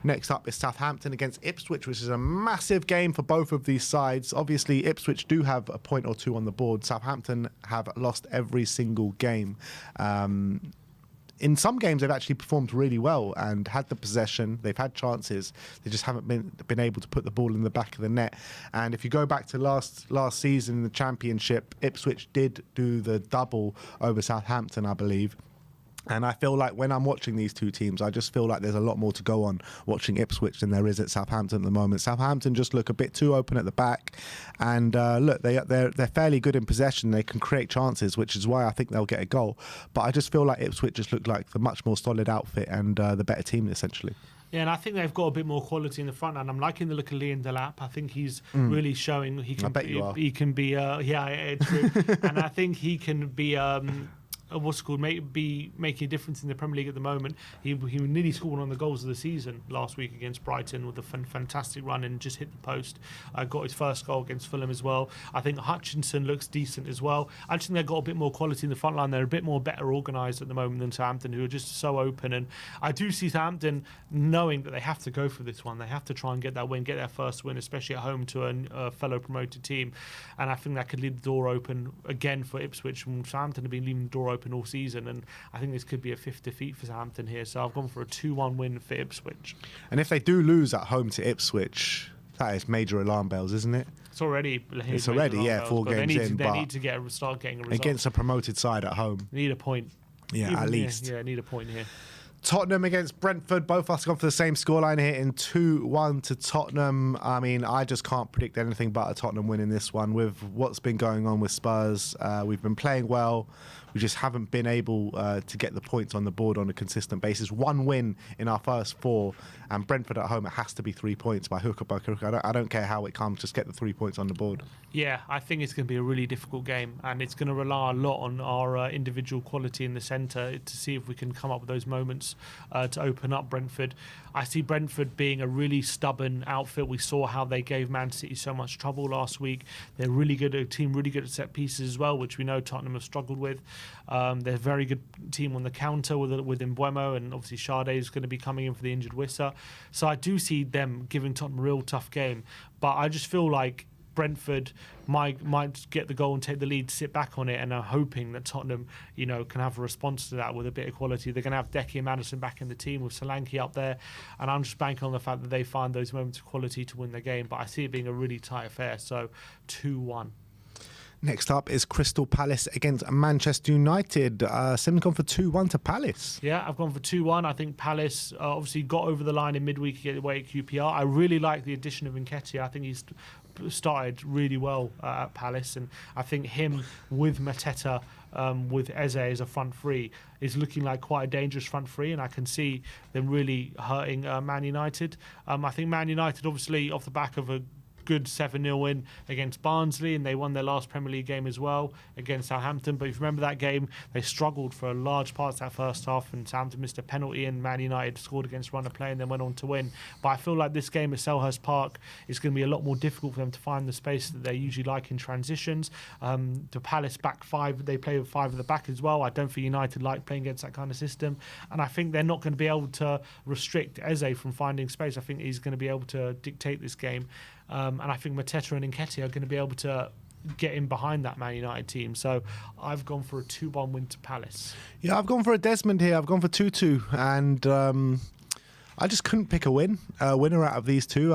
A: Next up is Southampton against Ipswich, which is a massive game for both of these sides. Obviously, Ipswich do have a point or two on the board. Southampton have lost every single game. In some games, they've actually performed really well and had the possession. They've had chances. They just haven't been able to put the ball in the back of the net. And if you go back to last season in the Championship, Ipswich did do the double over Southampton, I believe. And I feel like when I'm watching these two teams, I just feel like there's a lot more to go on watching Ipswich than there is at Southampton at the moment. Southampton just look a bit too open at the back. And look, they're fairly good in possession. They can create chances, which is why I think they'll get a goal. But I just feel like Ipswich just look like the much more solid outfit and the better team, essentially.
B: Yeah, and I think they've got a bit more quality in the front, and I'm liking the look of Liam Delap. I think he's really showing he can.
A: I bet you are.
B: He can be. Yeah, true. And I think he can be. What's it called? Be making a difference in the Premier League at the moment. He nearly scored one of the goals of the season last week against Brighton with a fantastic run and just hit the post. Got his first goal against Fulham as well. I think Hutchinson looks decent as well. I just think they've got a bit more quality in the front line. They're a bit more better organised at the moment than Southampton, who are just so open. And I do see Southampton knowing that they have to go for this one. They have to try and get that win, get their first win, especially at home to a fellow promoted team. And I think that could leave the door open again for Ipswich. And Southampton have been leaving the door open all season, and I think this could be a fifth defeat for Southampton here, so I've gone for a 2-1 win for Ipswich.
A: And if they do lose at home to Ipswich, that is major alarm bells, isn't it?
B: It's already
A: 4 games in,
B: they need to start getting a result.
A: Against a promoted side at home.
B: They need a point.
A: Yeah, at least.
B: Yeah, need a point here.
A: Tottenham against Brentford. Both of us gone for the same scoreline here in 2-1 to Tottenham. I mean, I just can't predict anything but a Tottenham win in this one. With what's been going on with Spurs, we've been playing well. We just haven't been able to get the points on the board on a consistent basis. 1 win in our first 4, and Brentford at home, it has to be 3 points by hook or by crook. I don't care how it comes, just get the 3 points on the board.
B: Yeah, I think it's going to be a really difficult game, and it's going to rely a lot on our individual quality in the centre to see if we can come up with those moments to open up Brentford. I see Brentford being a really stubborn outfit. We saw how they gave Man City so much trouble last week. They're really good, a team really good at set pieces as well, which we know Tottenham have struggled with. They're a very good team on the counter with Mbeumo, and obviously Sade is going to be coming in for the injured Wissa. So I do see them giving Tottenham a real tough game, but I just feel like Brentford might get the goal and take the lead, sit back on it, and are hoping that Tottenham, can have a response to that with a bit of quality. They're going to have Decky and Maddison back in the team with Solanke up there, and I'm just banking on the fact that they find those moments of quality to win the game. But I see it being a really tight affair, so 2-1.
A: Next up is Crystal Palace against Manchester United. Sim's gone for 2-1 to Palace.
B: Yeah, I've gone for 2-1. I think Palace obviously got over the line in midweek away at QPR. I really like the addition of Nketiah. I think he's started really well at Palace, and I think him with Mateta, with Eze as a front three, is looking like quite a dangerous front three, and I can see them really hurting Man United. I think Man United, obviously, off the back of a good 7-0 win against Barnsley, and they won their last Premier League game as well against Southampton. But if you remember that game, they struggled for a large part of that first half, and Southampton missed a penalty, and Man United scored against Runner play and then went on to win. But I feel like this game at Selhurst Park is going to be a lot more difficult for them to find the space that they usually like in transitions. The Palace back 5, they play with 5 at the back as well. I don't think United like playing against that kind of system, and I think they're not going to be able to restrict Eze from finding space. I think he's going to be able to dictate this game. And I think Mateta and Nketiah are going to be able to get in behind that Man United team. So I've gone for a 2-1 win to Palace.
A: Yeah, I've gone for a Desmond here. I've gone for 2-2, and I just couldn't pick a winner out of these two.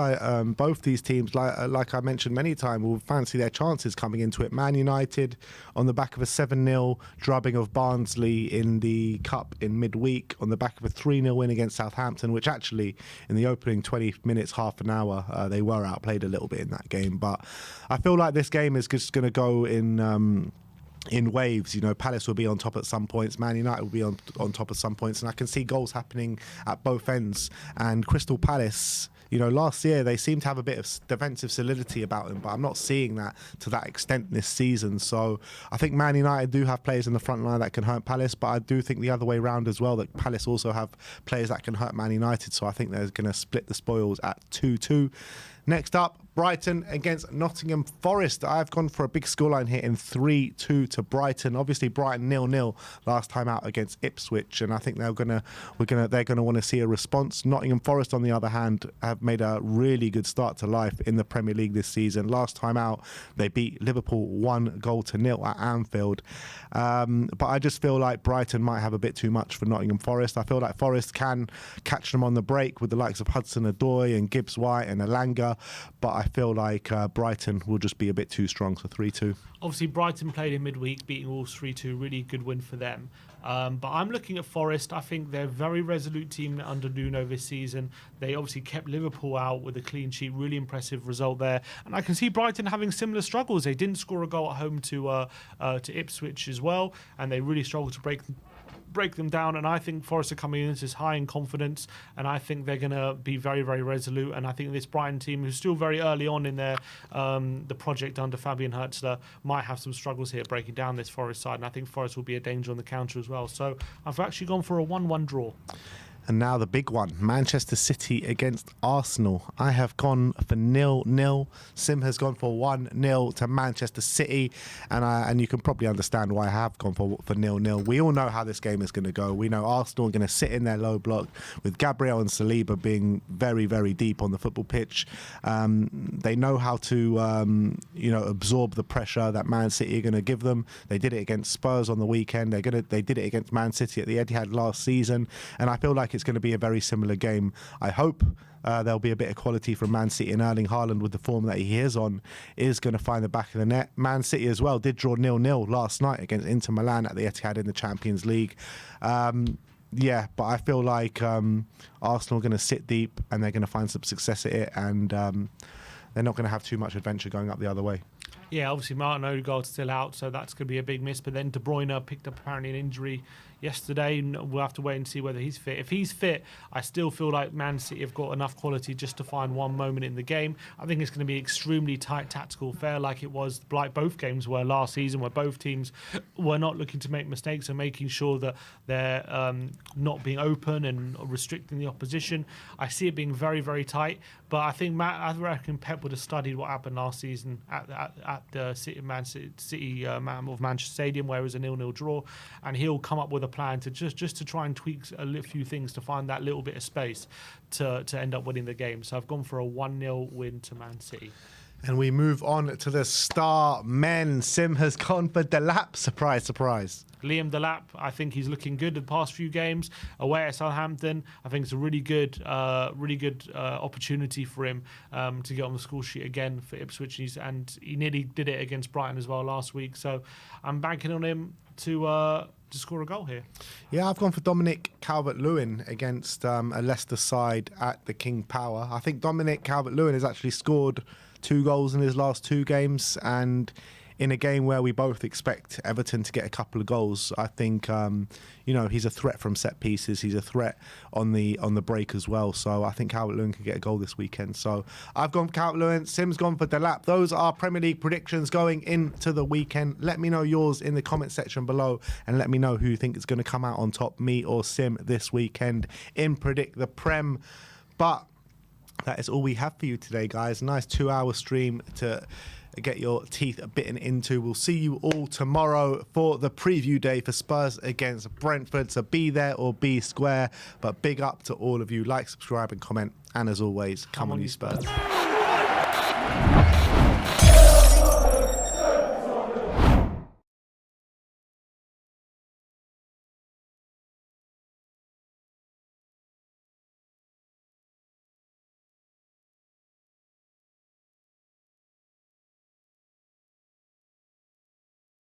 A: Both these teams, like I mentioned many times, will fancy their chances coming into it. Man United on the back of a 7-0 drubbing of Barnsley in the Cup in midweek, on the back of a 3-0 win against Southampton, which actually in the opening 20 minutes, half an hour, they were outplayed a little bit in that game. But I feel like this game is just going to go in waves. Palace will be on top at some points, Man United will be on top at some points, and I can see goals happening at both ends. And Crystal Palace, last year they seemed to have a bit of defensive solidity about them, but I'm not seeing that to that extent this season. So I think Man United do have players in the front line that can hurt Palace, but I do think the other way round as well, that Palace also have players that can hurt Man United. So I think they're going to split the spoils at 2-2. Next up, Brighton against Nottingham Forest. I've gone for a big scoreline here in 3-2 to Brighton. Obviously, Brighton 0-0 last time out against Ipswich, and I think they're gonna want to see a response. Nottingham Forest, on the other hand, have made a really good start to life in the Premier League this season. Last time out, they beat Liverpool 1-0 at Anfield. But I just feel like Brighton might have a bit too much for Nottingham Forest. I feel like Forest can catch them on the break with the likes of Hudson-Odoi and Gibbs-White and Elanga, but I feel like Brighton will just be a bit too strong, so 3-2.
B: Obviously, Brighton played in midweek, beating Wolves 3-2. Really good win for them. But I'm looking at Forest. I think they're a very resolute team under Nuno this season. They obviously kept Liverpool out with a clean sheet. Really impressive result there. And I can see Brighton having similar struggles. They didn't score a goal at home to Ipswich as well, and they really struggled to break them down. And I think Forest are coming into this high in confidence, and I think they're going to be very, very resolute. And I think this Brighton team, who's still very early on in their the project under Fabian Hertzler, might have some struggles here breaking down this Forest side, and I think Forest will be a danger on the counter as well. So I've actually gone for a 1-1 draw.
A: And now the big one, Manchester City against Arsenal. I have gone for 0-0. Sim has gone for 1-0 to Manchester City. And you can probably understand why I have gone for 0-0. We all know how this game is going to go. We know Arsenal are going to sit in their low block with Gabriel and Saliba being very, very deep on the football pitch. They know how to, absorb the pressure that Man City are going to give them. They did it against Spurs on the weekend. They did it against Man City at the Etihad last season. And I feel like it's going to be a very similar game. I hope there'll be a bit of quality from Man City, and Erling Haaland, with the form that he is on, is going to find the back of the net. Man City as well did draw 0-0 last night against Inter Milan at the Etihad in the Champions League. But I feel like Arsenal are going to sit deep and they're going to find some success at it, and they're not going to have too much adventure going up the other way.
B: Yeah, obviously Martin Odegaard's still out, so that's going to be a big miss. But then De Bruyne picked up apparently an injury yesterday. We'll have to wait and see whether he's fit. If he's fit, I still feel like Man City have got enough quality just to find one moment in the game. I think it's going to be extremely tight tactical affair, like it was, like both games were last season, where both teams were not looking to make mistakes and making sure that they're not being open and restricting the opposition. I see it being very, very tight, but I reckon Pep would have studied what happened last season at the Man City of Manchester Stadium, where it was a 0-0 draw, and he'll come up with a plan to just to try and tweak a few things to find that little bit of space to end up winning the game. So I've gone for a 1-0 win to Man City.
A: And we move on to the star men. Sim has gone for Delap. Surprise, surprise.
B: Liam Delap, I think he's looking good the past few games away at Southampton. I think it's a really good opportunity for him to get on the score sheet again for Ipswich, and he nearly did it against Brighton as well last week. So I'm banking on him to score a goal here.
A: Yeah, I've gone for Dominic Calvert-Lewin against a Leicester side at the King Power. I think Dominic Calvert-Lewin has actually scored 2 goals in his last 2 games, and in a game where we both expect Everton to get a couple of goals, I think he's a threat from set pieces. He's a threat on the break as well. So I think Calvert-Lewin can get a goal this weekend. So I've gone for Calvert-Lewin. Sim's gone for Delap. Those are Premier League predictions going into the weekend. Let me know yours in the comment section below, and let me know who you think is going to come out on top, me or Sim, this weekend in Predict the Prem. But that is all we have for you today, guys. Nice 2-hour stream to get your teeth bitten into. We'll see you all tomorrow for the preview day for Spurs against Brentford. So be there or be square. But big up to all of you. Like, subscribe and comment. And as always, come on you Spurs.